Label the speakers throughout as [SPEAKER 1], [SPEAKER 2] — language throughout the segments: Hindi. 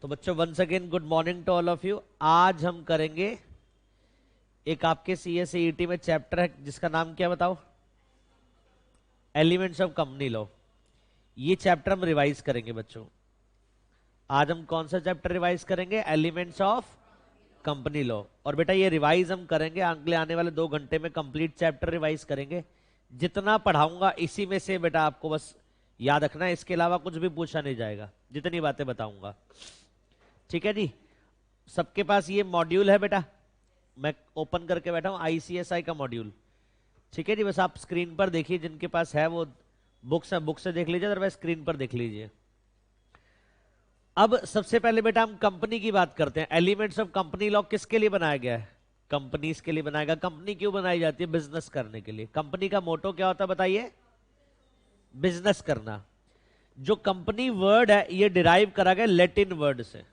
[SPEAKER 1] तो बच्चों once again good morning to all of you. आज हम करेंगे एक आपके CSEET में चैप्टर है जिसका नाम क्या बताओ, एलिमेंट्स ऑफ कंपनी लॉ। ये चैप्टर हम रिवाइज करेंगे बच्चों। आज हम कौन सा चैप्टर रिवाइज करेंगे? Elements of company law. और बेटा ये रिवाइज हम करेंगे अगले आने वाले 2 घंटे में, कंप्लीट चैप्टर रिवाइज करेंगे। जितना पढ़ाऊंगा इसी में से बेटा आपको बस याद रखना है, इसके अलावा कुछ भी पूछा नहीं जाएगा, जितनी बातें बताऊंगा। ठीक है जी। सबके पास ये मॉड्यूल है बेटा, मैं ओपन करके बैठा हूं ICSI का मॉड्यूल। ठीक है जी, बस आप स्क्रीन पर देखिए, जिनके पास है वो बुक्स है, बुक से देख लीजिए, अदरवाइज स्क्रीन पर देख लीजिए। अब सबसे पहले बेटा हम कंपनी की बात करते हैं। एलिमेंट्स ऑफ कंपनी लॉ किसके लिए बनाया गया है? कंपनीज के लिए बनाया गया। कंपनी क्यों बनाई जाती है? बिजनेस करने के लिए। कंपनी का मोटो क्या होता है बताइए? बिजनेस करना। जो कंपनी वर्ड है ये डिराइव करा गया लैटिन वर्ड से।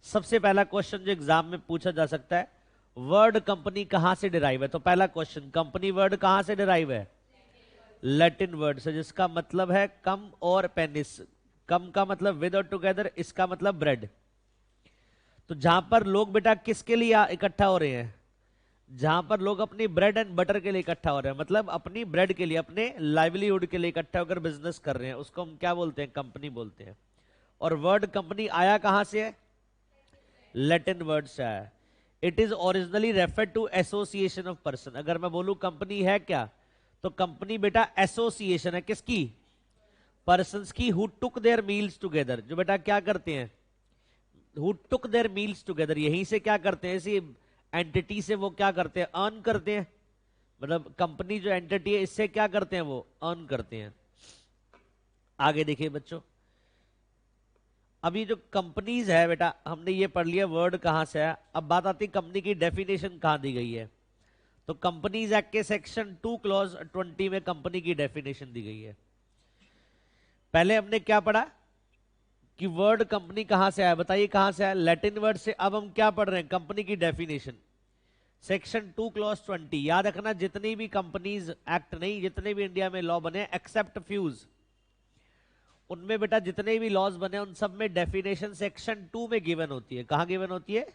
[SPEAKER 1] सबसे पहला क्वेश्चन जो एग्जाम में पूछा जा सकता है, वर्ड कंपनी कहां से डिराइव है? तो पहला क्वेश्चन, कंपनी वर्ड कहां से डिराइव है? लैटिन वर्ड से, जिसका मतलब है कम और पेनिस। कम का मतलब विद और टुगेदर, इसका मतलब ब्रेड। तो जहां पर लोग बेटा किसके लिए इकट्ठा हो रहे हैं? जहां पर लोग अपनी ब्रेड एंड बटर के लिए इकट्ठा हो रहे हैं, मतलब अपनी ब्रेड के लिए, अपने लाइवलीहुड के लिए इकट्ठा होकर बिजनेस कर रहे हैं, उसको हम क्या बोलते हैं? कंपनी बोलते हैं। और वर्ड कंपनी आया कहां से है? लैटिन वर्ड से आया। It is originally refer to association of person. अगर मैं बोलूं कंपनी है क्या, तो कंपनी बेटा एसोसिएशन है। किसकी? पर्सन्स की। Who took there meals together, जो बेटा क्या करते हैं? Who took there meals together, यहीं से क्या करते हैं? इसी एंटिटी से वो क्या करते हैं? अर्न करते हैं। मतलब कंपनी जो एंटिटी है इससे क्या करते हैं? वो अर्न करते हैं। आगे देखिए बच्चों, अभी जो कंपनीज है बेटा, हमने ये पढ़ लिया वर्ड कहां से है। अब बात आती है कंपनी की डेफिनेशन कहां दी गई है। तो कंपनीज एक्ट के सेक्शन 2 क्लॉज 20 में कंपनी की डेफिनेशन दी गई है। पहले हमने क्या पढ़ा कि वर्ड कंपनी कहां से आया? बताइए कहां से आया? लैटिन वर्ड से। अब हम क्या पढ़ रहे हैं? कंपनी की डेफिनेशन, सेक्शन 2 क्लॉज 20। याद रखना, जितनी भी कंपनीज एक्ट नहीं, जितने भी इंडिया में लॉ बने एक्सेप्ट फ्यूज, उनमें बेटा जितने भी लॉज बने उन सब में डेफिनेशन सेक्शन 2 में गिवन होती है। कहां गिवन होती है?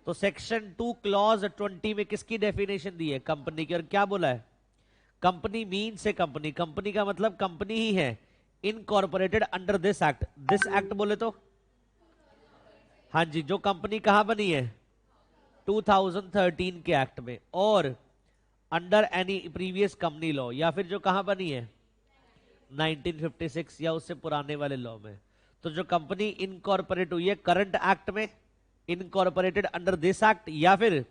[SPEAKER 1] तो सेक्शन 2 क्लॉज 20 में किसकी डेफिनेशन दी है? कंपनी की। और क्या बोला है? कंपनी मीन्स है कंपनी। कंपनी का मतलब कंपनी ही है, incorporated under this act. This act बोले तो हाँ जी, जो कंपनी कहां बनी है? 2013 के एक्ट में, और under any previous company law, या फिर जो कहां बनी है? 1956 या उससे पुराने वाले लॉ में। तो जो कंपनी इनकॉर्पोरेट हुई है करंट एक्ट में, इनकॉर्पोरेटेड अंडर दिस एक्ट, या फिर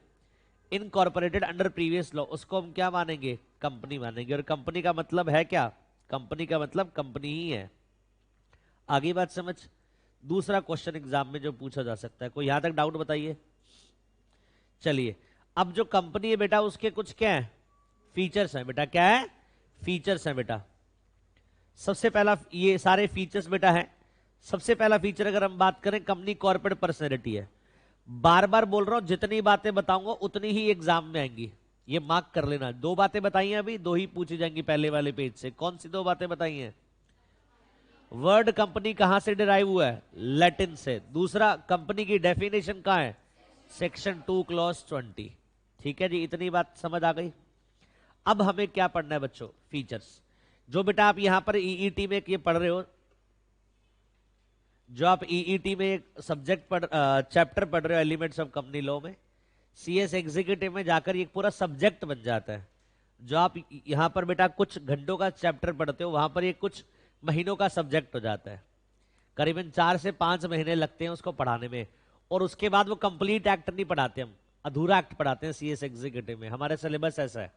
[SPEAKER 1] इनकॉर्पोरेटेड अंडर प्रीवियस लॉ, उसको हम क्या मानेंगे? कंपनी मानेंगे। और कंपनी का मतलब है क्या? कंपनी का मतलब कंपनी ही है। आगे बात समझ। दूसरा क्वेश्चन एग्जाम में जो पूछा जा सकता है, कोई यहां तक डाउट बताइए। चलिए, अब जो कंपनी है बेटा उसके कुछ क्या है? फीचर्स हैं बेटा। क्या है? फीचर्स हैं बेटा। सबसे पहला, ये सारे फीचर्स बेटा है। सबसे पहला फीचर अगर हम बात करें, कंपनी कॉर्पोरेट पर्सनैलिटी है। बार बार बोल रहा हूं, जितनी बातें बताऊंगा उतनी ही एग्जाम में आएंगी, ये मार्क कर लेना। 2 बातें बताई हैं अभी, 2 ही पूछी जाएंगी पहले वाले पेज से। कौन सी 2 बातें बताई हैं? वर्ड कंपनी कहां से डिराइव हुआ है? लैटिन से। दूसरा, कंपनी की डेफिनेशन कहां है? Section 2 clause 20। ठीक है जी, इतनी बात समझ आ गई। अब हमें क्या पढ़ना है बच्चों? फीचर्स। जो बेटा आप यहां पर ईईटी में ये पढ़ रहे हो, जो आप ईईटी में एक सब्जेक्ट चैप्टर पढ़ रहे हो एलिमेंट्स ऑफ कंपनी लॉ में, CS एग्जीक्यूटिव में जाकर ये पूरा सब्जेक्ट बन जाता है। जो आप यहां पर बेटा कुछ घंटों का चैप्टर पढ़ते हो, वहां पर ये कुछ महीनों का सब्जेक्ट हो जाता है। करीबन 4 से 5 महीने लगते हैं उसको पढ़ाने में। और उसके बाद वो कंप्लीट एक्ट नहीं पढ़ाते, हम अधूरा एक्ट पढ़ाते हैं CS एग्जीक्यूटिव में। हमारे सिलेबस ऐसा है।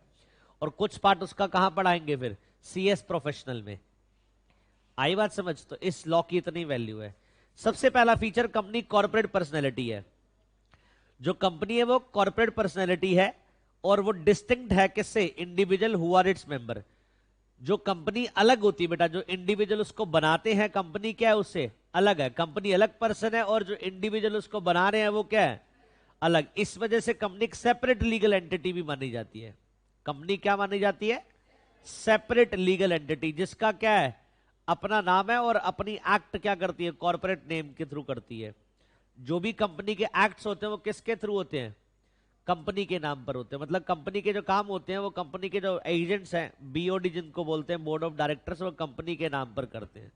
[SPEAKER 1] और कुछ पार्ट उसका कहां पढ़ाएंगे फिर? CS प्रोफेशनल में। आई बात समझ? तो इस लॉ की इतनी वैल्यू है। सबसे पहला फीचर, कंपनी कॉर्पोरेट पर्सनैलिटी है। जो कंपनी है वो कॉर्पोरेट पर्सनैलिटी है, और वो डिस्टिंक्ट है किससे? Individual who are its member. जो कंपनी अलग होती है बेटा, जो इंडिविजुअल उसको बनाते हैं, कंपनी क्या है? उससे अलग है। कंपनी अलग पर्सन है, और जो इंडिविजुअल उसको बना रहे हैं वो क्या है? अलग। इस वजह से कंपनी एक सेपरेट लीगल एंटिटी भी मानी जाती है। कंपनी क्या मानी जाती है? सेपरेट लीगल एंटिटी, जिसका क्या है? अपना नाम है और अपनी एक्ट क्या करती है, कॉर्पोरेट नेम के थ्रू करती है। जो भी कंपनी के एक्ट्स होते हैं वो किसके थ्रू होते हैं, कंपनी के नाम पर होते हैं। मतलब कंपनी के जो काम होते हैं वो कंपनी के जो एजेंट्स हैं, बीओडी जिनको बोलते हैं, बोर्ड ऑफ डायरेक्टर्स, वो कंपनी के नाम पर करते हैं।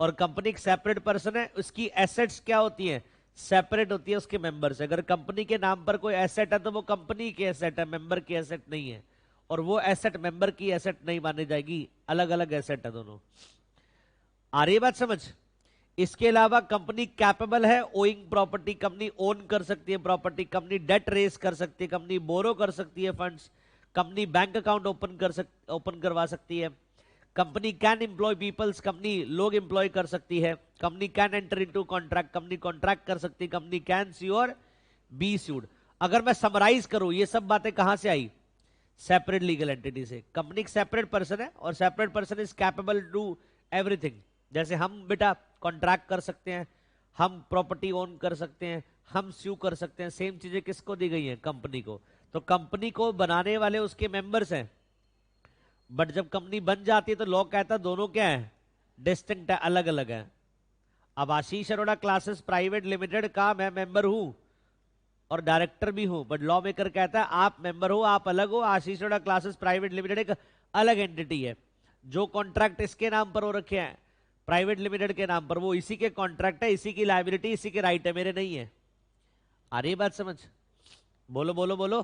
[SPEAKER 1] और कंपनी एक सेपरेट पर्सन है, उसकी एसेट्स क्या होती हैं, सेपरेट होती है उसके मेंबर से। अगर कंपनी के नाम पर कोई एसेट है तो वो कंपनी की एसेट है, मेंबर की एसेट नहीं है। और वो एसेट मेंबर की एसेट नहीं मानी जाएगी, अलग अलग एसेट है दोनों। आ रही है बात समझ। इसके अलावा कंपनी कैपेबल है ओइंग प्रॉपर्टी, कंपनी ओन कर सकती है प्रॉपर्टी, कंपनी डेट रेज कर सकती है, कंपनी बोरो कर सकती है funds, company bank account open करवा सकती है, company can employ peoples, company लोग एम्प्लॉय कर सकती है, company can enter into contract, company contract कर सकती है, कंपनी कैन स्यू और बी स्यूड। अगर मैं समराइज करूं ये सब बातें कहां से आई, सेपरेट लीगल एंटिटी से। कंपनी एक सेपरेट पर्सन है और separate person is capable to everything. जैसे हम बेटा कॉन्ट्रैक्ट कर सकते हैं, हम प्रॉपर्टी ओन कर सकते हैं, हम स्यू कर सकते हैं, सेम चीजें किसको दी गई हैं, कंपनी को। तो कंपनी को बनाने वाले उसके मेंबर्स हैं, बट जब कंपनी बन जाती है तो लॉ कहता है दोनों क्या है, डिस्टिंक्ट है, अलग अलग है। अब आशीष अरोड़ा क्लासेस प्राइवेट लिमिटेड का मैं मेंबर हूं और डायरेक्टर भी हूं, बट लॉ मेकर कहता है आप मेंबर हो, आप अलग हो, आशीष अरोड़ा क्लासेस प्राइवेट लिमिटेड एक अलग एंटिटी है। जो कॉन्ट्रैक्ट इसके नाम पर हो रखे हैं प्राइवेट लिमिटेड के नाम पर, वो इसी के कॉन्ट्रैक्ट है, इसी की लायबिलिटी, इसी के राइट है, मेरे नहीं है। आ रही बात समझ, बोलो बोलो बोलो।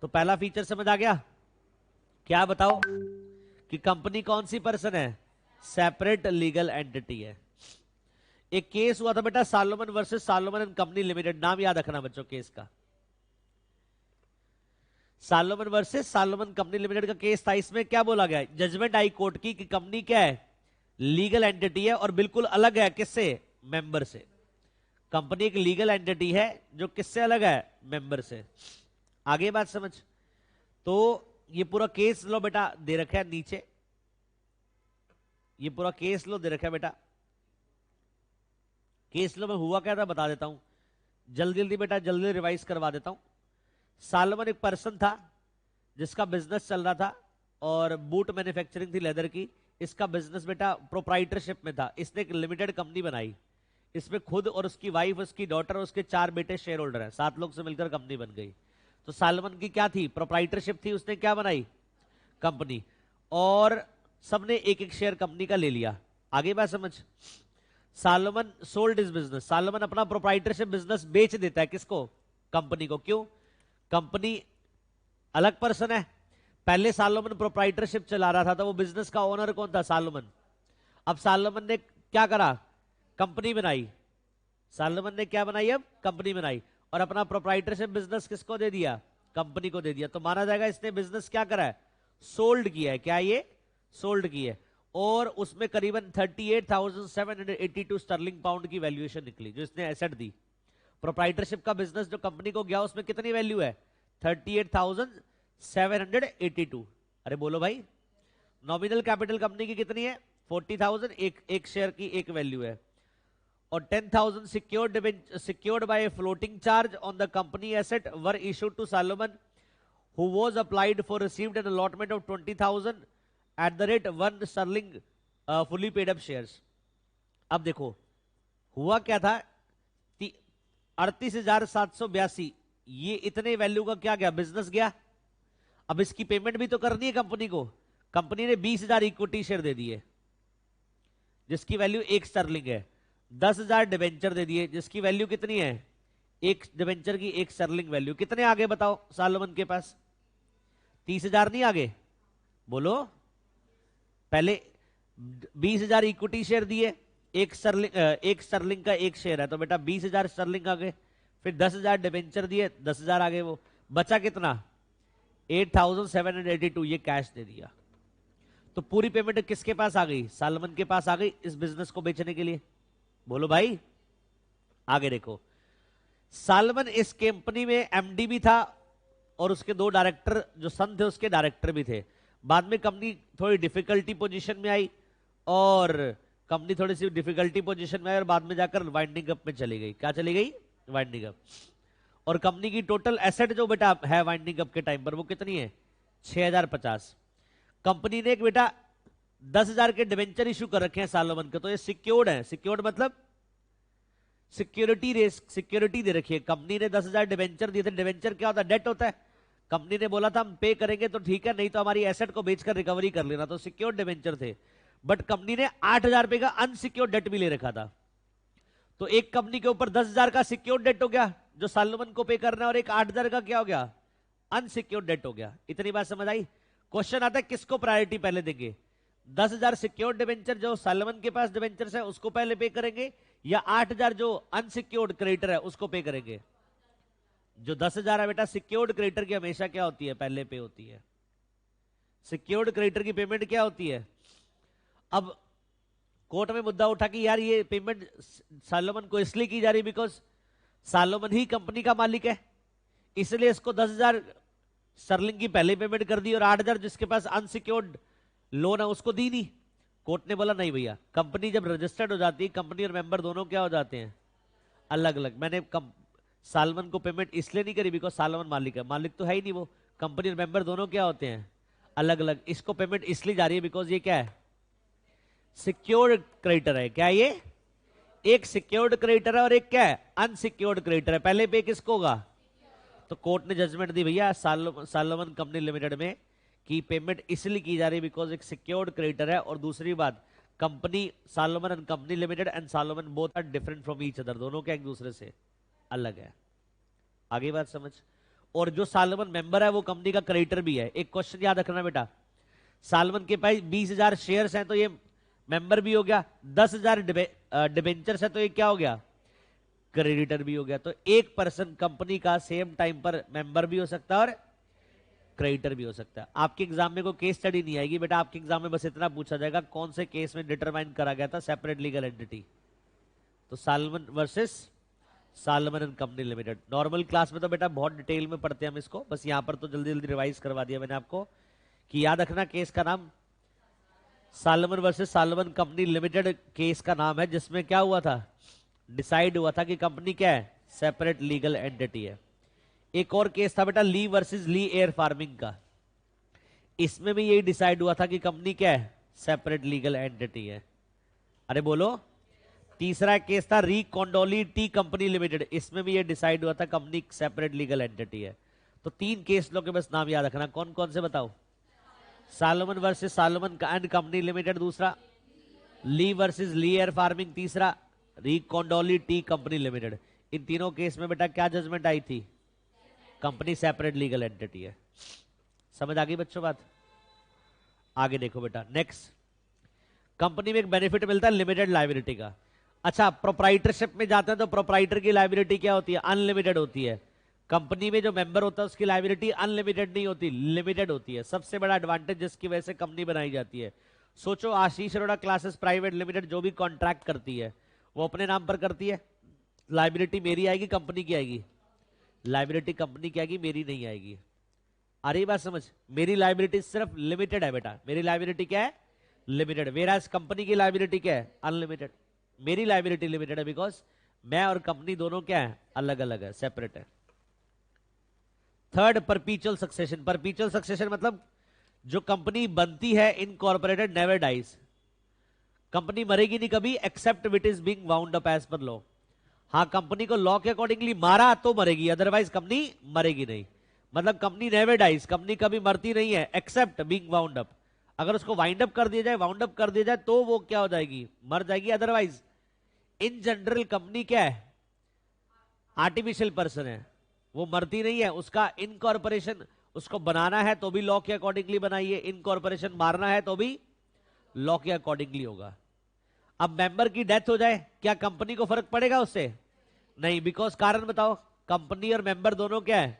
[SPEAKER 1] तो पहला फीचर समझ आ गया, क्या बताओ कि कंपनी कौन सी पर्सन है, सेपरेट लीगल एंटिटी है। एक केस हुआ था बेटा Salomon versus Salomon and company limited, नाम याद रखना बच्चों केस का, Salomon versus Salomon company limited का केस था। इसमें क्या बोला गया, जजमेंट हाई कोर्ट की कि कंपनी क्या है, लीगल एंटिटी है और बिल्कुल अलग है किससे, मेंबर से। कंपनी एक लीगल एंटिटी है जो किससे अलग है, मेंबर से। आगे बात समझ। तो ये पूरा केस लो बेटा दे रखा है नीचे, ये पूरा केस लो दे रखा है बेटा। केस लो में हुआ क्या था बता देता हूं, जल्दी जल्दी बेटा, जल्दी रिवाइज करवा देता हूं। सालोमन एक पर्सन था जिसका बिजनेस चल रहा था और बूट मैन्युफैक्चरिंग थी लेदर की। इसका बिजनेस बेटा प्रोप्राइटरशिप में था, इसने एक लिमिटेड कंपनी बनाई, इसमें खुद और उसकी वाइफ, उसकी डॉटर और उसके 4 बेटे शेयर होल्डर हैं, 7 लोग से मिलकर कंपनी बन गई। तो सालोमन की क्या थी, प्रोप्राइटरशिप थी, उसने क्या बनाई, कंपनी, और सबने एक एक शेयर कंपनी का ले लिया। आगे बात समझ। Salomon sold is business, Salomon अपना प्रोप्राइटरशिप बिजनेस बेच देता है किसको, कंपनी को। क्यों, कंपनी अलग पर्सन है, पहले सालोमन प्रोप्राइटरशिप चला रहा था तो वो बिजनेस का ओनर कौन था, सालोमन। अब सालोमन ने क्या करा, कंपनी बनाई, सालोमन ने क्या बनाई, अब कंपनी बनाई और अपना प्रोप्राइटरशिप बिजनेस किसको दे दिया, कंपनी को दे दिया। तो माना जाएगा इसने बिजनेस क्या करा है, सोल्ड किया है। क्या ये सोल्ड की है, और उसमें करीबन 38,782 स्टर्लिंग पाउंड की वैल्यूएशन निकली जो इसने एसेट दी। प्रोप्राइटरशिप का बिजनेस जो कंपनी को गया उसमें कितनी वैल्यू है, 38,782। अरे बोलो भाई, नॉमिनल कैपिटल कंपनी की कितनी है, 40,000, एक शेयर की एक वैल्यू है। और 10,000 secured by a floating charge on the company asset were issued to Salomon, who was applied for, received an allotment of 20,000 at the rate 1 sterling fully paid up shares। अब देखो हुआ क्या था, 38,782, ये इतने वैल्यू का क्या गया, बिजनेस गया। अब इसकी पेमेंट भी तो करनी है कंपनी को, कंपनी ने 20,000 इक्विटी शेयर दे दिए जिसकी वैल्यू 1 स्टर्लिंग है, 10,000 डिवेंचर दे दिए जिसकी वैल्यू कितनी है, एक डिवेंचर की 1 स्टर्लिंग वैल्यू। कितने आगे बताओ सालोमन के पास, 30,000 नहीं आगे, बोलो। पहले 20,000 इक्विटी शेयर दिए, एक स्टर्लिंग का एक शेयर है तो बेटा 20,000 स्टर्लिंग आ गए, फिर 10,000 डिवेंचर दिए, 10,000 आ गए, वो बचा कितना, 8,782, ये कैश दे दिया। तो पूरी पेमेंट किसके पास आ गई, सालोमन के पास आ गई इस बिजनेस को बेचने के लिए। बोलो भाई, आगे देखो। सालोमन इस कंपनी में एमडी भी था और उसके 2 डायरेक्टर जो सन थे उसके डायरेक्टर भी थे। बाद में कंपनी थोड़ी डिफिकल्टी पोजीशन में आई और कंपनी थोड़ी सी डिफिकल्टी पोजीशन में आई और बाद में जाकर वाइंडिंग अप में चली गई। क्या चली गई, वाइंडिंग अप। और कंपनी की टोटल एसेट जो बेटा है वाइंडिंग अप के टाइम पर वो कितनी है, 6,050। कंपनी ने एक बेटा 10,000 के डिवेंचर इशू कर रखे हैं सालोमन के, तो ये सिक्योर्ड है। सिक्योर्ड मतलब सिक्योरिटी दे रखी है। कंपनी ने 10,000 डिवेंचर दिए थे। डिवेंचर क्या होता है? डेट होता है। कंपनी ने बोला था हम पे करेंगे तो ठीक है, नहीं तो हमारी एसेट को बेचकर रिकवरी कर लेना, तो सिक्योर्ड डिवेंचर थे। बट कंपनी ने 8,000 रुपए का अनसिक्योर्ड डेट भी ले रखा था। तो एक कंपनी के ऊपर 10,000 का सिक्योर्ड डेट हो गया जो सालोमन को पे करना है, और एक 8,000 का क्या हो गया? अनसिक्योर्ड डेट हो गया। इतनी बात समझ आई? क्वेश्चन आता है किसको प्रायोरिटी पहले देंगे? 10,000 सिक्योर्ड डिवेंचर जो सालोमन के पास डिवेंचर है उसको पहले पे करेंगे, या 8,000 जो अनसिक्योर्ड क्रेडिटर है उसको पे करेंगे? जो 10,000 है बेटा, सिक्योर्ड क्रेडिटर की हमेशा क्या होती है? पहले पे होती है। सिक्योर्ड क्रेडिटर की पेमेंट क्या होती है? अब कोर्ट में मुद्दा उठा कि यार ये पेमेंट सालोमन को इसलिए की जा रही बिकॉज सालोमन ही कंपनी का मालिक है, इसलिए इसको 10,000 स्टर्लिंग की पहले पेमेंट कर दी और 8,000 जिसके पास अनसिक्योर्ड लोन है उसको दी नहीं। कोर्ट ने बोला नहीं भैया, कंपनी जब रजिस्टर्ड हो जाती है, कंपनी और मेंबर दोनों क्या हो जाते हैं? अलग अलग। मैंने सालमन को पेमेंट इसलिए नहीं करी बिकॉज सालमन मालिक है, मालिक तो है ही नहीं वो। कंपनी और मेंबर दोनों क्या होते हैं? अलग अलग। इसको पेमेंट इसलिए जा रही है बिकॉज ये क्या है? सिक्योर्ड क्रेडिटर है। क्या ये? एक सिक्योर्ड क्रेडिटर है और एक क्या है? अनसिक्योर्ड क्रेडिटर है। पहले पे किसको होगा? तो कोर्ट ने जजमेंट दी भैया सालोमन कंपनी लिमिटेड में कि पेमेंट इसलिए की जा रही है बिकॉज एक सिक्योर्ड क्रेडिटर है, और दूसरी बात company Salomon and company limited and Salomon both are different from each other, दोनों क्या एक दूसरे से अलग है। आगे बात समझ। और जो सालोमन मेंबर है वो कंपनी का क्रेडिटर भी है। एक क्वेश्चन याद रखना बेटा, सालोमन के पास 20,000 शेयर्स हैं तो ये मेंबर भी हो गया, 10,000 डिबेंचर्स है तो ये क्या हो गया? क्रेडिटर भी हो गया। तो एक पर्सन कंपनी का सेम टाइम पर मेंबर भी हो सकता है और क्रेडिटर भी हो सकता है। आपके एग्जाम में कोई केस स्टडी नहीं आएगी बेटा, आपके एग्जाम में बस इतना पूछा जाएगा कौन से केस में डिटरमाइन करा गया था सेपरेट लीगल एंटिटी। तो salmon versus salmon and company limited. Normal class में तो बेटा बहुत डिटेल में पढ़ते हैं हम इसको, बस यहां पर तो जल्दी जल्दी रिवाइज करवा दिया मैंने आपको कि याद रखना केस का नाम salmon versus salmon company limited case का नाम है, जिसमें क्या हुआ था? डिसाइड हुआ था कि कंपनी क्या है? सेपरेट लीगल एंटिटी है। एक और केस था बेटा ली वर्सेस ली एयर फार्मिंग का, इसमें भी यही डिसाइड हुआ था कि कंपनी क्या है? सेपरेट लीगल एंटिटी है। अरे बोलो। तीसरा केस था री कॉन्डोली टी कंपनी लिमिटेड, इसमें भी ये डिसाइड हुआ था कंपनी सेपरेट लीगल एंटिटी है। तो 3 केस लो के बस नाम याद रखना, कौन कौन से बताओ? Salomon versus Salomon and company limited दूसरा, ली वर्सेस ली एयर फार्मिंग तीसरा, री कॉन्डोली टी कंपनी लिमिटेड। इन तीनों केस में बेटा क्या जजमेंट आई थी? कंपनी सेपरेट लीगल एंटिटी है। समझ आ गई बच्चों बात? आगे देखो बेटा नेक्स्ट, कंपनी में एक बेनिफिट मिलता है लिमिटेड लायबिलिटी का। अच्छा, प्रोप्राइटरशिप में जाते हैं तो प्रोप्राइटर की लायबिलिटी क्या होती है? अनलिमिटेड होती है। कंपनी में जो मेंबर होता है उसकी लायबिलिटी अनलिमिटेड नहीं होती, लिमिटेड होती है। सबसे बड़ा एडवांटेज जिसकी वजह से कंपनी बनाई जाती है। सोचो आशीष अरोड़ा क्लासेस प्राइवेट लिमिटेड जो भी कॉन्ट्रैक्ट करती है वो अपने नाम पर करती है, लायबिलिटी मेरी आएगी कंपनी की आएगी? लायबिलिटी कंपनी की आएगी, मेरी नहीं आएगी। आ रही बात समझ? मेरी लायबिलिटी सिर्फ लिमिटेड है बेटा, मेरी लायबिलिटी क्या है? लिमिटेड। वेराज कंपनी की लायबिलिटी क्या है? अनलिमिटेड। मेरी लायबिलिटी लिमिटेड है बिकॉज मैं और कंपनी दोनों क्या है? अलग अलग है, सेपरेट है। Third, perpetual succession. Perpetual succession मतलब जो कंपनी बनती है इनकॉर्पोरेटेड नेवर डाइज, कंपनी मरेगी नहीं कभी except with is being wound up as per law. हाँ, कंपनी को लॉ के अकॉर्डिंगली मारा तो मरेगी, अदरवाइज कंपनी मरेगी नहीं। मतलब कंपनी नेवर डाइज, कंपनी कभी मरती नहीं है एक्सेप्ट बीइंग वाउंड अप। अगर उसको वाइंड अप कर दिया जाए, वाउंड अप कर दिया जाए तो वो क्या हो जाएगी? मर जाएगी। अदरवाइज इन जनरल कंपनी क्या है? आर्टिफिशियल पर्सन है, वो मरती नहीं है। उसका इनकॉर्पोरेशन उसको बनाना है तो भी लॉ के अकॉर्डिंगली बनाइए, इनकॉर्पोरेशन मारना है तो भी लॉ के अकॉर्डिंगली होगा। अब मेंबर की डेथ हो जाए, क्या कंपनी को फर्क पड़ेगा उससे? नहीं, बिकॉज कारण बताओ, कंपनी और मेंबर दोनों क्या है?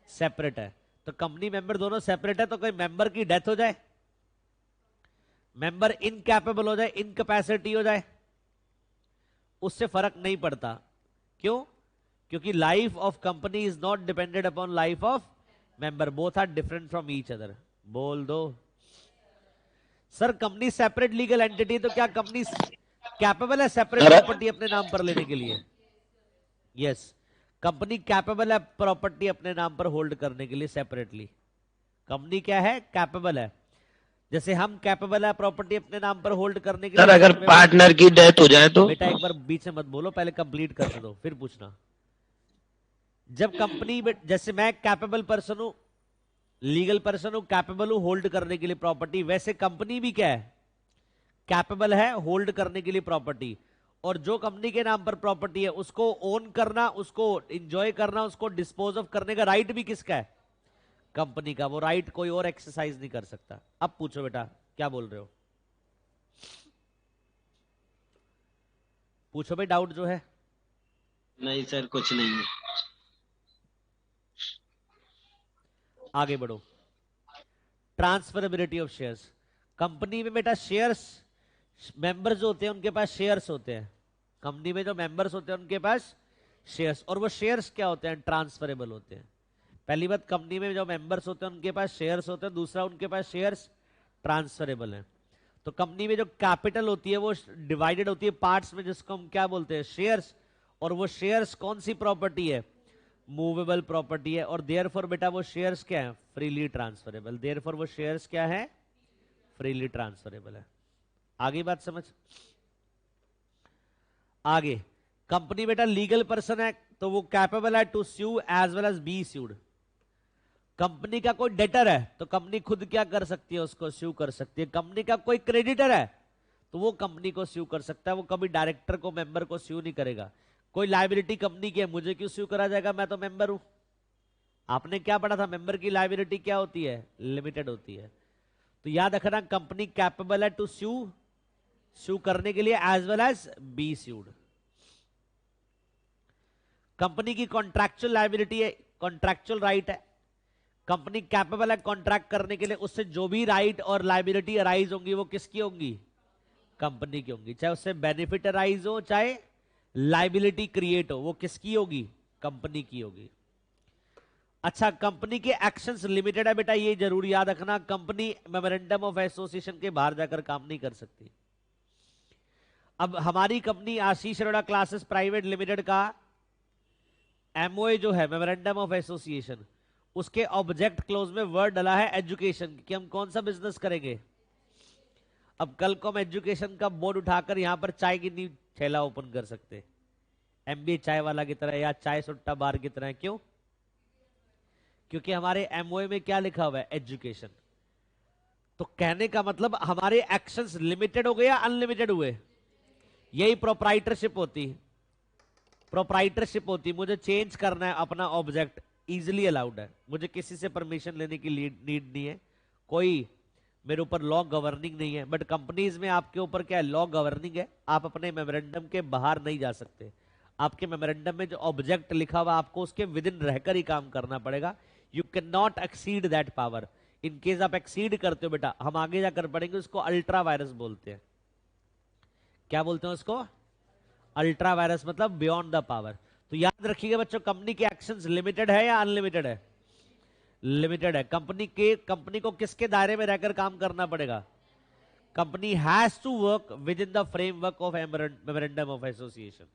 [SPEAKER 1] सेपरेट है। तो कंपनी मेंबर दोनों सेपरेट है, तो कोई मेंबर की डेथ हो जाए, मेंबर इनकैपेबल हो जाए, इनकैपेसिटी हो जाए, उससे फर्क नहीं पड़ता। क्यों? क्योंकि life of company is not depended upon life of member, both are different from each other. बोल दो sir, company separate legal entity, तो क्या कंपनी कैपेबल है सेपरेट प्रॉपर्टी अपने नाम पर लेने के लिए? यस, कंपनी कैपेबल है प्रॉपर्टी अपने नाम पर होल्ड करने के लिए सेपरेटली। कंपनी क्या है? कैपेबल है। जैसे हम कैपेबल है प्रॉपर्टी अपने नाम पर होल्ड करने के
[SPEAKER 2] सर
[SPEAKER 1] लिए,
[SPEAKER 2] अगर पार्टनर की डेथ हो जाए तो?
[SPEAKER 1] बेटा एक बार बीच में मत बोलो, पहले कंप्लीट करने दो फिर पूछना। जब कंपनी में, जैसे मैं कैपेबल पर्सन हूं, लीगल पर्सन हूं, कैपेबल हूं होल्ड करने के लिए प्रॉपर्टी, वैसे कंपनी भी क्या है, कैपेबल है होल्ड करने के लिए प्रॉपर्टी। और जो कंपनी के नाम पर प्रॉपर्टी है उसको ओन करना, उसको इंजॉय करना, उसको डिस्पोज ऑफ करने का राइट भी किसका है, कंपनी का। वो राइट कोई और एक्सरसाइज नहीं कर सकता। अब पूछो बेटा क्या बोल रहे हो, पूछो भाई डाउट जो है।
[SPEAKER 2] नहीं सर कुछ नहीं है।
[SPEAKER 1] आगे बढ़ो। Transferability of shares. कंपनी में बेटा शेयर्स, मेंबर्स जो होते हैं उनके पास शेयर्स होते हैं। कंपनी में जो मेंबर्स होते हैं उनके पास शेयर्स, और वो शेयर्स क्या होते हैं, ट्रांसफरेबल होते हैं। पहली बात, कंपनी में जो मेंबर्स होते हैं उनके पास शेयर्स होते हैं। दूसरा, उनके पास शेयर्स ट्रांसफरेबल हैं। तो कंपनी में जो कैपिटल होती है वो डिवाइडेड होती है पार्ट्स में, जिसको हम क्या बोलते हैं, शेयर्स। और वो शेयर्स कौन सी प्रॉपर्टी है, मूवेबल प्रॉपर्टी है। और देयरफॉर बेटा वो शेयर्स क्या है, फ्रीली ट्रांसफरेबल। देयरफॉर वो शेयर्स क्या है, फ्रीली ट्रांसफरेबल है। आगे बात समझ। आगे, कंपनी बेटा लीगल पर्सन है तो वो कैपेबल है to sue as well as be sued. Company का कोई डेटर है तो कंपनी खुद क्या कर सकती है, उसको स्यू कर सकती है। कंपनी का कोई क्रेडिटर है तो वो कंपनी को स्यू कर सकता है, वो कभी डायरेक्टर को, मेंबर को स्यू नहीं करेगा। कोई लायबिलिटी कंपनी की है, मुझे क्यों स्यू करा जाएगा, मैं तो मेंबर हूं। आपने क्या पढ़ा था, मेंबर की लायबिलिटी क्या होती है, लिमिटेड होती है। तो याद रखना कंपनी कैपेबल है टू स्यू, स्यू करने के लिए as well as be sued. Company की कॉन्ट्रैक्चुअल लायबिलिटी है, कॉन्ट्रैक्चुअल राइट है। कंपनी कैपेबल है कॉन्ट्रैक्ट करने के लिए, उससे जो भी राइट और लायबिलिटी अराइज होंगी वो किसकी होंगी, कंपनी की होंगी। चाहे उससे बेनिफिट अराइज हो, चाहे लायबिलिटी क्रिएट हो, वो किसकी होगी, कंपनी की होगी। अच्छा, कंपनी के एक्शंस लिमिटेड है बेटा, ये जरूर याद रखना। कंपनी मेमोरेंडम ऑफ एसोसिएशन के बाहर जाकर काम नहीं कर सकती। अब हमारी कंपनी आशीष अरोड़ा क्लासेस प्राइवेट लिमिटेड का एमओए जो है, मेमोरेंडम ऑफ एसोसिएशन, उसके ऑब्जेक्ट क्लोज में वर्ड डला है एजुकेशन, कि हम कौन सा बिजनेस करेंगे। अब कल को हम एजुकेशन का बोर्ड उठाकर यहां पर चाय की नींव ठेला ओपन कर सकते, एमबीए चाय वाला की तरह या चाय सुट्टा बार की तरह। क्यों, क्योंकि हमारे एमओए में क्या लिखा हुआ है, एजुकेशन। तो कहने का मतलब हमारे एक्शंस लिमिटेड हो गए या अनलिमिटेड हुए, यही प्रोप्राइटरशिप होती, प्रोप्राइटरशिप होती। मुझे चेंज करना है अपना ऑब्जेक्ट, इजिली अलाउड है, मुझे किसी से परमिशन लेने की नीड नहीं है, कोई मेरे ऊपर लॉ गवर्निंग नहीं है। बट कंपनीज में आपके ऊपर क्या है, लॉ गवर्निंग है। आप अपने मेमोरेंडम के बाहर नहीं जा सकते। आपके मेमोरेंडम में जो ऑब्जेक्ट लिखा हुआ आपको उसके विद इन रहकर ही काम करना पड़ेगा। You can not exceed that power. In case आप एक्सीड करते हो बेटा, हम आगे जाकर पढ़ेंगे, उसको अल्ट्रा वायरस बोलते हैं। क्या बोलते हैं उसको, अल्ट्रा वायरस, मतलब बियॉन्ड द पावर। तो याद रखिएगा बच्चों, कंपनी के एक्शंस लिमिटेड है या अनलिमिटेड है, लिमिटेड है। कंपनी को किसके दायरे में रहकर काम करना पड़ेगा, company has to work within the framework of memorandum of association.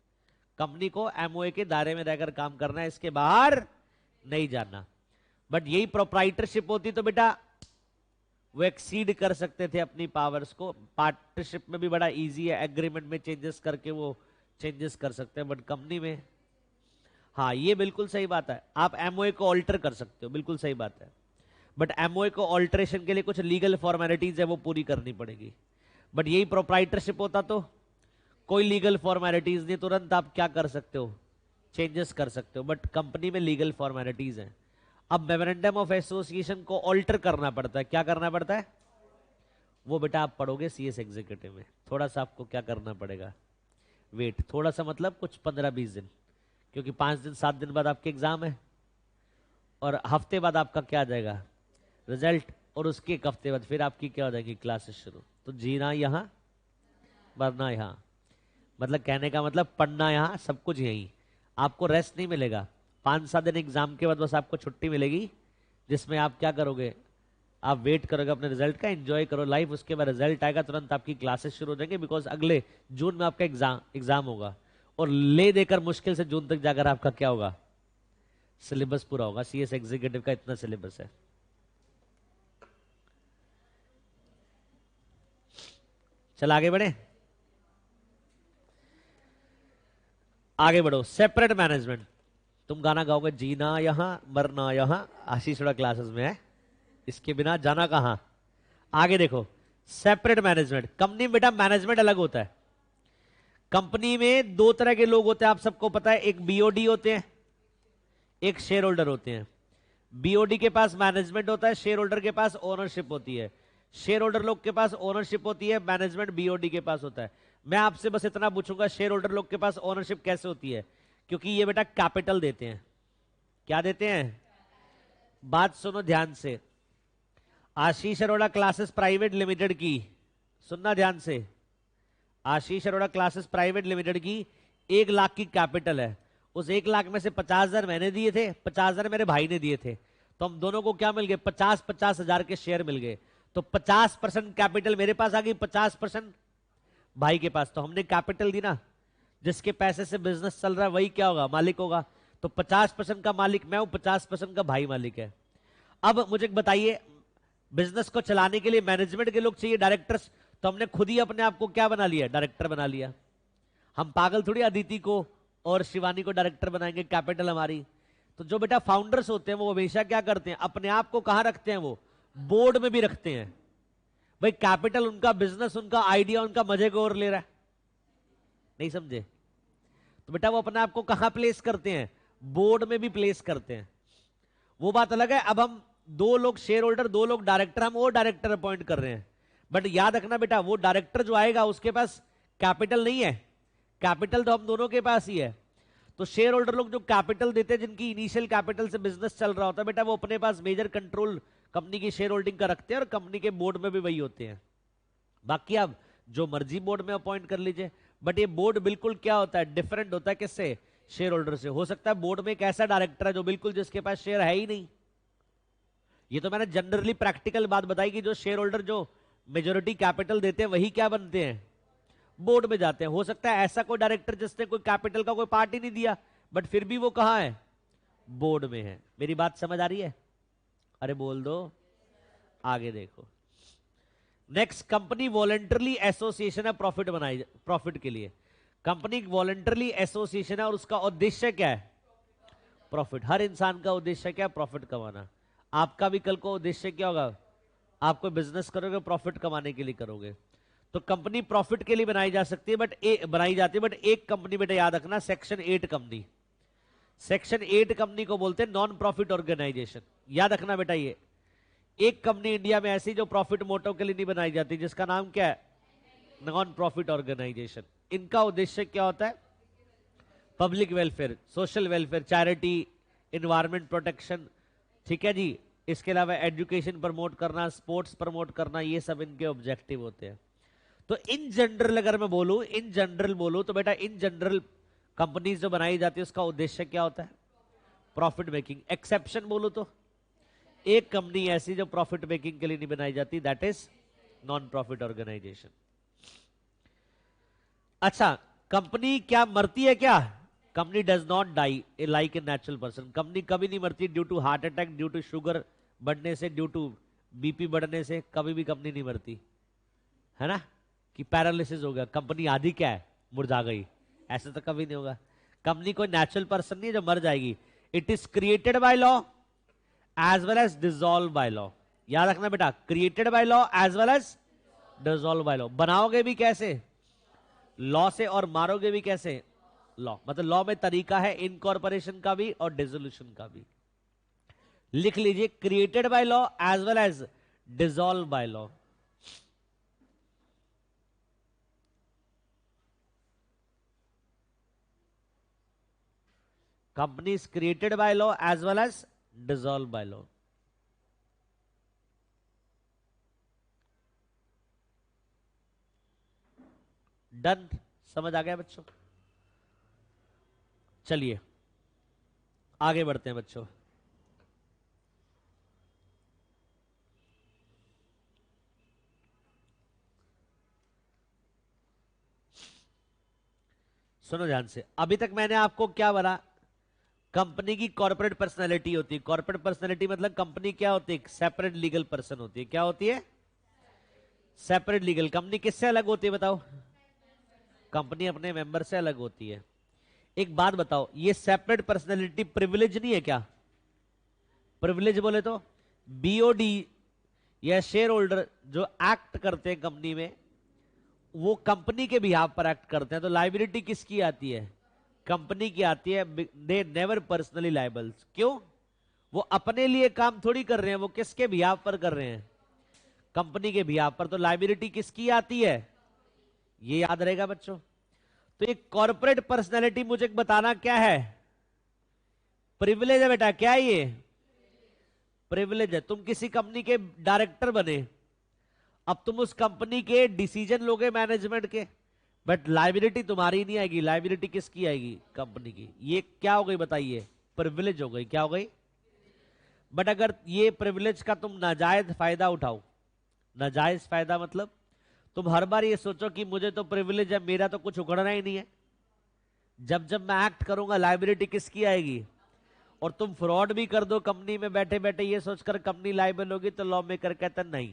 [SPEAKER 1] कंपनी को एमओए के दायरे में रहकर काम करना है, इसके बाहर नहीं जाना। बट यही प्रोप्राइटरशिप होती तो बेटा वो एक्सीड कर सकते थे अपनी पावर्स को। पार्टनरशिप में भी बड़ा इजी है, एग्रीमेंट में चेंजेस करके वो चेंजेस कर सकते हैं। बट कंपनी में, हाँ ये बिल्कुल सही बात है, आप एमओए को ऑल्टर कर सकते हो, बिल्कुल सही बात है। बट एमओए को ऑल्टरेशन के लिए कुछ लीगल फॉर्मेलिटीज है वो पूरी करनी पड़ेगी। बट यही प्रोप्राइटरशिप होता तो कोई लीगल फॉर्मेलिटीज नहीं, तुरंत आप क्या कर सकते हो, चेंजेस कर सकते हो। बट कंपनी में लीगल फॉर्मेलिटीज हैं। अब मेमोरेंडम ऑफ एसोसिएशन को ऑल्टर करना पड़ता है, क्या करना पड़ता है, वो बेटा आप पढ़ोगे सीएस एग्जीक्यूटिव में। थोड़ा सा आपको क्या करना पड़ेगा, वेट, थोड़ा सा मतलब कुछ 15-20 दिन, क्योंकि 5 दिन 7 दिन बाद आपके एग्जाम है, और हफ्ते बाद आपका क्या आ जाएगा, रिजल्ट, और उसके एक हफ्ते बाद फिर आपकी क्या हो जाएगी, क्लासेस शुरू। तो जीना यहाँ, मरना यहाँ, मतलब कहने का मतलब पढ़ना यहाँ, सब कुछ यहीं, आपको रेस्ट नहीं मिलेगा। 5-7 दिन एग्जाम के बाद बस आपको छुट्टी मिलेगी, जिसमें आप क्या करोगे, आप वेट करोगे अपने रिजल्ट का, एंजॉय करो लाइफ। उसके बाद रिजल्ट आएगा, तुरंत आपकी क्लासेस शुरू हो जाएंगे, बिकॉज अगले जून में आपका एग्जाम होगा। और ले देकर मुश्किल से जून तक जाकर आपका क्या होगा, सिलेबस पूरा होगा। सीएस एग्जीक्यूटिव का इतना सिलेबस है। चल आगे बढ़े, आगे बढ़ो। सेपरेट मैनेजमेंट, तुम गाना गाओगे, जीना यहां मरना यहां, आशीष थोड़ा क्लासेस में है, इसके बिना जाना कहां। आगे देखो, सेपरेट मैनेजमेंट, कंपनी में बेटा मैनेजमेंट अलग होता है। कंपनी में दो तरह के लोग होते हैं, आप सबको पता है, एक बीओडी होते हैं, एक शेयर होल्डर होते हैं। बीओडी के पास मैनेजमेंट होता है, शेयर होल्डर के पास ओनरशिप होती है। शेयर होल्डर लोग के पास ओनरशिप होती है, मैनेजमेंट बीओडी के पास होता है। मैं आपसे बस इतना पूछूंगा, शेयर होल्डर लोग के पास ओनरशिप कैसे होती है? क्योंकि ये बेटा कैपिटल देते हैं। क्या देते हैं? बात सुनो ध्यान से, आशीष अरोड़ा क्लासेस प्राइवेट लिमिटेड की, सुनना ध्यान से, आशीष अरोड़ा क्लासेस प्राइवेट लिमिटेड की 1 लाख की कैपिटल है। उस 1 लाख में से 50,000 मैंने दिए थे, 50,000 मेरे भाई ने दिए थे, तो हम दोनों को क्या मिल गए? 50-50 हजार के शेयर मिल गए। तो 50% कैपिटल मेरे पास आ गई, 50% भाई के पास। तो हमने कैपिटल दी ना, जिसके पैसे से बिजनेस चल रहा है वही क्या होगा? मालिक होगा। तो 50% का मालिक मैं हूं, 50% का भाई मालिक है। अब मुझे बताइए, बिजनेस को चलाने के लिए मैनेजमेंट के लोग चाहिए, डायरेक्टर्स, तो हमने खुद ही अपने आप को क्या बना लिया? डायरेक्टर बना लिया। हम पागल थोड़ी अदिति को और शिवानी को डायरेक्टर बनाएंगे, कैपिटल हमारी। तो जो बेटा फाउंडर्स होते हैं वो हमेशा क्या करते हैं? अपने आप को कहां रखते हैं? वो बोर्ड में भी रखते हैं। भाई कैपिटल उनका, बिजनेस उनका, आइडिया उनका, मजे को और ले रहा है, नहीं समझे? तो बेटा वो अपने आप को कहां प्लेस करते हैं? बोर्ड में भी प्लेस करते हैं। वो बात अलग है। अब हम 2 लोग शेयर होल्डर, 2 लोग डायरेक्टर, हम वो डायरेक्टर अपॉइंट कर रहे हैं। बट याद रखना बेटा, वो डायरेक्टर जो आएगा उसके पास कैपिटल नहीं है, कैपिटल तो हम दोनों के पास ही है। तो शेयर होल्डर लोग जो कैपिटल देते हैं, जिनकी इनिशियल कैपिटल से बिजनेस चल रहा होता है, बेटा वो अपने पास मेजर कंट्रोल कंपनी की शेयर होल्डिंग का रखते हैं, और कंपनी के बोर्ड में भी वही होते हैं। बाकी आप जो मर्जी बोर्ड में अपॉइंट कर लीजिए, बट ये बोर्ड बिल्कुल क्या होता है? डिफरेंट होता है। किससे? शेयर होल्डर से। हो सकता है बोर्ड में एक ऐसा डायरेक्टर है जो बिल्कुल, जिसके पास शेयर है ही नहीं। ये तो मैंने जनरली प्रैक्टिकल बात बताई कि जो शेयर होल्डर जो मेजोरिटी कैपिटल देते हैं वही क्या बनते हैं? बोर्ड में जाते हैं। हो सकता है ऐसा कोई डायरेक्टर जिसने कोई कैपिटल का कोई पार्ट ही नहीं दिया, बट फिर भी वो कहां है? बोर्ड में है। मेरी बात समझ आ रही है? अरे बोल दो। आगे देखो, नेक्स्ट, कंपनी वॉलंटरली एसोसिएशन है प्रॉफिट बनाई, प्रॉफिट के लिए। कंपनी वॉलंटरली एसोसिएशन है और उसका उद्देश्य क्या है? प्रॉफिट। हर इंसान का उद्देश्य क्या है? प्रॉफिट कमाना। आपका भी कल को उद्देश्य क्या होगा? आपको बिजनेस करोगे, प्रॉफिट कमाने के लिए करोगे। तो कंपनी प्रॉफिट के लिए बनाई जा सकती है, बनाई जाती है, बट एक कंपनी बेटा याद रखना, सेक्शन 8 कंपनी, सेक्शन 8 कंपनी को बोलते हैं नॉन प्रॉफिट ऑर्गेनाइजेशन। याद रखना बेटा, ये एक कंपनी इंडिया में ऐसी जो प्रॉफिट मोटिव के लिए नहीं बनाई जाती, जिसका नाम क्या है? Non profit organisation. इनका उद्देश्य क्या होता है? Public welfare, social welfare, charity, environment protection, ठीक है जी। इसके अलावा एजुकेशन प्रमोट करना, स्पोर्ट्स प्रमोट करना, ये सब इनके ऑब्जेक्टिव होते हैं। तो इन जनरल अगर मैं बोलूं, इन जनरल बोलूं तो बेटा इन जनरल कंपनीज जो बनाई जाती है उसका उद्देश्य क्या होता है? Profit making. एक्सेप्शन बोलूं तो एक कंपनी ऐसी जो प्रॉफिट मेकिंग के लिए नहीं बनाई जाती, that is non profit organisation. अच्छा, कंपनी क्या मरती है क्या? Company does not die like a natural person. Company कभी नहीं मरती due to heart attack, due to sugar बढ़ने से, ड्यू टू बीपी बढ़ने से, कभी भी कंपनी नहीं मरती, है ना? कि पैरालिसिस हो गया, कंपनी आधी क्या है? मुरझा गई, ऐसा तो कभी नहीं होगा। कंपनी कोई नेचुरल पर्सन नहीं है जो मर जाएगी। It is created by law as well as dissolve by law. याद रखना बेटा, created by law as well as dissolve by law. बनाओगे भी कैसे? लॉ से, और मारोगे भी कैसे? लॉ। मतलब लॉ में तरीका है इनकॉर्पोरेशन का भी और डिसोल्यूशन का भी। लिख लीजिए, created by law as well as dissolve by law. Company is created by law as well as dissolved by law. Done? समझ आ गया बच्चों? चलिए आगे बढ़ते हैं बच्चों। सुनो ध्यान से, अभी तक मैंने आपको क्या बोला? कंपनी की कॉर्पोरेट पर्सनैलिटी होती है। कॉर्पोरेट पर्सनैलिटी मतलब कंपनी क्या होती है? सेपरेट लीगल पर्सन होती है। क्या होती है? Separate legal. कंपनी किससे अलग होती है बताओ? कंपनी अपने मेंबर से अलग होती है। एक बात बताओ, ये सेपरेट पर्सनैलिटी प्रिविलेज नहीं है क्या? प्रिविलेज बोले तो बीओडी या शेयर होल्डर जो एक्ट करते हैं कंपनी में, वो कंपनी के बिहाफ पर एक्ट करते हैं, तो लाइबिलिटी किसकी आती है? कंपनी की आती है। They never personally liables. क्यों? वो अपने लिए काम थोड़ी कर रहे हैं, वो किसके बिहाफ पर कर रहे हैं? कंपनी के बिहाफ पर। तो लाइबिलिटी किसकी आती है? ये याद रहेगा बच्चों। तो ये कॉर्पोरेट पर्सनैलिटी मुझे बताना क्या है? प्रिविलेज है बेटा। क्या है ये? प्रिविलेज है। तुम किसी कंपनी के डायरेक्टर बने, अब तुम उस कंपनी के डिसीजन लोगे मैनेजमेंट के, बट लाइबिलिटी तुम्हारी नहीं आएगी। लाइबिलिटी किसकी आएगी? कंपनी की। ये क्या हो गई बताइए? प्रिविलेज हो गई। क्या हो गई? बट अगर ये प्रिविलेज का तुम नाजायज फायदा उठाओ, नाजायज फायदा मतलब तुम हर बार ये सोचो कि मुझे तो प्रिविलेज है, मेरा तो कुछ उखड़ना ही नहीं है, जब जब मैं एक्ट करूंगा लाइबिलिटी किसकी आएगी? और तुम फ्रॉड भी कर दो कंपनी में बैठे बैठे ये सोचकर कंपनी लाइबल होगी, तो लॉ मेकर कहता नहीं,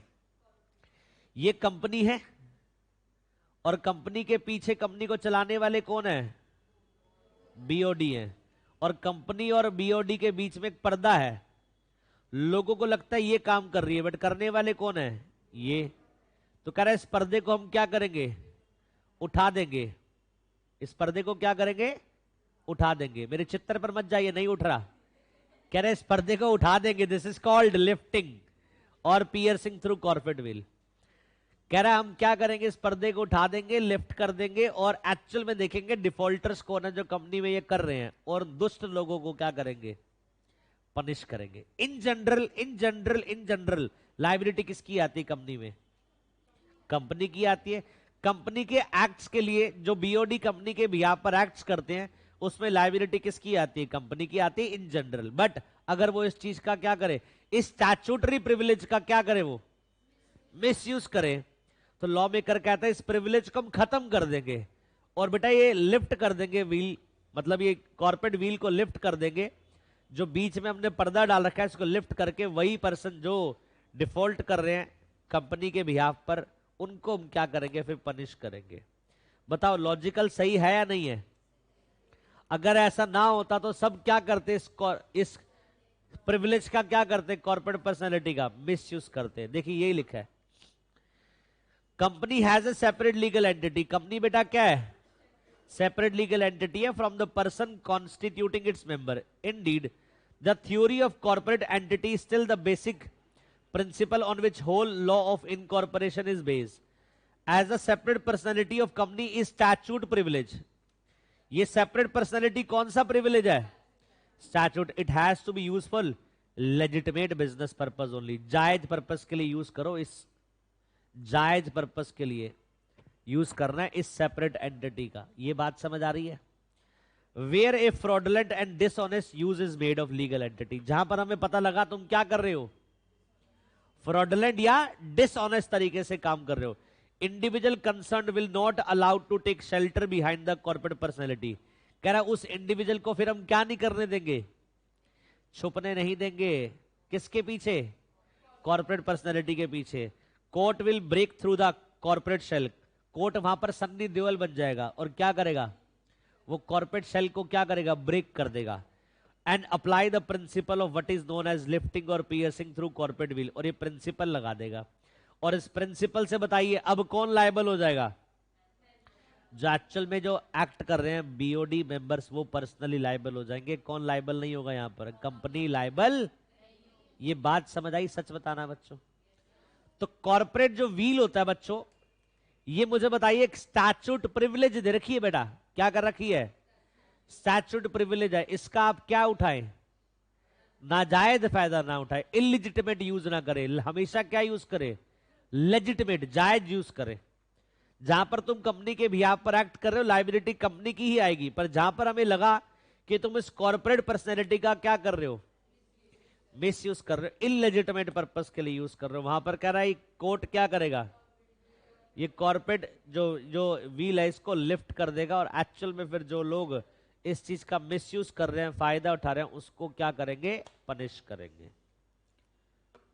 [SPEAKER 1] ये कंपनी है और कंपनी के पीछे कंपनी को चलाने वाले कौन है? बीओडी है। और कंपनी और बीओडी के बीच में एक पर्दा है, लोगों को लगता है ये काम कर रही है, बट करने वाले कौन है? ये। तो कह रहा है इस पर्दे को हम क्या करेंगे? उठा देंगे। इस पर्दे को क्या करेंगे? उठा देंगे। मेरे चित्र पर मत जाइए, नहीं उठ रहा। कह रहे इस पर्दे को उठा देंगे। दिस इज कॉल्ड लिफ्टिंग और पियर्सिंग थ्रू कॉर्पोरेट विल। कह रहा है हम क्या करेंगे? इस पर्दे को उठा देंगे, लिफ्ट कर देंगे, और एक्चुअल में देखेंगे डिफॉल्टर्स कौन है जो कंपनी में ये कर रहे हैं, और दुष्ट लोगों को क्या करेंगे? पनिश करेंगे। इन जनरल लाइबिलिटी किसकी आती है कंपनी में? कंपनी की आती है। कंपनी के एक्ट्स के लिए जो बीओडी कंपनी के बिहाफ पर एक्ट्स करते हैं, उसमें लाइबिलिटी किसकी आती है? कंपनी की आती है इन जनरल। बट अगर वो इस चीज का क्या करे, इस स्टैट्यूटरी प्रिविलेज का क्या करे, वो मिसयूज करे, तो लॉ मेकर कहता है इस प्रिविलेज को हम खत्म कर देंगे, और बेटा ये लिफ्ट कर देंगे व्हील, मतलब ये कॉर्पोरेट व्हील को लिफ्ट कर देंगे। जो बीच में हमने पर्दा डाल रखा है इसको लिफ्ट करके वही पर्सन जो डिफॉल्ट कर रहे हैं कंपनी के बिहाफ पर, उनको हम क्या करेंगे? फिर पनिश करेंगे। बताओ लॉजिकल सही है या नहीं है? अगर ऐसा ना होता तो सब क्या करते? इस प्रिविलेज का क्या करते? कॉर्पोरेट पर्सनालिटी का मिसयूज करते। देखिए यही लिखा है, company has a separate legal entity. Company बेटा क्या है? सेपरेट लीगल एंटिटी है from the person constituting its member. Indeed the theory of corporate entity is still the basic principle on which whole law of incorporation is based. As a separate personality of company is statute privilege. ये separate personality कौन सा privilege है? Statute. It has to be used for legitimate business purpose only. जायज पर्पस के लिए यूज करो, इस जायज पर्पस के लिए यूज करना है इस सेपरेट एंटिटी का। ये बात समझ आ रही है? Where a fraudulent and dishonest use is made of legal entity. जहां पर हमें पता लगा तुम क्या कर रहे हो, फ्रॉडलेंट या डिसऑनेस्ट तरीके से काम कर रहे हो, individual concern will not allowed to take shelter behind the corporate personality. कह रहा उस इंडिविजुअल को फिर हम क्या नहीं करने देंगे? छुपने नहीं देंगे। किसके पीछे? कॉर्पोरेट पर्सनैलिटी के पीछे। Court will break through the corporate shell. Court वहां पर सन्नी देओल बन जाएगा और क्या करेगा? वो कॉर्पोरेट शेल को क्या करेगा? ब्रेक कर देगा। And apply the principle of what is known as lifting और पियर्सिंग थ्रू कॉर्पोरेट व्हील, और ये प्रिंसिपल लगा देगा। और इस प्रिंसिपल से बताइए अब कौन लायबल हो जाएगा? जो एक्चुअल में जो एक्ट कर रहे हैं बीओडी मेंबर्स, वो पर्सनली लायबल हो जाएंगे। कौन लायबल नहीं होगा यहां पर? Company liable. ये बात समझ आई? सच बताना बच्चों। तो कॉर्पोरेट जो व्हील होता है बच्चों, ये मुझे बताइए एक स्टैट्यूट प्रिविलेज दे रखी है बेटा। क्या कर रखी है? स्टैट्यूट प्रिविलेज है। इसका आप क्या उठाएं? नाजायज फायदा ना उठाए, इलिजिटिमेट यूज ना करे। हमेशा क्या यूज करे? लेजिटिमेट, जायज यूज करे। जहां पर तुम कंपनी के बिहाफ पर एक्ट कर रहे हो लाइबिलिटी कंपनी की ही आएगी, पर जहां पर हमें लगा कि तुम इस कॉर्पोरेट पर्सनैलिटी का क्या कर रहे हो? मिस यूज कर रहे हो, इलेजिटिमेट पर्पस के लिए यूज कर रहे हो, वहां पर कह रहा है कोर्ट क्या करेगा? ये कॉर्पोरेट जो व्हील है इसको लिफ्ट कर देगा, और एक्चुअल में फिर जो लोग इस चीज का मिसयूज कर रहे हैं, फायदा उठा रहे हैं, उसको क्या करेंगे? पनिश करेंगे।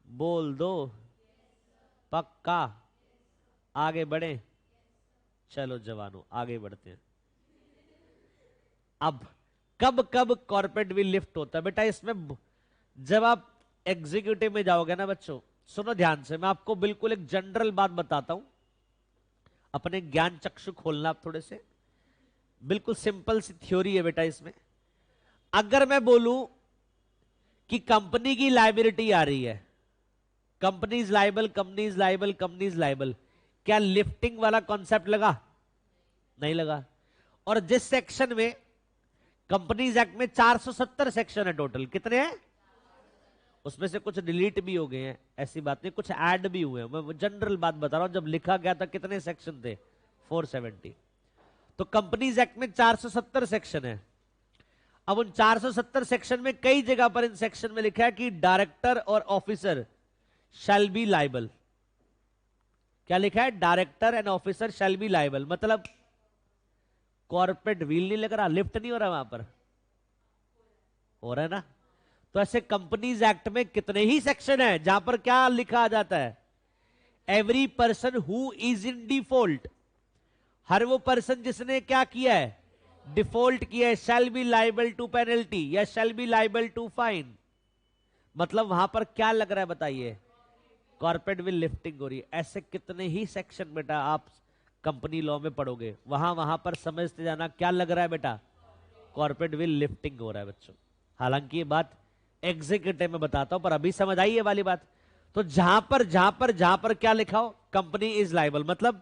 [SPEAKER 1] बोल दो पक्का। आगे बढ़े? चलो जवानों आगे बढ़ते हैं। अब कब कब कॉर्पोरेट विल लिफ्ट होता है बेटा? इसमें जब आप एग्जीक्यूटिव में जाओगे ना बच्चों, सुनो ध्यान से, मैं आपको बिल्कुल एक जनरल बात बताता हूं, अपने ज्ञान चक्षु खोलना आप थोड़े से। बिल्कुल सिंपल सी थ्योरी है बेटा इसमें। अगर मैं बोलूं कि कंपनी की लायबिलिटी आ रही है, companies liable, companies liable, companies liable, क्या लिफ्टिंग वाला कॉन्सेप्ट लगा? नहीं लगा। और जिस सेक्शन में कंपनीज एक्ट में 470 सेक्शन है टोटल, कितने हैं? उसमें से कुछ डिलीट भी हो गए हैं, ऐसी बात नहीं, कुछ ऐड भी हुए हैं, मैं जनरल बात बता रहा हूं। जब लिखा गया था कितने सेक्शन थे? 470। तो कंपनीज एक्ट में 470 सेक्शन है। अब उन 470 सेक्शन में कई जगह पर इन सेक्शन में लिखा है कि डायरेक्टर और ऑफिसर शैल बी लायबल। क्या लिखा है? Director and officer shall be liable. मतलब कॉर्पोरेट व्हील नहीं लग रहा, लिफ्ट नहीं हो रहा, वहां पर हो रहा है ना? तो ऐसे कंपनीज एक्ट में कितने ही सेक्शन है जहां पर क्या लिखा आ जाता है? Every person who is in default, हर वो पर्सन जिसने क्या किया है? डिफॉल्ट किया है, shall be liable to penalty या shall be liable to fine. मतलब वहां पर क्या लग रहा है बताइए? कॉर्पोरेट विल लिफ्टिंग हो रही है। ऐसे कितने ही सेक्शन बेटा आप कंपनी लॉ में पढ़ोगे, वहां वहां पर समझते जाना क्या लग रहा है बेटा? कॉर्पोरेट विल लिफ्टिंग हो रहा है बच्चों। हालांकि ये बात एग्जीक्यूटिव में बताता हूं, पर अभी समझ आई ये वाली बात। तो जहां पर क्या लिखा हो? कंपनी इज लायबल, मतलब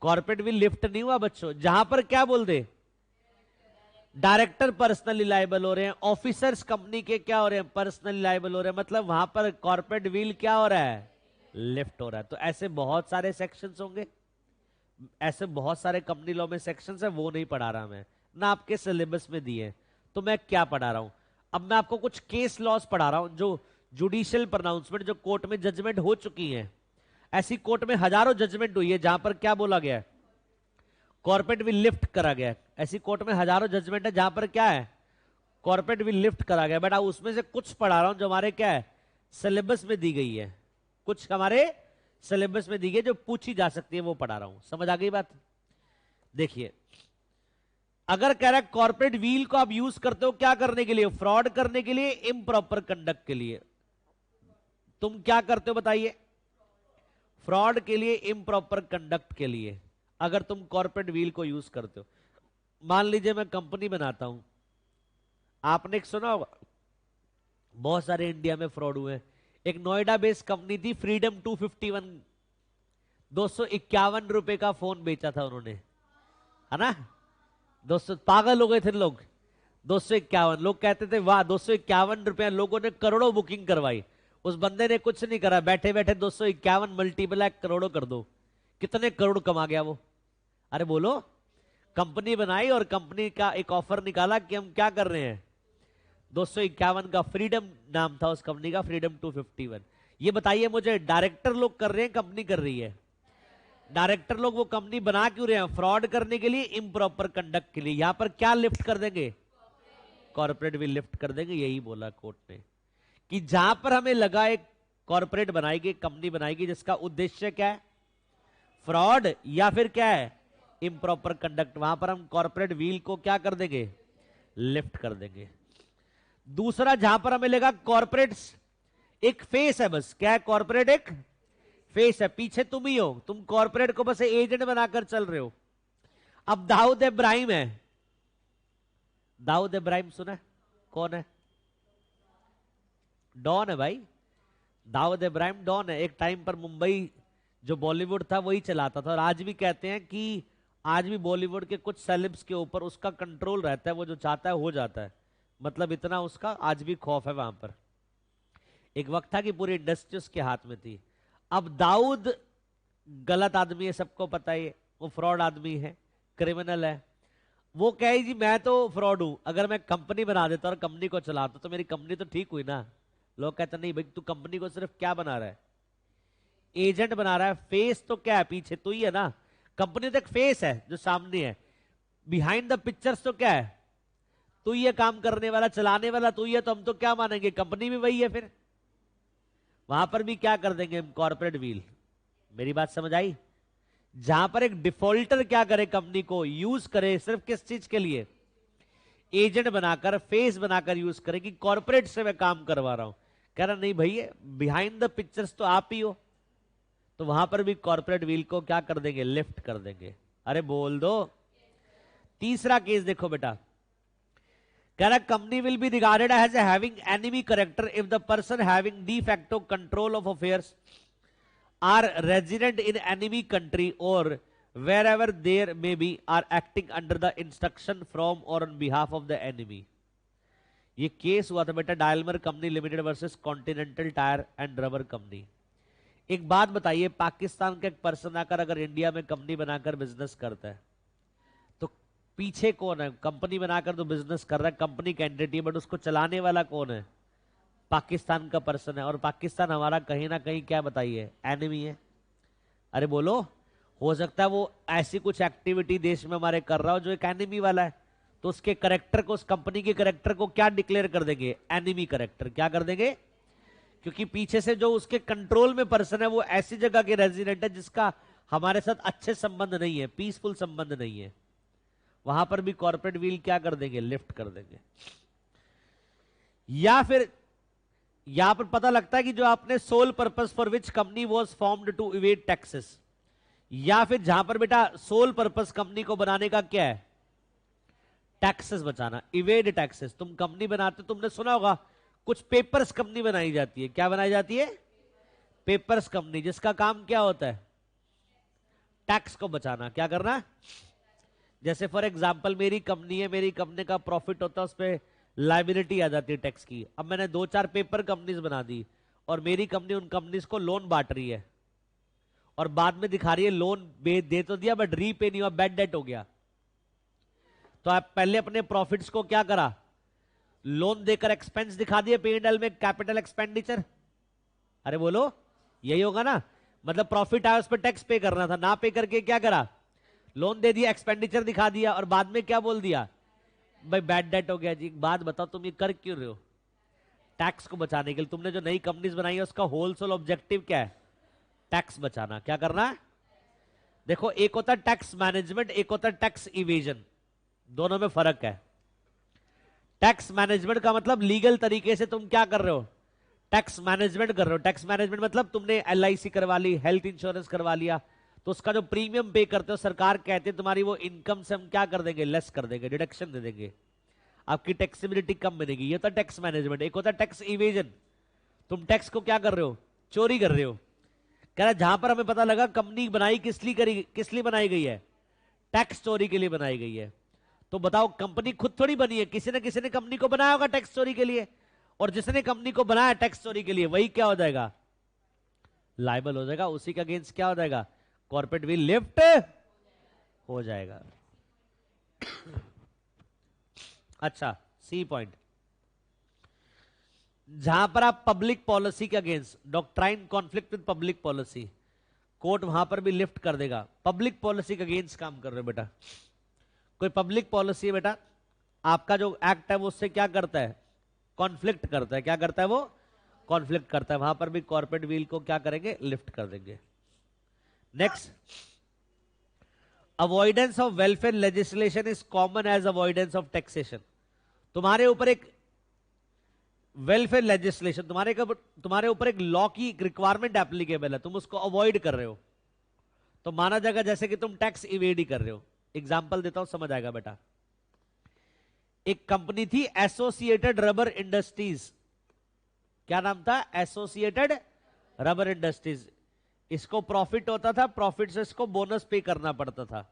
[SPEAKER 1] कॉर्पोरेट विल लिफ्ट नहीं हुआ बच्चों। जहां पर क्या बोल दे? डायरेक्टर पर्सनली लायबल हो रहे हैं, ऑफिसर्स कंपनी के क्या हो रहे हैं? पर्सनली लायबल हो रहे हैं, मतलब वहां पर कॉर्पोरेट विल क्या हो रहा है? लिफ्ट हो रहा है। तो ऐसे बहुत सारे सेक्शंस होंगे, ऐसे बहुत सारे कंपनी लॉ में सेक्शंस है, वो नहीं पढ़ा रहा मैं ना, आपके सिलेबस में दिए। तो मैं क्या पढ़ा रहा हूं? अब मैं आपको कुछ केस लॉस पढ़ा रहा हूं, जो जुडिशियल प्रोनाउंसमेंट, जो कोर्ट में जजमेंट हो चुकी है। ऐसी कोर्ट में हजारों जजमेंट हुई है जहां पर क्या बोला गया है? कॉर्पोरेट विल लिफ्ट करा गया है। ऐसी कोर्ट में हजारों जजमेंट है जहां पर क्या है? कॉर्पोरेट विल लिफ्ट करा गया। बेटा उसमें से कुछ पढ़ा रहा हूं जो हमारे क्या है? सिलेबस में दी गई है। कुछ हमारे सिलेबस में दी गई जो पूछी जा सकती है, वो पढ़ा रहा हूं। समझ आ गई बात? देखिए, अगर कह रहा है कॉर्पोरेट व्हील को आप यूज करते हो क्या करने के लिए? फ्रॉड करने के लिए, इम्प्रॉपर कंडक्ट के लिए। तुम क्या करते हो बताइए? फ्रॉड के लिए, इम्प्रॉपर कंडक्ट के लिए अगर तुम कॉर्पोरेट व्हील को यूज करते हो। मान लीजिए मैं कंपनी बनाता हूं, आपने एक सुना होगा, बहुत सारे इंडिया में फ्रॉड हुए। एक नोएडा बेस्ड कंपनी थी फ्रीडम 251, 251 रुपए का फोन बेचा था उन्होंने, है ना? 200, पागल हो गए थे लोग। 251 लोग कहते थे वाह 251 रुपया, लोगों ने करोड़ों बुकिंग करवाई। उस बंदे ने कुछ नहीं करा, बैठे बैठे 251 मल्टीप्लाई करोड़ों कर दो। कितने करोड़ कमा गया वो? अरे बोलो। कंपनी बनाई और कंपनी का एक ऑफर निकाला कि हम क्या कर रहे हैं, 251 का, फ्रीडम नाम था उस कंपनी का, फ्रीडम 251। ये बताइए मुझे, डायरेक्टर लोग कर रहे हैं, कंपनी कर रही है? डायरेक्टर लोग वो कंपनी बना क्यों रहे हैं? फ्रॉड करने के लिए, इम्प्रॉपर कंडक्ट के लिए। यहां पर क्या लिफ्ट कर देंगे? कॉर्पोरेट भी लिफ्ट कर देंगे। यही बोला कोर्ट ने कि जहां पर हमें लगा एक कॉर्पोरेट बनाएगी, कंपनी बनाएगी जिसका उद्देश्य क्या है? फ्रॉड या फिर क्या है? इम्प्रॉपर कंडक्ट, वहां पर हम कॉर्पोरेट व्हील को क्या कर देंगे? लिफ्ट कर देंगे। दूसरा, जहां पर हमें लगा कॉर्पोरेट एक फेस है, बस क्या है? कॉर्पोरेट एक फेस है, पीछे तुम ही हो, तुम कॉर्पोरेट को बस एजेंट बनाकर चल रहे हो। अब दाऊद इब्राहिम है, दाऊद इब्राहिम सुना है? कौन है? डॉन है भाई। दाऊद इब्राहिम डॉन है। एक टाइम पर मुंबई जो बॉलीवुड था वही चलाता था, और आज भी कहते हैं कि आज भी बॉलीवुड के कुछ सेलेब्स के ऊपर उसका कंट्रोल रहता है, वो जो चाहता है हो जाता है। मतलब इतना उसका आज भी खौफ है वहां पर। एक वक्त था कि पूरी इंडस्ट्री उसके हाथ में थी। अब दाऊद गलत आदमी है, सबको पता है, वो फ्रॉड आदमी है, क्रिमिनल है। वो कहे जी मैं तो फ्रॉड हूं, अगर मैं कंपनी बना देता और कंपनी को चलाता तो मेरी कंपनी तो ठीक हुई ना। लोग कहते नहीं भाई, तू कंपनी को सिर्फ क्या बना रहा है? एजेंट बना रहा है। फेस तो क्या है? पीछे तू ही है ना। कंपनी तो एक फेस है जो सामने है, बिहाइंड द पिक्चर्स तो क्या है? तू ही है काम करने वाला, चलाने वाला तू ही है, तो हम तो क्या मानेंगे? कंपनी भी वही है। फिर वहां पर भी क्या कर देंगे हम? Corporate wheel. मेरी बात समझ आई? जहां पर एक डिफॉल्टर क्या करे, कंपनी को यूज करे सिर्फ किस चीज के लिए, एजेंट बनाकर, फेस बनाकर यूज करे कि कॉर्पोरेट से मैं काम करवा रहा हूं, कह रहा नहीं भैया बिहाइंड द पिक्चर्स तो आप ही हो, तो वहां पर भी कॉर्पोरेट व्हील को क्या कर देंगे, लिफ्ट कर देंगे। अरे बोल दो। तीसरा केस देखो बेटा, कह रहा company will be regarded as having enemy character if the person having de facto control of affairs are resident in enemy country और wherever there may be are acting under the instruction from or on behalf of the enemy। ये केस हुआ था बेटा Daimler company limited versus Continental tyre and rubber company. एक बात बताइए, पाकिस्तान का एक पर्सन आकर अगर इंडिया में कंपनी बनाकर बिजनेस करता है तो पीछे कौन है? कंपनी बनाकर तो बिजनेस कर रहा है, कंपनी का एंटिटी, बट उसको चलाने वाला कौन है? पाकिस्तान का पर्सन है। और पाकिस्तान हमारा कहीं ना कहीं क्या बताइए, एनिमी है। अरे बोलो, हो सकता है वो ऐसी कुछ एक्टिविटी देश में हमारे कर रहा हो जो एक एनिमी वाला है, तो उसके करेक्टर को, उस कंपनी के करेक्टर को क्या डिक्लेयर कर देंगे, एनिमी करेक्टर। क्या कर देंगे? क्योंकि पीछे से जो उसके कंट्रोल में पर्सन है वो ऐसी जगह के रेजिडेंट है जिसका हमारे साथ अच्छे संबंध नहीं है, पीसफुल संबंध नहीं है, वहां पर भी कॉर्पोरेट व्हील क्या कर देंगे, लिफ्ट कर देंगे। या फिर यहां पर पता लगता है कि जो आपने sole purpose for which company was formed to evade taxes, या फिर जहां पर बेटा सोल पर्पस कंपनी को बनाने का क्या है, टैक्सेस बचाना, इवेड टैक्सेस। तुम कंपनी बनाते, तुमने सुना होगा कुछ पेपर्स कंपनी बनाई जाती है। क्या बनाई जाती है? पेपर्स कंपनी, जिसका काम क्या होता है, टैक्स को बचाना। क्या करना? जैसे फॉर एग्जांपल मेरी कंपनी है, मेरी कंपनी का प्रॉफिट होता है, उस पर लाइबिलिटी आ जाती है टैक्स की। अब मैंने 2-4 पेपर कंपनीज बना दी और मेरी कंपनी उन कंपनीज को लोन बांट रही है और बाद में दिखा रही है लोन दे तो दिया बट रीपे नहीं हुआ, बैड डेट हो गया। तो आप पहले अपने प्रॉफिट्स को क्या करा, लोन देकर एक्सपेंस दिखा दिए P&L में, कैपिटल एक्सपेंडिचर। अरे बोलो, यही होगा ना? मतलब प्रॉफिट आया, उस पर टैक्स पे करना था, ना पे करके क्या करा, लोन दे दिया, एक्सपेंडिचर दिखा दिया और बाद में क्या बोल दिया, भाई बैड डेट हो गया जी। एक बात बताओ, तुम ये कर क्यों रहे हो? टैक्स को बचाने के लिए। तुमने जो नई कंपनीज बनाई है उसका होलसेल ऑब्जेक्टिव क्या है, टैक्स बचाना। क्या करना है? देखो, एक होता है टैक्स मैनेजमेंट, एक होता है टैक्स इवेजन, दोनों में फर्क है। टैक्स मैनेजमेंट का मतलब लीगल तरीके से तुम क्या कर रहे हो, टैक्स मैनेजमेंट कर रहे हो। टैक्स मैनेजमेंट मतलब तुमने LIC करवा ली, हेल्थ इंश्योरेंस करवा लिया, तो उसका जो प्रीमियम पे करते हो सरकार कहते हैं तुम्हारी वो इनकम से हम क्या कर देंगे, लेस कर देंगे, डिडक्शन दे देंगे, आपकी टैक्सेबिलिटी कम बनेगी। ये होता है टैक्स मैनेजमेंट। एक होता है टैक्स इवेजन, तुम टैक्स को क्या कर रहे हो, चोरी कर रहे हो। कह रहा जहां पर हमें पता लगा कंपनी बनाई किस लिए बनाई गई है, टैक्स चोरी के लिए बनाई गई है। तो बताओ, कंपनी खुद थोड़ी बनी है, किसी ने कंपनी को बनाया होगा टैक्स चोरी के लिए, और जिसने कंपनी को बनाया टैक्स चोरी के लिए वही क्या हो जाएगा, लायबल हो जाएगा। उसी के अगेंस्ट क्या हो जाएगा, कॉर्पोरेट व्हील लिफ्ट हो जाएगा। अच्छा, सी पॉइंट, जहां पर आप पब्लिक पॉलिसी के against, doctrine conflict with public policy, court वहां पर भी लिफ्ट कर देगा। पब्लिक पॉलिसी के अगेंस्ट काम कर रहे हो बेटा, कोई पब्लिक पॉलिसी है बेटा, आपका जो एक्ट है वो उससे क्या करता है, कॉन्फ्लिक्ट करता है। क्या करता है वो, कॉन्फ्लिक्ट करता है। वहां पर भी कॉर्पोरेट व्हील को क्या करेंगे, लिफ्ट कर देंगे। Next, avoidance of welfare legislation is common as avoidance of taxation. तुम्हारे ऊपर एक वेलफेयर लेजिस्लेशन, तुम्हारे ऊपर एक लॉ की रिक्वायरमेंट एप्लीकेबल है, तुम उसको अवॉइड कर रहे हो, तो माना जाएगा जैसे कि तुम टैक्स इवेड ही कर रहे हो। एग्जाम्पल देता हूं, समझ आएगा बेटा। एक कंपनी थी एसोसिएटेड रबर इंडस्ट्रीज, क्या नाम था, एसोसिएटेड रबर इंडस्ट्रीज। इसको प्रॉफिट होता था, प्रॉफिट से इसको बोनस पे करना पड़ता था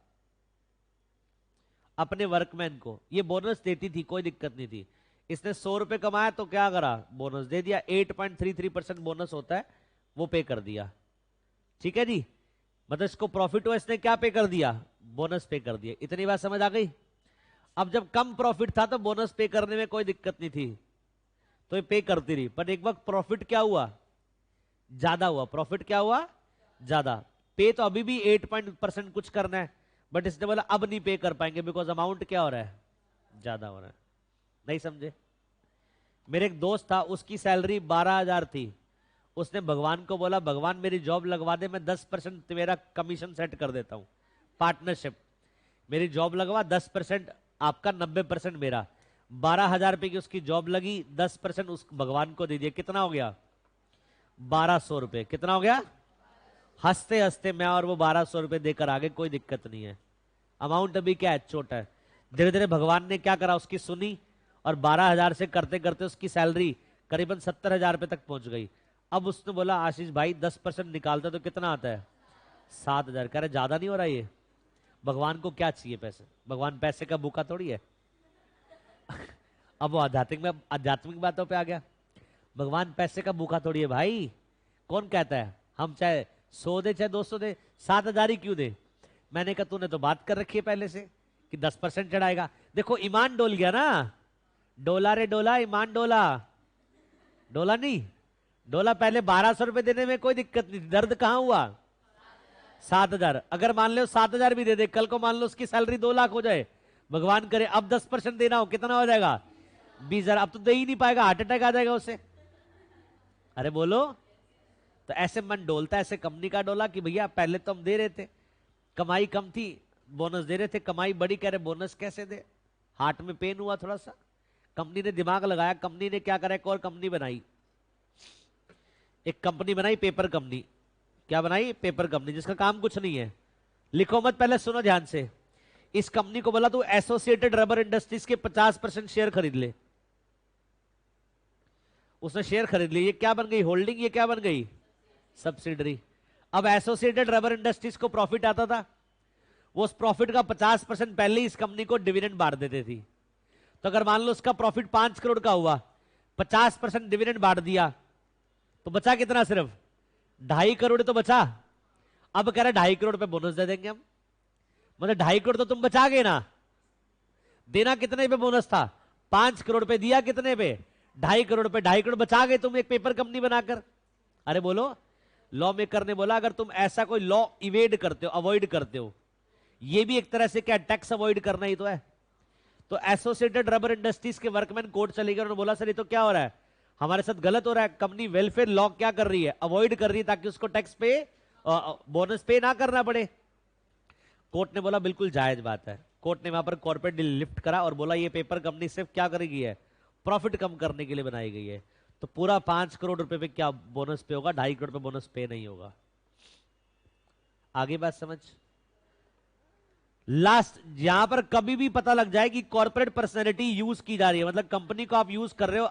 [SPEAKER 1] अपने वर्कमैन को। ये बोनस देती थी, कोई दिक्कत नहीं थी। इसने 100 रुपए कमाया तो क्या करा, बोनस दे दिया, 8.33% बोनस होता है वो पे कर दिया। ठीक है जी, मतलब इसको प्रॉफिट हुआ, इसने क्या पे कर दिया, बोनस पे कर दिया। इतनी बात समझ आ गई। अब जब कम प्रॉफिट था तो बोनस पे करने में कोई दिक्कत नहीं थी, तो ये पे करती रही। पर एक वक्त प्रॉफिट क्या हुआ, ज्यादा हुआ। प्रॉफिट क्या हुआ, ज्यादा। पे तो अभी भी 8% कुछ करना है, बट इसने बोला अब नहीं पे कर पाएंगे बिकॉज अमाउंट क्या हो रहा है, ज्यादा हो रहा है। नहीं समझे? मेरे एक दोस्त था, उसकी सैलरी 12,000 थी, उसने भगवान को बोला, भगवान मेरी जॉब लगवा दे, मैं 10% मेरा कमीशन सेट कर देता हूं, पार्टनरशिप। मेरी जॉब लगवा, 10% आपका, 90% मेरा। 12,000 रुपए की उसकी जॉब लगी, 10% उस भगवान को दे दिया, कितना हो गया? 1200 रुपए। कितना हो गया? हंसते हंसते मैं और वो 1200 रुपए देकर आगे, कोई दिक्कत नहीं है। अमाउंट अभी क्या है? छोटा है। धीरे धीरे भगवान ने क्या करा, उसकी सुनी, और 12,000 से करते करते उसकी सैलरी करीबन 70,000 रुपए तक पहुंच गई। अब उसने बोला, आशीष भाई 10% निकालता तो कितना आता है? 7,000। कह रहे ज्यादा नहीं हो रहा ये? भगवान को क्या चाहिए? पैसे। भगवान पैसे का भूखा थोड़ी है। अब वो आध्यात्मिक बातों पे आ गया। भगवान पैसे का भूखा थोड़ी है भाई। कौन कहता है हम चाहे 100 दे चाहे 200 दे, 7,000 ही क्यों दे? मैंने कहा तूने तो बात कर रखी है पहले से कि 10% चढ़ाएगा। देखो ईमान डोल गया ना। डोला रे डोला, ईमान डोला। डोला नहीं, डोला। पहले 1200 रुपए देने में कोई दिक्कत नहीं, दर्द कहां हुआ? 7,000। अगर मान लो 7,000 भी दे दे, कल को मान लो उसकी सैलरी 2 लाख हो जाए, भगवान करे अब 10% देना हो, कितना हो जाएगा? 20,000। अब तो दे ही नहीं पाएगा, हार्ट अटैक आ जाएगा उसे। अरे बोलो। तो ऐसे मन डोलता है, ऐसे कंपनी का डोला कि भैया पहले तो हम दे रहे थे, कमाई कम थी, बोनस दे रहे थे, कमाई बड़ी, कह रहे बोनस कैसे दे? हार्ट में पेन हुआ थोड़ा सा, कंपनी ने दिमाग लगाया, कंपनी ने क्या करा, एक और कंपनी बनाई। एक कंपनी बनाई, पेपर कंपनी। क्या बनाई? पेपर कंपनी, जिसका काम कुछ नहीं है। लिखो मत, पहले सुनो ध्यान से। इस कंपनी को बोला तू एसोसिएटेड रबर इंडस्ट्रीज के 50% शेयर खरीद ले। उसने शेयर खरीद लिए। ये क्या बन गई? होल्डिंग। ये क्या बन गई? सब्सिडरी। अब एसोसिएटेड रबर इंडस्ट्रीज को प्रॉफिट आता था, वो उस प्रॉफिट का 50% पहले ही इस कंपनी को डिविडेंड बांट देते थी। तो अगर मान लो उसका प्रॉफिट 5 करोड़ का हुआ, 50% डिविडेंड बांट दिया, तो बचा कितना? सिर्फ 2.5 करोड़ तो बचा। अब कह रहे 2.5 करोड़ पे बोनस दे देंगे हम। मतलब 2.5 करोड़ तो तुम बचा गए ना। देना कितने पे बोनस था? 5 करोड़ पे। दिया कितने पे? 2.5 करोड़ पे। 2.5 करोड़ बचा गए तुम एक पेपर कंपनी बनाकर। अरे बोलो। लॉ मेकर ने बोला अगर तुम ऐसा कोई लॉ इवेड करते हो, अवॉइड करते हो, ये भी एक तरह से क्या, टैक्स अवॉइड करना ही तो है। तो एसोसिएटेड रबर इंडस्ट्रीज के वर्कमैन कोर्ट चले गए, उन्होंने बोला सर ये तो क्या हो रहा है, हमारे साथ गलत हो रहा है। कंपनी वेलफेयर लॉ क्या कर रही है? अवॉइड कर रही है, ताकि उसको टैक्स पे, बोनस पे ना करना पड़े। कोर्ट ने बोला बिल्कुल जायज बात है। कोर्ट ने वहां पर कॉर्पोरेट डील लिफ्ट करा और बोला ये पेपर कंपनी सिर्फ क्या करेगी है, प्रॉफिट कम करने के लिए बनाई गई है। तो पूरा 5 करोड़ रुपए पे क्या बोनस पे होगा? 2.5 करोड़ पे बोनस पे नहीं होगा। आगे बात समझ। लास्ट, यहां पर कभी भी पता लग जाए कि कॉर्पोरेट पर्सनैलिटी यूज की जा रही है, मतलब कंपनी को आप यूज कर रहे हो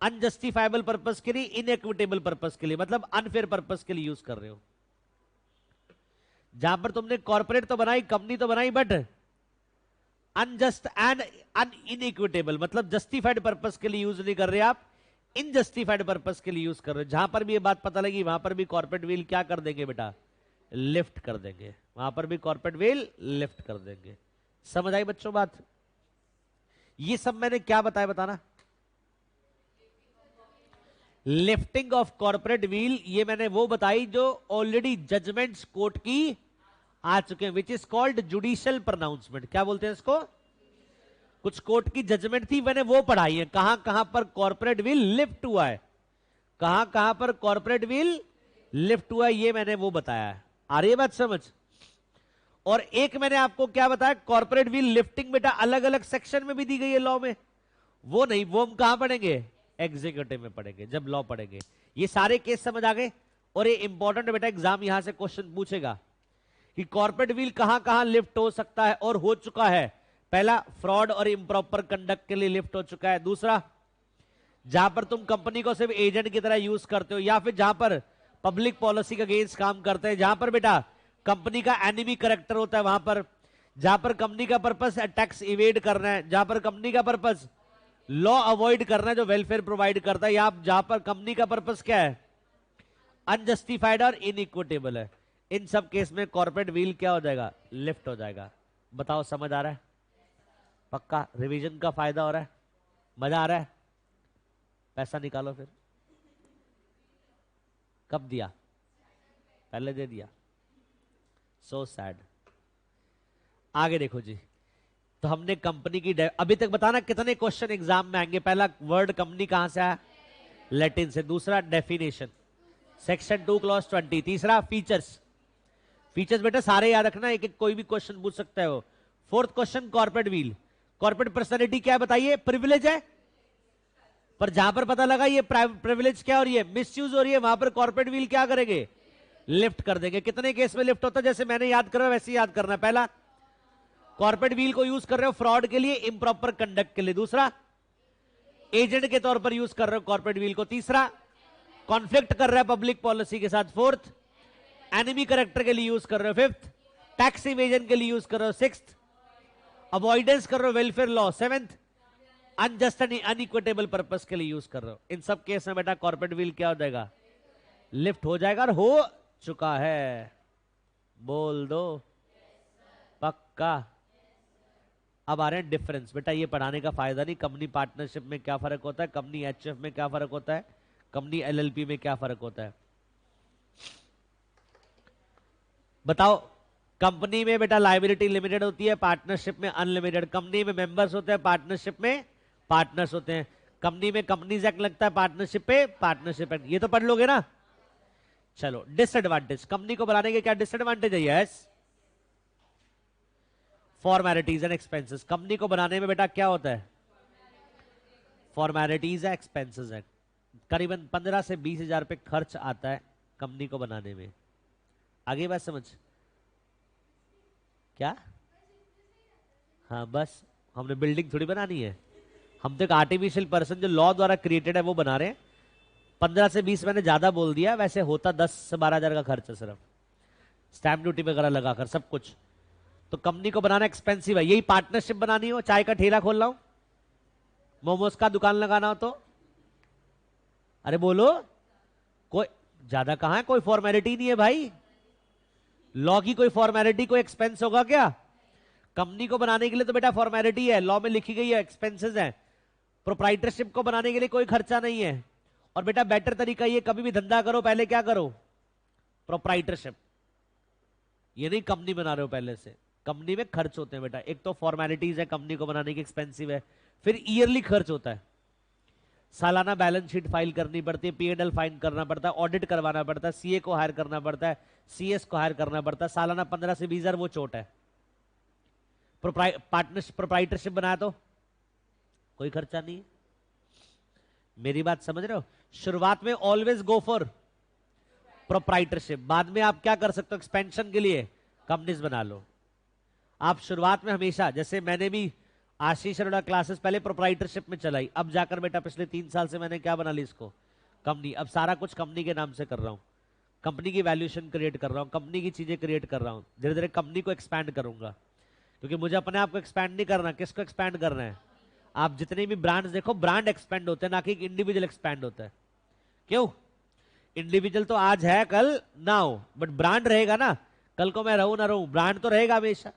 [SPEAKER 1] अनजस्टिफाइबल पर्पस के लिए, इनइक्विटेबल पर्पस के लिए, मतलब अनफेयर पर्पस के लिए यूज कर रहे हो। जहां पर तुमने कॉर्पोरेट तो बनाई, कंपनी तो बनाई, बट अनजस्ट एंड अनइक्विटेबल, मतलब जस्टिफाइड पर्पस के लिए यूज नहीं कर रहे आप, इनजस्टिफाइड पर्पस के लिए यूज कर रहे हो। जहां पर भी ये बात पता लगी, वहां पर भी कॉर्पोरेट व्हील क्या कर देंगे बेटा? लिफ्ट कर देंगे। वहां पर भी कॉर्पोरेट व्हील लिफ्ट कर देंगे। समझ आई बच्चों बात? ये सब मैंने क्या बताया, बताना। लिफ्टिंग ऑफ कॉर्पोरेट व्हील, ये मैंने वो बताई जो ऑलरेडी जजमेंट्स कोर्ट की आ चुके हैं, which is called judicial pronouncement. क्या बोलते हैं इसको? कुछ कोर्ट की जजमेंट थी, मैंने वो पढ़ाई है, कहां कहां पर कॉर्पोरेट व्हील लिफ्ट हुआ है, कहां कहां पर कॉर्पोरेट व्हील लिफ्ट हुआ है, ये मैंने वो बताया है। आ रही है बात समझ? और एक मैंने आपको क्या बताया, कॉर्पोरेट व्हील लिफ्टिंग बेटा अलग अलग सेक्शन में भी दी गई है लॉ में। वो नहीं, वो हम कहां पढ़ेंगे? एग्जीक्यूटिव में पढ़ेंगे, जब लॉ पढ़ेंगे। ये सारे केस समझ आ गए। और ये इंपॉर्टेंट है बेटा, एग्जाम यहां से क्वेश्चन पूछेगा कि कॉर्पोरेट व्हील कहां कहां लिफ्ट हो सकता है और हो चुका है। पहला, फ्रॉड और इम्प्रॉपर कंडक्ट के लिए लिफ्ट हो चुका है। दूसरा, जहां पर तुम कंपनी को सिर्फ एजेंट की तरह यूज करते हो, या फिर जहां पर पब्लिक पॉलिसी के अगेंस्ट काम करते हैं, जहां पर बेटा कंपनी का एनिमी कैरेक्टर होता है, वहां पर जहां पर कंपनी का पर्पस टैक्स इवेड करना है, जहां पर कंपनी का पर्पस लॉ अवॉइड करना है जो वेलफेयर प्रोवाइड करता है, या जहां पर कंपनी का पर्पस क्या है? अनजस्टिफाइड और इनइक्विटेबल है। इन सब केस में कॉर्पोरेट व्हील क्या हो जाएगा? लिफ्ट हो जाएगा। बताओ समझ आ रहा है? पक्का? रिवीजन का फायदा हो रहा है? मजा आ रहा है? पैसा निकालो फिर। कब दिया? पहले दे दिया। So sad. आगे देखो जी। तो हमने कंपनी की अभी तक बताना कितने क्वेश्चन एग्जाम में आएंगे। पहला, वर्ड कंपनी कहां से आया? लैटिन से। दूसरा, डेफिनेशन। Section 2 clause 20। तीसरा फीचर्स। फीचर्स बेटा सारे याद रखना, एक एक कोई भी क्वेश्चन पूछ सकता है वो। Fourth question corporate wheel. Corporate personality क्या है बताइए? प्रिविलेज है, पर जहां पर पता लगा ये प्रिविलेज क्या और ये मिसयूज हो रही है, वहां पर कॉर्पोरेट व्हील क्या करेंगे? लिफ्ट कर देंगे। कितने केस में लिफ्ट होता है? जैसे मैंने याद करा वैसे याद करना। पहला, कॉर्पोरेट व्हील को यूज कर रहे हो फ्रॉड के लिए, इंप्रॉपर कंडक्ट के लिए। दूसरा, एजेंट के तौर पर यूज कर रहे हो कॉर्पोरेट व्हील को। तीसरा, कॉन्फ्लिक्ट कर रहा है पब्लिक पॉलिसी के साथ। फोर्थ, एनिमी करेक्टर के लिए यूज कर रहे हो। फिफ्थ, टैक्स इवेजन के लिए यूज कर रहे हो। सिक्स्थ, अवॉइडेंस कर रहे हो welfare law. Seventh, unjust and unequitable purpose के लिए यूज कर रहे हो। इन सब केस में बेटा कॉर्पोरेट व्हील क्या हो जाएगा? लिफ्ट हो जाएगा, और हो चुका है। बोल दो पक्का। अब आ रहे हैं डिफरेंस। बेटा ये पढ़ाने का फायदा नहीं। कंपनी पार्टनरशिप में क्या फर्क होता है, कंपनी एचएफ में क्या फर्क होता है, कंपनी एलएलपी में क्या फर्क होता है, बताओ। कंपनी में बेटा लायबिलिटी लिमिटेड होती है, पार्टनरशिप में अनलिमिटेड। कंपनी में मेंबर्स होते हैं, पार्टनरशिप में पार्टनर्स होते हैं। कंपनी में कंपनीज एक्ट लगता है, पार्टनरशिप पे पार्टनरशिप एक्ट। ये तो पढ़ लोगे ना। चलो, डिसएडवांटेज। कंपनी को बनाने के क्या डिसएडवांटेज है? Yes, formalities and expenses. Company को बनाने में बेटा क्या होता है? फॉर्मेलिटीज है, एक्सपेंसेस है। करीबन 15 से 20 हजार रुपए खर्च आता है कंपनी को बनाने में। आगे बात समझ क्या? हाँ बस, हमने बिल्डिंग थोड़ी बनानी है, हम तो एक आर्टिफिशियल पर्सन जो लॉ द्वारा क्रिएटेड है वो बना रहे हैं। 15 से 20 मैंने ज्यादा बोल दिया, वैसे होता 10 से 12 हजार का खर्च है सिर्फ स्टैम्प ड्यूटी वगैरह लगाकर सब कुछ। तो कंपनी को बनाना एक्सपेंसिव है। यही पार्टनरशिप बनानी हो, चाय का ठेला खोलना हो, मोमोज का दुकान लगाना हो तो, अरे बोलो, कोई ज्यादा कहां है, कोई फॉर्मेलिटी नहीं है भाई। लॉ की कोई फॉर्मेलिटी, कोई एक्सपेंस होगा क्या? कंपनी को बनाने के लिए तो बेटा फॉर्मेलिटी है, लॉ में लिखी गई है, एक्सपेंसेस है। प्रोप्राइटरशिप को बनाने के लिए कोई खर्चा नहीं है। और बेटा बेटर तरीका ये, कभी भी धंधा करो पहले क्या करो? प्रोप्राइटरशिप। ये नहीं कंपनी बना रहे हो पहले से। कंपनी में खर्च होते हैं बेटा। एक तो फॉर्मेलिटीज है कंपनी को बनाने की, एक्सपेंसिव है। फिर ईयरली खर्च होता है, सालाना बैलेंस शीट फाइल करनी पड़ती है, पीएनएल फाइल करना पड़ता है, ऑडिट करवाना पड़ता है, सीए को हायर करना पड़ता है, सीएस को हायर करना पड़ता है। सालाना 15 से 20 हजार वो चोट है। पार्टनरशिप प्रोप्राइटरशिप बनाया तो कोई खर्चा नहीं है। मेरी बात समझ रहे हो? शुरुआत में ऑलवेज गो फॉर प्रोप्राइटरशिप, बाद में आप क्या कर सकते हो? एक्सपेंशन के लिए कंपनीज बना लो। आप शुरुआत में हमेशा, जैसे मैंने भी आशीष अरोड़ा क्लासेस पहले प्रोप्राइटरशिप में चलाई, अब जाकर बेटा पिछले 3 साल से मैंने क्या बना ली इसको? कंपनी। अब सारा कुछ कंपनी के नाम से कर रहा हूं, कंपनी की वैल्यूएशन क्रिएट कर रहा हूं, कंपनी की चीजें क्रिएट कर रहा हूं। धीरे धीरे कंपनी को एक्सपैंड करूंगा, क्योंकि मुझे अपने आप को एक्सपैंड नहीं करना। किसको एक्सपैंड करना है? आप जितने भी ब्रांड्स देखो, ब्रांड एक्सपैंड होते हैं, ना कि इंडिविजुअल एक्सपैंड होता है। क्यों? इंडिविजुअल तो आज है कल ना हो, बट ब्रांड रहेगा ना। कल को मैं रहूं ना रहूं, ब्रांड तो रहेगा हमेशा।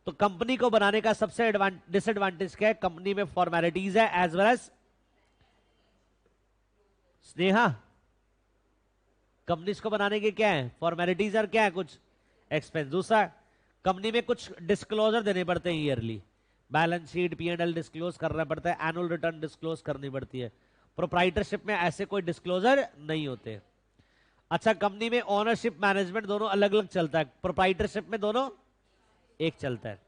[SPEAKER 1] तो कंपनी को बनाने का सबसे डिसएडवांटेज क्या है? कंपनी में फॉर्मेलिटीज है as well as Sneha. Companies को बनाने के क्या है? फॉर्मेलिटीज और क्या है? कुछ एक्सपेंस। दूसरा, कंपनी में कुछ डिस्क्लोजर देने पड़ते हैं yearly, balance sheet, PNL disclose करना पड़ता है, एनुअल रिटर्न डिस्क्लोज करनी पड़ती है। प्रोप्राइटरशिप में ऐसे कोई डिस्क्लोजर नहीं होते। अच्छा, कंपनी में ओनरशिप मैनेजमेंट दोनों अलग अलग चलता है, प्रोप्राइटरशिप में दोनों एक चलता है।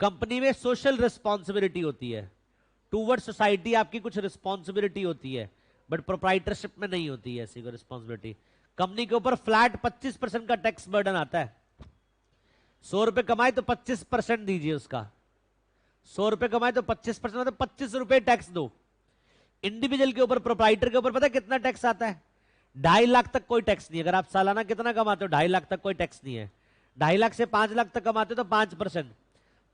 [SPEAKER 1] कंपनी में सोशल रिस्पॉन्सिबिलिटी होती है, टूवर्ड सोसाइटी आपकी कुछ रिस्पॉन्सिबिलिटी होती है, बट प्रोप्राइटरशिप में नहीं होती है ऐसी कोई रिस्पॉन्सिबिलिटी। कंपनी के ऊपर फ्लैट 25% का टैक्स बर्डन आता है। 100 रुपए कमाए तो 25% दीजिए उसका। 100 रुपए कमाए तो 25%, मतलब 25 रुपए टैक्स दो। इंडिविजुअल के ऊपर, प्रोप्राइटर के ऊपर पता है कितना टैक्स आता है? 2.5 लाख तक कोई टैक्स नहीं। अगर आप सालाना कितना कमाते हो? 2.5 लाख तक कोई टैक्स नहीं है। 2.5 लाख से 5 लाख तक कमाते हो तो 5%,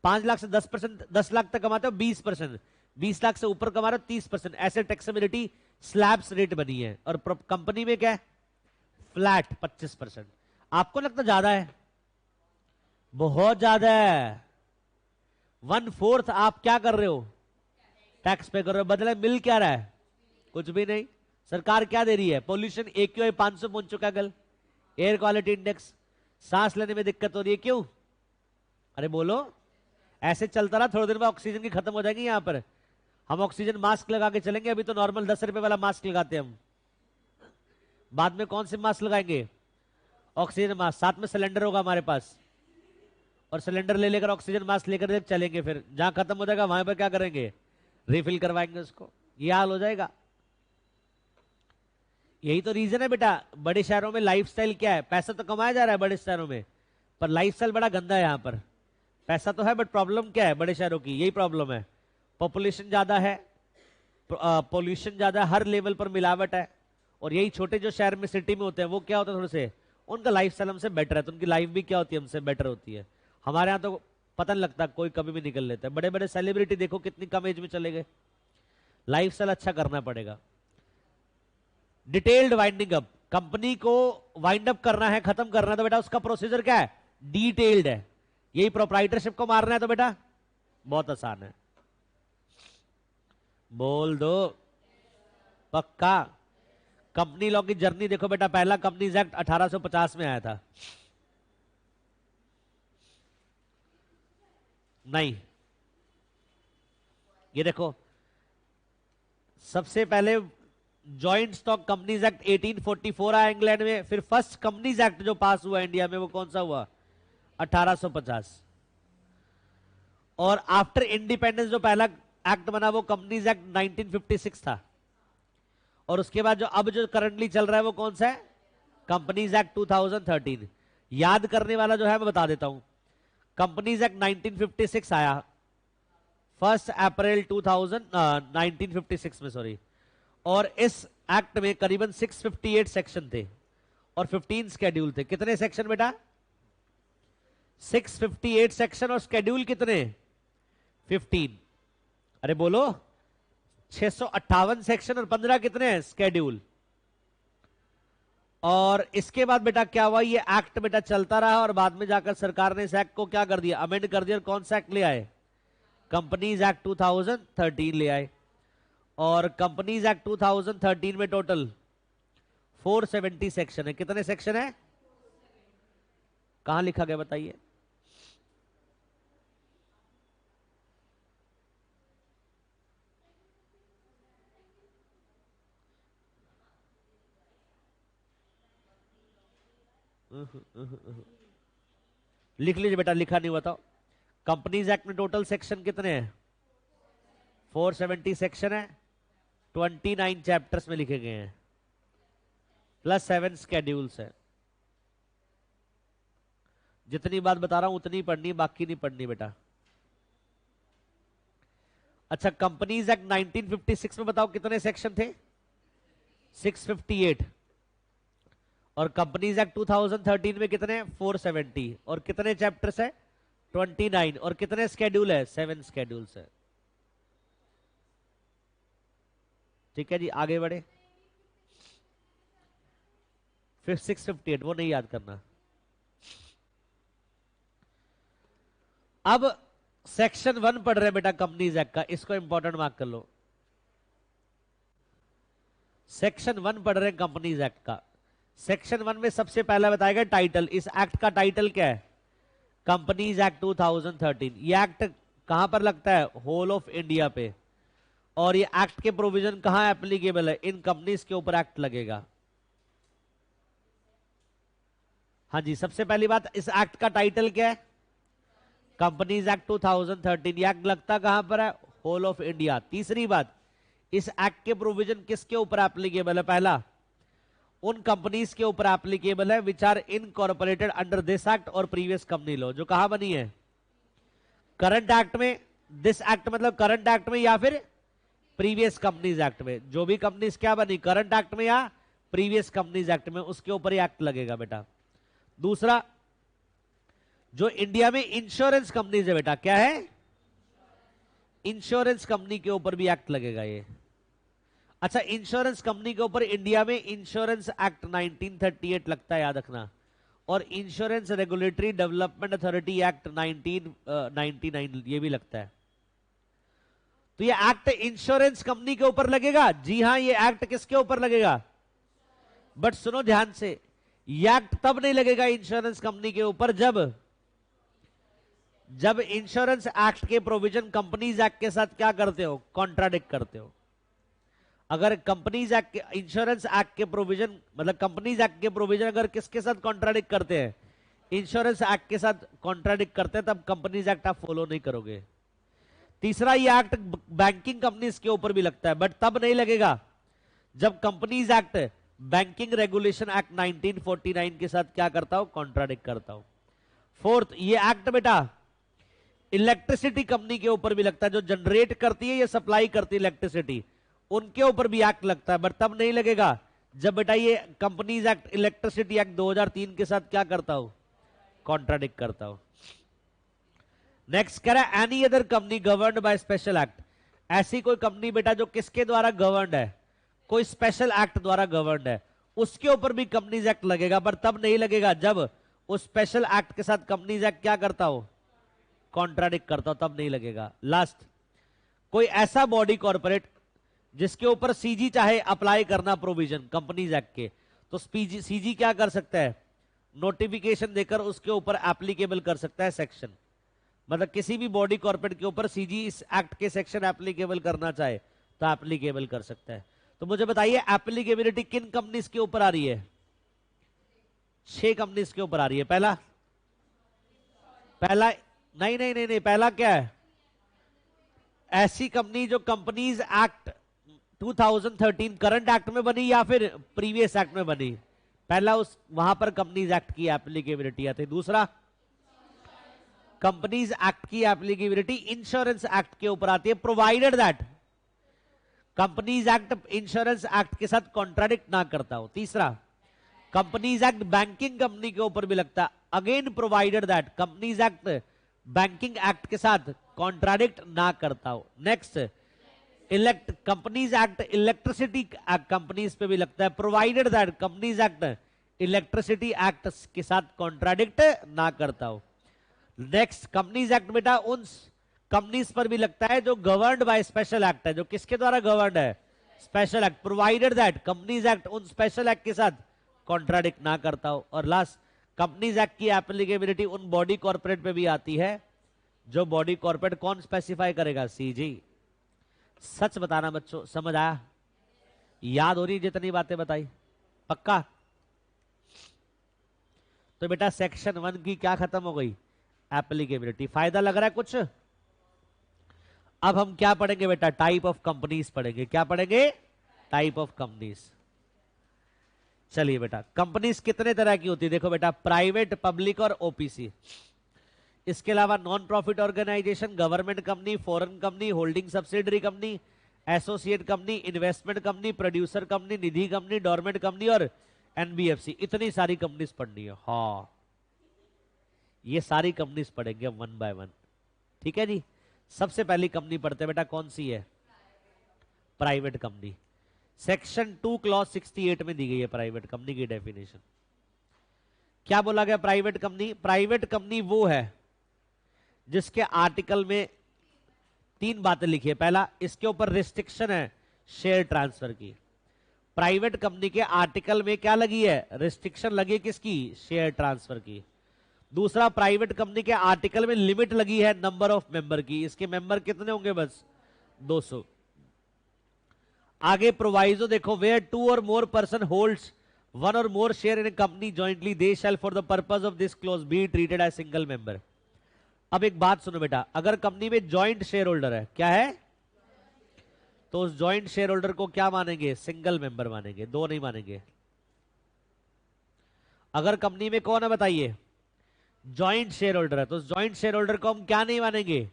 [SPEAKER 1] 5 लाख से 10%, 10 लाख तक कमाते हो 20%, 20 लाख से ऊपर कमा रहे हो 30%। ऐसे टैक्सेबिलिटी स्लैब्स रेट बनी है। और कंपनी में क्या है? फ्लैट 25%। आपको लगता ज्यादा है? बहुत ज्यादा है। 1/4 आप क्या कर रहे हो? टैक्स पे कर रहे हो। बदले मिल क्या रहा है? कुछ भी नहीं। सरकार क्या दे रही है? पोल्यूशन AQI 500 पहुंच चुका कल, एयर क्वालिटी इंडेक्स, सांस लेने में दिक्कत हो रही है। क्यों? अरे बोलो। ऐसे चलता रहा, थोड़ी देर में ऑक्सीजन की खत्म हो जाएगी। यहां पर हम ऑक्सीजन मास्क लगा के चलेंगे। अभी तो नॉर्मल 10 रुपए वाला मास्क लगाते हैं हम। बाद में कौन से मास्क लगाएंगे? Oxygen mask. साथ में सिलेंडर होगा हमारे पास, और सिलेंडर ले लेकर ऑक्सीजन मास्क लेकर चलेंगे। फिर जहां खत्म हो जाएगा वहां पर क्या करेंगे? रिफिल करवाएंगे उसको। ये हाल हो जाएगा। यही तो रीजन है बेटा। बड़े शहरों में लाइफस्टाइल क्या है? पैसा तो कमाया जा रहा है बड़े शहरों में, पर लाइफस्टाइल बड़ा गंदा है। यहां पर पैसा तो है, बट प्रॉब्लम क्या है बड़े शहरों की? यही प्रॉब्लम है। पॉपुलेशन ज्यादा है, पोल्यूशन ज्यादा है, हर लेवल पर मिलावट है। और यही छोटे जो शहर में, सिटी में होते हैं, वो क्या होता है, थोड़े से उनका लाइफस्टाइल हमसे बेटर है, तो उनकी लाइफ भी क्या होती है? हमसे बेटर होती है। हमारे यहाँ तो पता नहीं लगता, कोई कभी भी निकल लेता है। बड़े बड़े सेलिब्रिटी देखो कितनी कम एज में चले गए। लाइफस्टाइल अच्छा करना पड़ेगा। डिटेल्ड वाइंडिंग अप, कंपनी को वाइंड अप करना है, खत्म करना है, तो बेटा उसका प्रोसीजर क्या है? डिटेल्ड है। यही प्रोप्राइटरशिप को मारना है, तो बेटा बहुत आसान है। बोल दो पक्का। कंपनी लॉ की जर्नी देखो बेटा। पहला कंपनीज एक्ट 1850 में आया था। नहीं, ये देखो, सबसे पहले जॉइंट स्टॉक कंपनीज एक्ट 1844 आया इंग्लैंड में। फिर फर्स्ट कंपनीज एक्ट जो पास हुआ इंडिया में, वो कौन सा हुआ? 1850। और आफ्टर इंडिपेंडेंस जो पहला एक्ट बना, वो कंपनीज एक्ट 1956 था। और उसके बाद जो करंटली चल रहा है, वो कौन सा है? Companies act 2013। याद करने वाला जो है मैं बता देता हूं। कंपनीज एक्ट 1956 आया 1 अप्रैल 1956 में, सॉरी। और इस एक्ट में करीबन 658 सेक्शन थे और 15 स्केड्यूल थे। कितने सेक्शन बेटा? 658 सेक्शन और स्केड्यूल कितने? 15। अरे बोलो, 658 सेक्शन और 15 कितने हैं? स्केड्यूल। और इसके बाद बेटा क्या हुआ? ये एक्ट बेटा चलता रहा और बाद में जाकर सरकार ने इस एक्ट को क्या कर दिया? अमेंड कर दिया। और कौन सा एक्ट ले आए? कंपनीज एक्ट 2013 ले आए। और कंपनीज एक्ट 2013 में टोटल 470 सेक्शन है। कितने सेक्शन है? कहां लिखा गया बताइए? लिख लीजिए बेटा, लिखा नहीं बताओ। कंपनीज एक्ट में टोटल सेक्शन कितने हैं? 470 सेक्शन है, 29 चैप्टर्स में लिखे गए हैं, प्लस 7 स्केड्यूल्स है। जितनी बात बता रहा हूं उतनी पढ़नी, बाकी नहीं पढ़नी बेटा। अच्छा, कंपनीज एक्ट 1956 में बताओ कितने सेक्शन थे? 658। और कंपनीज एक्ट 2013 में कितने? 470। और कितने चैप्टर्स है? 29। और कितने स्केड्यूल है? 7 स्केड्यूल्स है। ठीक है जी, आगे बढ़े। फिर 658 वो नहीं याद करना। अब सेक्शन 1 पढ़ रहे हैं बेटा कंपनीज एक्ट का, इसको इंपॉर्टेंट मार्क कर लो। सेक्शन 1 पढ़ रहे हैं कंपनीज एक्ट का। सेक्शन 1 में सबसे पहला बताएगा टाइटल। इस एक्ट का टाइटल क्या है? Companies act 2013। ये एक्ट कहां पर लगता है? होल ऑफ इंडिया पे। और ये एक्ट के प्रोविजन कहां एप्लीकेबल है? इन कंपनीज के ऊपर एक्ट लगेगा। हाँ जी, सबसे पहली बात, इस एक्ट का टाइटल क्या है? Companies act 2013। ये एक्ट लगता कहां पर है? Whole of India. तीसरी बात, इस एक्ट के प्रोविजन किसके ऊपर एप्लीकेबल है? पहला, उन कंपनीज के ऊपर एप्लीकेबल है which are incorporated under this act और प्रीवियस कंपनी लॉ। जो कहां बनी है? करंट एक्ट में। दिस एक्ट मतलब करंट एक्ट में या फिर प्रीवियस कंपनीज एक्ट में। जो भी कंपनीज क्या बनी, करंट एक्ट में या प्रीवियस कंपनीज एक्ट में, उसके ऊपर ही एक्ट लगेगा बेटा। दूसरा, जो इंडिया में इंश्योरेंस कंपनीज है बेटा, क्या है? इंश्योरेंस कंपनी के ऊपर भी एक्ट लगेगा ये। अच्छा, इंश्योरेंस कंपनी के ऊपर इंडिया में इंश्योरेंस एक्ट 1938 लगता है, याद रखना। और insurance regulatory development authority act 1999 ये भी लगता है। तो ये एक्ट इंश्योरेंस कंपनी के ऊपर लगेगा। जी हां, ये एक्ट किसके ऊपर लगेगा? बट सुनो ध्यान से, ये एक्ट तब नहीं लगेगा इंश्योरेंस कंपनी के ऊपर जब इंश्योरेंस एक्ट के प्रोविजन कंपनीज एक्ट के साथ क्या करते हो? कॉन्ट्राडिक्ट करते हो। अगर कंपनीज एक्ट के, इंश्योरेंस एक्ट के प्रोविजन, मतलब कंपनीज एक्ट के प्रोविजन अगर किसके साथ कॉन्ट्राडिक्ट करते हैं, इंश्योरेंस एक्ट के साथ कॉन्ट्राडिक्ट करते हैं, तब कंपनीज एक्ट आप फॉलो नहीं करोगे। तीसरा, ये एक्ट बैंकिंग कंपनीज के ऊपर भी लगता है, बट तब नहीं लगेगा जब companies act banking regulation act 1949 के साथ क्या करता हो, कॉन्ट्राडिक्ट करता हो। फोर्थ, ये एक्ट बेटा इलेक्ट्रिसिटी कंपनी के ऊपर भी लगता है, जो जनरेट करती है या सप्लाई करती है इलेक्ट्रिसिटी, उनके ऊपर भी एक्ट लगता है, बट तब नहीं लगेगा जब बेटा ये कंपनीज एक्ट इलेक्ट्रिसिटी एक्ट 2003 के साथ क्या करता हो, कॉन्ट्राडिक्ट करता हो। नेक्स्ट कह रहा है any other company governed by special act, ऐसी कोई कंपनी बेटा जो किसके द्वारा गवर्न्ड है, कोई स्पेशल एक्ट द्वारा गवर्न्ड है, उसके ऊपर भी कंपनीज एक्ट लगेगा, पर तब नहीं लगेगा जब उस स्पेशल एक्ट के साथ कंपनीज एक्ट क्या करता हो, कॉन्ट्राडिक्ट करता हो, तब नहीं लगेगा। लास्ट, कोई ऐसा बॉडी कॉर्पोरेट जिसके ऊपर सीजी चाहे अप्लाई करना प्रोविजन कंपनीज एक्ट के, तो सीजी क्या कर सकता है, नोटिफिकेशन देकर उसके ऊपर एप्लीकेबल कर सकता है सेक्शन, मतलब किसी भी बॉडी कॉर्पोरेट के ऊपर सीजी इस एक्ट के सेक्शन एप्लीकेबल करना चाहे तो एप्लीकेबल कर सकता है। तो मुझे बताइए एप्लीकेबिलिटी किन कंपनीज के ऊपर आ रही है, 6 कंपनीज के ऊपर आ रही है। पहला नहीं, पहला क्या है, ऐसी कंपनी जो कंपनीज एक्ट 2013 करंट एक्ट में बनी या फिर प्रीवियस एक्ट में बनी, पहला उस वहां पर कंपनीज एक्ट की एप्लीकेबिलिटी आती है। दूसरा, कंपनीज एक्ट की एप्लीकेबिलिटी इंश्योरेंस एक्ट के ऊपर आती है, provided that companies act insurance act के साथ कॉन्ट्राडिक्ट ना करता हो। तीसरा, कंपनीज एक्ट बैंकिंग कंपनी के ऊपर भी लगता है, again provided that companies act banking act के साथ कॉन्ट्राडिक्ट ना करता हो। Next, companies act electricity companies पे भी लगता है, provided that companies act electricity act के साथ कॉन्ट्राडिक्ट ना करता हो। नेक्स्ट, कंपनीज एक्ट बेटा उन कंपनीज पर भी लगता है जो गवर्न्ड बाय स्पेशल एक्ट है, जो किसके द्वारा गवर्न्ड है, special act, provided that companies act उन स्पेशल एक्ट के साथ कॉन्ट्राडिक्ट ना करता हो। और लास्ट, कंपनीज एक्ट की एप्लीकेबिलिटी उन बॉडी कॉर्पोरेट पे भी आती है जो बॉडी कॉर्पोरेट कौन स्पेसिफाई करेगा, सीजी। सच बताना बच्चों, समझ आया, याद हो रही जितनी बातें बताई, पक्का? तो बेटा सेक्शन 1 की क्या खत्म हो गई, एप्लीकेबिलिटी। फायदा लग रहा है कुछ? अब हम क्या पढ़ेंगे बेटा, टाइप ऑफ कंपनीज पढ़ेंगे। क्या पढ़ेंगे, टाइप ऑफ कंपनीज। चलिए बेटा, कंपनीज कितने तरह की होती है, देखो बेटा, प्राइवेट, पब्लिक और ओपीसी। इसके अलावा non profit organisation, government company, foreign company, holding subsidiary company, associate company, investment company, producer company, Nidhi company, dormant company और एनबीएफसी। इतनी सारी कंपनीज पढ़नी है। हाँ, ये सारी कंपनीज पढ़ेंगे हम 1 बाय 1, ठीक है जी। सबसे पहली कंपनी पढ़ते हैं बेटा, कौन सी है, प्राइवेट कंपनी। सेक्शन 2 क्लॉज 68 में दी गई है प्राइवेट कंपनी की डेफिनेशन। क्या बोला गया प्राइवेट कंपनी? प्राइवेट कंपनी वो है जिसके आर्टिकल में 3 बातें लिखी है। पहला, इसके ऊपर रिस्ट्रिक्शन है शेयर ट्रांसफर की। प्राइवेट कंपनी के आर्टिकल में क्या लगी है, रिस्ट्रिक्शन लगी है किसकी, शेयर ट्रांसफर की। दूसरा, प्राइवेट कंपनी के आर्टिकल में लिमिट लगी है नंबर ऑफ मेंबर की, इसके मेंबर कितने होंगे, बस 200। आगे प्रोवाइजो देखो, वेयर 2 और मोर पर्सन होल्ड्स 1 और more share in a company jointly, they shall for the purpose of this clause be treated as single member. अब एक बात सुनो बेटा, अगर कंपनी में जॉइंट शेयर होल्डर है, क्या है, तो उस जॉइंट शेयर होल्डर को क्या मानेंगे, सिंगल मेंबर मानेंगे, 2 नहीं मानेंगे। अगर कंपनी में कौन है बताइए, जॉइंट शेयर होल्डर है, तो जॉइंट शेयर होल्डर को हम क्या नहीं मानेंगे,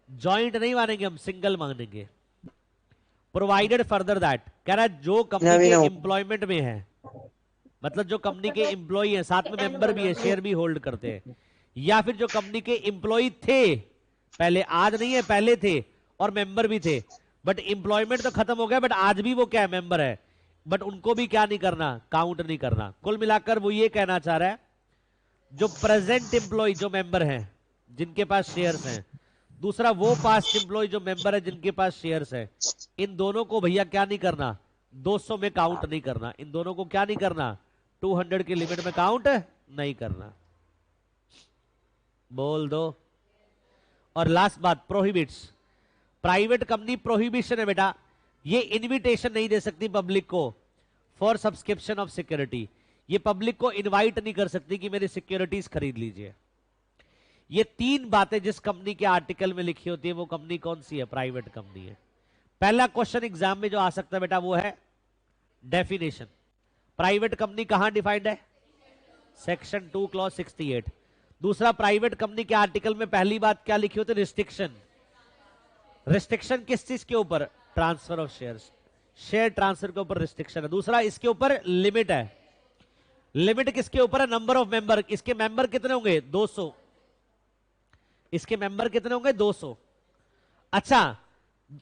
[SPEAKER 1] जॉइंट नहीं मानेंगे, हम सिंगल मानेंगे। प्रोवाइडेड फर्दर दैट, कह रहा है जो कंपनी के एम्प्लॉयमेंट में है, मतलब जो कंपनी के एम्प्लॉय हैं, साथ में मेंबर भी है, शेयर भी होल्ड करते हैं, या फिर जो कंपनी के एम्प्लॉय थे पहले, आज नहीं है, पहले थे और मेंबर भी थे, बट एम्प्लॉयमेंट तो खत्म हो गया, बट आज भी वो क्या है, मेंबर है, बट उनको भी क्या नहीं करना, काउंट नहीं करना। कुल मिलाकर वो ये कहना चाह रहा है, जो प्रेजेंट एम्प्लॉय जो मेंबर हैं जिनके पास शेयर्स हैं, दूसरा वो पास्ट एम्प्लॉय जो मेंबर है जिनके पास शेयर्स है, इन दोनों को भैया क्या नहीं करना, 200 में काउंट नहीं करना, इन दोनों को क्या नहीं करना, 200 की लिमिट में काउंट नहीं करना। बोल दो। और लास्ट बात, प्रोहिबिट्स। प्राइवेट कंपनी प्रोहिबिशन है बेटा, ये इनविटेशन नहीं दे सकती पब्लिक को फॉर सब्सक्रिप्शन ऑफ सिक्योरिटी। ये पब्लिक को इनवाइट नहीं कर सकती कि मेरी सिक्योरिटीज खरीद लीजिए। ये तीन बातें जिस कंपनी के आर्टिकल में लिखी होती है वो कंपनी कौन सी है? प्राइवेट कंपनी है। पहला क्वेश्चन एग्जाम में जो आ सकता है बेटा वो है डेफिनेशन। प्राइवेट कंपनी कहां डिफाइंड है? Section 2 clause 68। दूसरा, प्राइवेट कंपनी के आर्टिकल में पहली बात क्या लिखी होती है? रिस्ट्रिक्शन। रिस्ट्रिक्शन किस चीज के ऊपर? Transfer of shares. Share transfer के ऊपर रिस्ट्रिक्शन है। दूसरा, इसके ऊपर लिमिट है। लिमिट किसके ऊपर है? Number of member. इसके मेंबर कितने होंगे? 200। इसके मेंबर कितने होंगे? 200। अच्छा,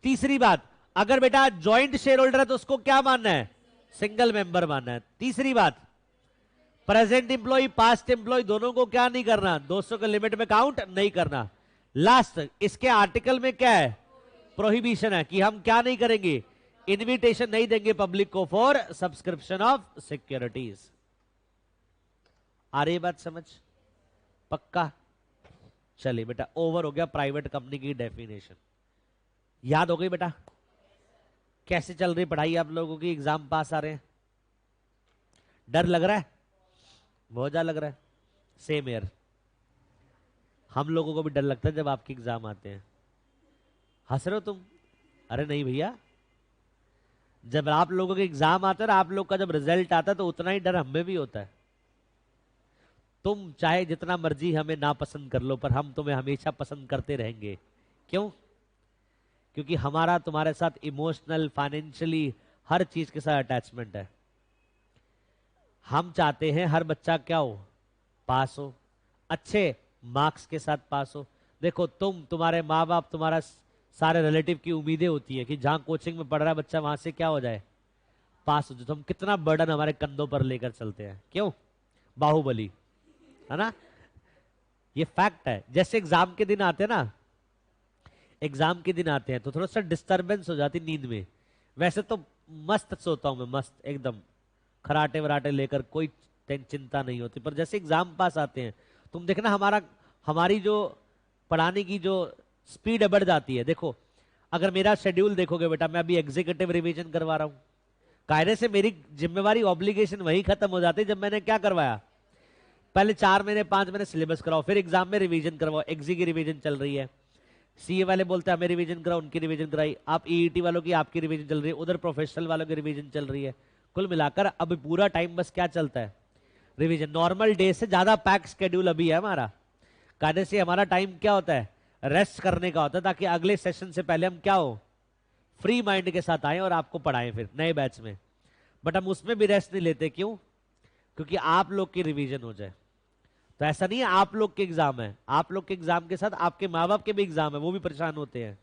[SPEAKER 1] तीसरी बात, अगर बेटा ज्वाइंट शेयर होल्डर है तो उसको क्या मानना है? सिंगल मेंबर मानना है। तीसरी बात, प्रेजेंट एम्प्लॉय पास्ट एम्प्लॉय दोनों को क्या नहीं करना? 200 के लिमिट में काउंट नहीं करना। लास्ट, इसके आर्टिकल में क्या है? प्रोहिबिशन है कि हम क्या नहीं करेंगे? इनविटेशन नहीं देंगे पब्लिक को फॉर सब्सक्रिप्शन ऑफ सिक्योरिटीज। आ रही बात समझ? पक्का? चलिए बेटा, ओवर हो गया प्राइवेट कंपनी की डेफिनेशन। याद हो गई बेटा? कैसे चल रही पढ़ाई आप लोगों की? एग्जाम पास आ रहे हैं? डर लग रहा है? बहुत ज्यादा लग रहा है? Same year. हम लोगों को भी डर लगता है जब आपके एग्जाम आते हैं। हंस रहे हो तुम? अरे नहीं भैया, जब आप लोगों के एग्जाम आते हैं और आप लोग का जब रिजल्ट आता है तो उतना ही डर हमें भी होता है। तुम चाहे जितना मर्जी हमें ना पसंद कर लो, पर हम तुम्हें हमेशा पसंद करते रहेंगे। क्यों? क्योंकि हमारा तुम्हारे साथ इमोशनल, फाइनेंशियली, हर चीज के साथ अटैचमेंट है। हम चाहते हैं हर बच्चा क्या हो? पास हो, अच्छे मार्क्स के साथ पास हो। देखो, तुम्हारे माँ बाप, तुम्हारा सारे रिलेटिव की उम्मीदें होती है कि जहां कोचिंग में पढ़ रहा है बच्चा वहां से क्या हो जाए? पास हो जाए। तो हम कितना बर्डन हमारे कंधों पर लेकर चलते हैं। क्यों? बाहुबली, है ना? ये फैक्ट है। जैसे एग्जाम के दिन आते हैं ना, एग्जाम के दिन आते हैं तो थोड़ा सा डिस्टरबेंस हो जाती नींद में। वैसे तो मस्त सोता हूं मैं, मस्त एकदम, खराटे वराटे लेकर, कोई चिंता नहीं होती। पर जैसे एग्जाम पास आते हैं तुम देखना हमारी जो पढ़ाने की जो स्पीड है बढ़ जाती है। देखो, अगर मेरा शेड्यूल देखोगे बेटा, मैं अभी एग्जीक्यूटिव रिवीजन करवा रहा हूं। कायदे से मेरी जिम्मेवारी, ऑब्लिगेशन वही खत्म हो जाती है जब मैंने क्या करवाया? पहले 4 महीने 5 महीने सिलेबस कराओ, फिर एग्जाम में रिवीजन करवाओ। एग्जी की रिवीजन चल रही है, सीए वाले बोलते हैं हमें रिवीजन कराओ, उनकी रिवीजन कराई। आप ईईटी वालों की आपकी रिवीजन चल रही है, उधर प्रोफेशनल वालों की रिवीजन चल रही है। कुल मिलाकर अब पूरा टाइम बस क्या चलता है? रिवीजन। नॉर्मल डे से ज्यादा पैक शेड्यूल अभी है हमारा। कायदे से हमारा टाइम क्या होता है? रेस्ट करने का होता है, ताकि अगले सेशन से पहले हम क्या हो? फ्री माइंड के साथ आए और आपको पढ़ाएं फिर नए बैच में। बट हम उसमें भी रेस्ट नहीं लेते। क्यों? क्योंकि आप लोग की रिवीजन हो जाए। तो ऐसा नहीं है आप लोग के एग्जाम है, आप लोग के एग्जाम के साथ आपके माँ बाप के भी एग्जाम है, वो भी परेशान होते हैं।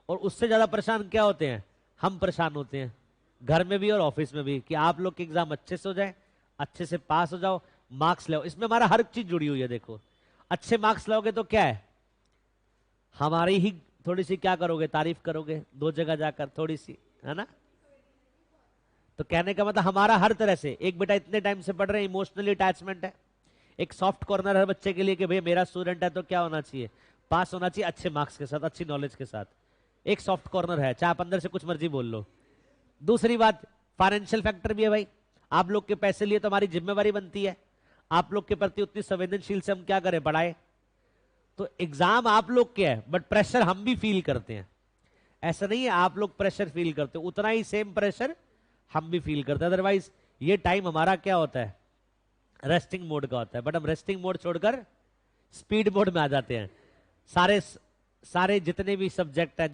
[SPEAKER 1] और उससे ज्यादा परेशान क्या होते हैं? हम परेशान होते हैं, घर में भी और ऑफिस में भी, कि आप लोग के एग्जाम अच्छे से हो जाए, अच्छे से पास हो जाओ, मार्क्स ले। इसमें हमारा हर चीज जुड़ी हुई है। देखो, अच्छे मार्क्स लाओगे तो क्या है? हमारी ही थोड़ी सी क्या करोगे? तारीफ करोगे 2 जगह जाकर, थोड़ी सी, है ना? तो कहने का मतलब हमारा हर तरह से, एक बेटा इतने टाइम से पढ़ रहे हैं, इमोशनली अटैचमेंट है। एक सॉफ्ट कॉर्नर है बच्चे के लिए कि भाई मेरा स्टूडेंट है तो क्या होना चाहिए? पास होना चाहिए, अच्छे मार्क्स के साथ, अच्छी नॉलेज के साथ। एक सॉफ्ट कॉर्नर है, चाहे आप अंदर से कुछ मर्जी बोल लो। दूसरी बात, फाइनेंशियल फैक्टर भी है भाई। आप लोग के पैसे लिए तो हमारी जिम्मेवारी बनती है। आप लोग के प्रति उतनी संवेदनशील से हम क्या करें? पढ़ाए। तो एग्जाम आप लोग के है, बट प्रेशर हम भी फील करते हैं। ऐसा नहीं है आप लोग प्रेशर फील करते हो, उतना ही सेम प्रेशर हम भी फील करते हैं। अदरवाइज ये टाइम हमारा क्या होता है? रेस्टिंग मोड का होता है। बट हम रेस्टिंग मोड छोड़कर स्पीड मोड में आ जाते हैं। सारे जितने भी सब्जेक्ट हैं,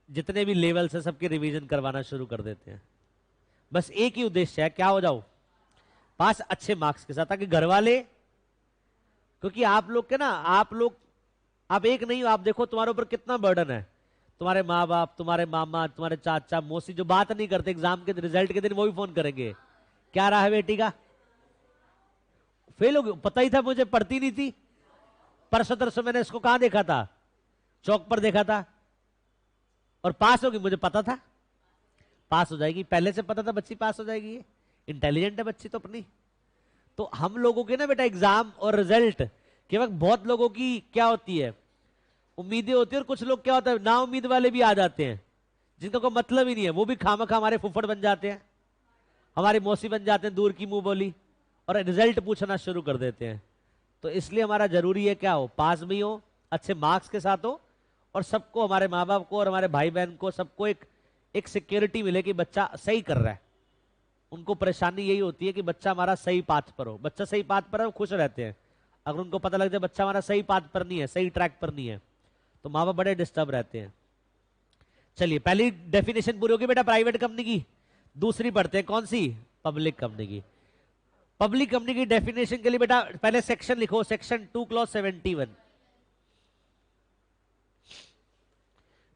[SPEAKER 1] जितने भी लेवल से, सबकी रिवीजन करवाना शुरू कर देते हैं। बस एक ही उद्देश्य है, क्या हो जाओ? पास, अच्छे मार्क्स के साथ, ताकि घर वाले, क्योंकि आप लोग के ना, आप एक नहीं हो। आप देखो तुम्हारे ऊपर कितना बर्डन है। तुम्हारे माँ बाप, तुम्हारे मामा, तुम्हारे चाचा, मौसी जो बात नहीं करते एग्जाम के रिजल्ट के दिन, वो भी फोन करेंगे, क्या रहा है बेटी का? फेल हो गई? पता ही था मुझे, पढ़ती नहीं थी। परसों तरसों मैंने इसको कहां देखा था? चौक पर देखा था। और पास होगी, मुझे पता था पास हो जाएगी, पहले से पता था बच्ची पास हो जाएगी। ये इंटेलिजेंट है बच्ची तो अपनी। तो हम लोगों के ना बेटा एग्जाम और रिजल्ट के वक्त बहुत लोगों की क्या होती है? उम्मीदें होती है। और कुछ लोग क्या होता है, ना उम्मीद वाले भी आ जाते हैं। जिनका कोई मतलब ही नहीं है, वो भी खामखा हमारे फुफड़ बन जाते हैं, हमारी मौसी बन जाते हैं, दूर की मुंह बोली, और रिजल्ट पूछना शुरू कर देते हैं। तो इसलिए हमारा जरूरी है क्या हो, पास भी हो, अच्छे मार्क्स के साथ हो, और सबको, हमारे माँ बाप को और हमारे भाई बहन को, सबको एक एक सिक्योरिटी मिले कि बच्चा सही कर रहा है। उनको परेशानी यही होती है कि बच्चा हमारा सही पाथ पर हो। बच्चा सही पाथ पर है, वो खुश रहते हैं। अगर उनको पता लग जाए बच्चा हमारा सही पाथ पर नहीं है, सही ट्रैक पर नहीं है, तो माँ बाप बड़े डिस्टर्ब रहते हैं। चलिए, पहली डेफिनेशन पूरी होगी बेटा प्राइवेट कंपनी की। दूसरी पढ़ते हैं, कौन सी, पब्लिक कंपनी की। पब्लिक कंपनी की डेफिनेशन के लिए बेटा पहले सेक्शन लिखो, सेक्शन 2 क्लॉज 71।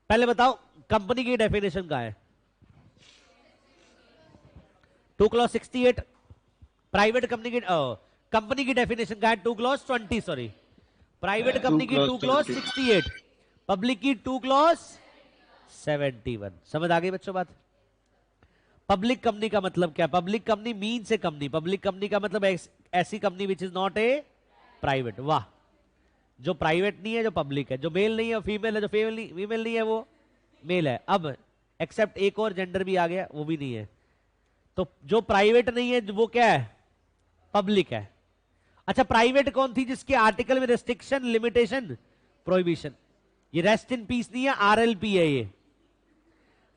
[SPEAKER 1] पहले बताओ कंपनी की डेफिनेशन क्या है। 2 क्लॉज 68। प्राइवेट कंपनी की डेफिनेशन क्या है, 2 क्लॉज 20, सॉरी। प्राइवेट कंपनी की 2 क्लॉज 68, पब्लिक की 2 क्लॉज 71। समझ आ गई बच्चों बात। पब्लिक कंपनी का मतलब क्या, public company means a company, public company का मतलब ऐसी company which is not a private. वाह, जो प्राइवेट नहीं है, जो पब्लिक है, जो मेल नहीं है वो फीमेल है, जो फीमेल नहीं है वो मेल है। अब एक्सेप्ट एक और जेंडर भी आ गया, वो भी नहीं है। तो जो प्राइवेट नहीं है वो क्या है, पब्लिक है। अच्छा, प्राइवेट कौन थी जिसके आर्टिकल में रेस्ट्रिक्शन, लिमिटेशन, प्रोहिबिशन। ये रेस्ट इन पीस नहीं है, आरएलपी है ये,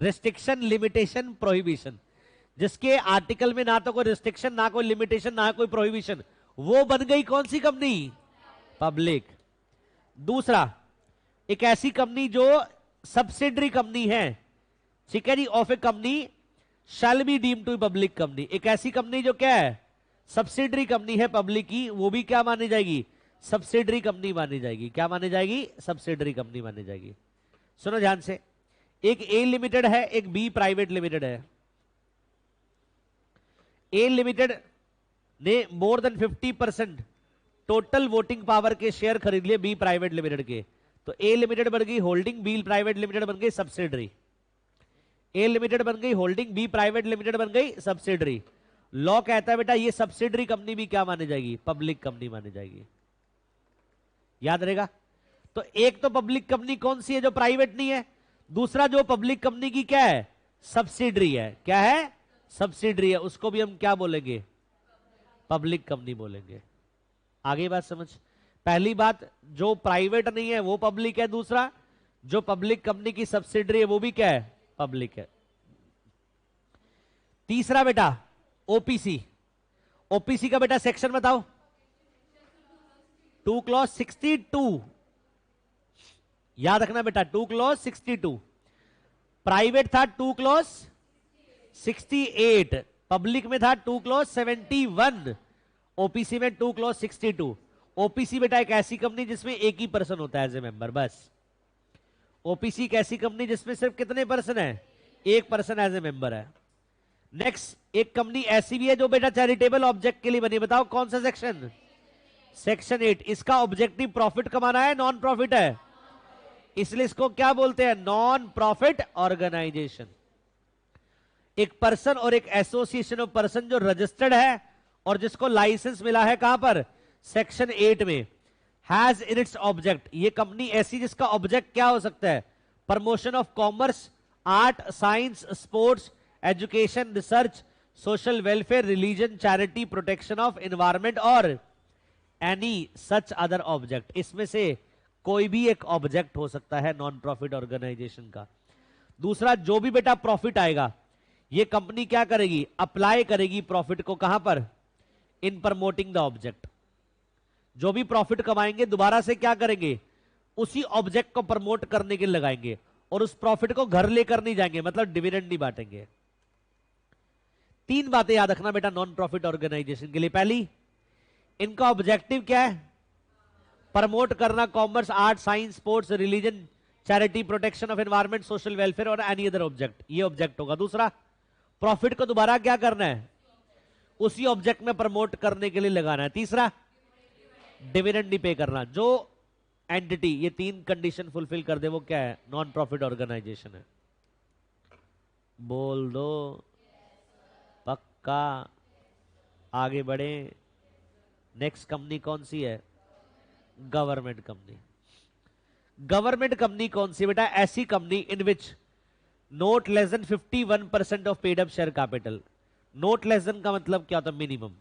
[SPEAKER 1] रेस्ट्रिक्शन, लिमिटेशन, प्रोहिबिशन। जिसके आर्टिकल में ना तो कोई रिस्ट्रिक्शन, ना कोई लिमिटेशन, ना कोई प्रोहिबिशन, वो बन गई कौन सी कंपनी, पब्लिक। दूसरा, एक ऐसी कंपनी जो सब्सिडरी कंपनी है, ठीक है जी, of a company shall be deemed to public company. एक ऐसी कंपनी जो क्या है, सब्सिडरी कंपनी है पब्लिक की, वो भी क्या मानी जाएगी, सब्सिडरी कंपनी मानी जाएगी। क्या मानी जाएगी, सब्सिडरी कंपनी मानी जाएगी। सुनो ध्यान से, एक ए लिमिटेड है, एक बी प्राइवेट लिमिटेड है। ए लिमिटेड ने more than 50% total voting power के शेयर खरीद लिए बी प्राइवेट लिमिटेड के, तो ए लिमिटेड बन गई होल्डिंग, बी प्राइवेट लिमिटेड बन गई सब्सिडरी। ए लिमिटेड बन गई होल्डिंग, बी प्राइवेट लिमिटेड बन गई सब्सिडरी। लॉ कहता है बेटा ये सब्सिडरी कंपनी भी क्या मानी जाएगी, पब्लिक कंपनी मानी जाएगी। याद रहेगा। तो एक तो पब्लिक कंपनी कौन सी है, जो प्राइवेट नहीं है। दूसरा, जो पब्लिक कंपनी की क्या है, सब्सिडरी है। क्या है, सब्सिडरी है, उसको भी हम क्या बोलेंगे, पब्लिक कंपनी बोलेंगे। आगे बात समझ। पहली बात, जो प्राइवेट नहीं है वो पब्लिक है। दूसरा, जो पब्लिक कंपनी की सब्सिडरी है वो भी क्या है, पब्लिक है। तीसरा बेटा ओपीसी। ओपीसी का बेटा सेक्शन बताओ, 2 क्लॉज 62। याद रखना बेटा, 2 क्लॉज 62। प्राइवेट था 2 क्लॉज 68, पब्लिक में था 2 क्लॉज 71, ओपीसी में 2 क्लॉज 62। ओपीसी बेटा एक ऐसी कंपनी जिसमें एक ही पर्सन होता है एज ए मेंबर, बस। ओपीसी एक ऐसी कंपनी जिसमें सिर्फ कितने पर्सन है, एक पर्सन एज ए मेंबर है। नेक्स्ट, एक कंपनी ऐसी भी है जो बेटा चैरिटेबल ऑब्जेक्ट के लिए बनी। बताओ कौन सा सेक्शन, सेक्शन 8। इसका ऑब्जेक्टिव प्रॉफिट कमाना है, नॉन प्रॉफिट है, इसलिए इसको क्या बोलते हैं, नॉन प्रॉफिट ऑर्गेनाइजेशन। एक पर्सन और एक एसोसिएशन ऑफ पर्सन जो रजिस्टर्ड है और जिसको लाइसेंस मिला है कहां पर, सेक्शन 8 में, हैज इन इट्स ऑब्जेक्ट, ये कंपनी ऐसी जिसका ऑब्जेक्ट क्या हो सकता है, promotion of commerce, art, science, sports, education, research, social welfare, religion, charity, protection of environment और एनी सच अदर ऑब्जेक्ट। इसमें से कोई भी एक ऑब्जेक्ट हो सकता है नॉन प्रॉफिट ऑर्गेनाइजेशन का। दूसरा, जो भी बेटा प्रॉफिट आएगा ये कंपनी क्या करेगी, अप्लाई करेगी प्रॉफिट को कहां पर, इन प्रमोटिंग द ऑब्जेक्ट। जो भी प्रॉफिट कमाएंगे दोबारा से क्या करेंगे, उसी ऑब्जेक्ट को प्रमोट करने के लिए लगाएंगे, और उस प्रॉफिट को घर लेकर नहीं जाएंगे, मतलब डिविडेंड नहीं बांटेंगे। तीन बातें याद रखना बेटा नॉन प्रॉफिट ऑर्गेनाइजेशन के लिए। पहली, इनका ऑब्जेक्टिव क्या है, प्रमोट करना commerce, art, science, sports, religion, charity, protection of environment, social welfare और एनी अदर ऑब्जेक्ट, ये ऑब्जेक्ट होगा। दूसरा, प्रॉफिट को दोबारा क्या करना है, उसी ऑब्जेक्ट में प्रमोट करने के लिए लगाना है। तीसरा, डिविडेंड नहीं पे करना। जो एंटिटी ये तीन कंडीशन फुलफिल कर दे वो क्या है, नॉन प्रॉफिट ऑर्गेनाइजेशन है। बोल दो पक्का, आगे बढ़े। नेक्स्ट कंपनी कौन सी है, गवर्नमेंट कंपनी। गवर्नमेंट कंपनी कौन सी बेटा, ऐसी company in which note less than 51% of paid up share capital. Note less than का मतलब क्या होता है? मिनिमम।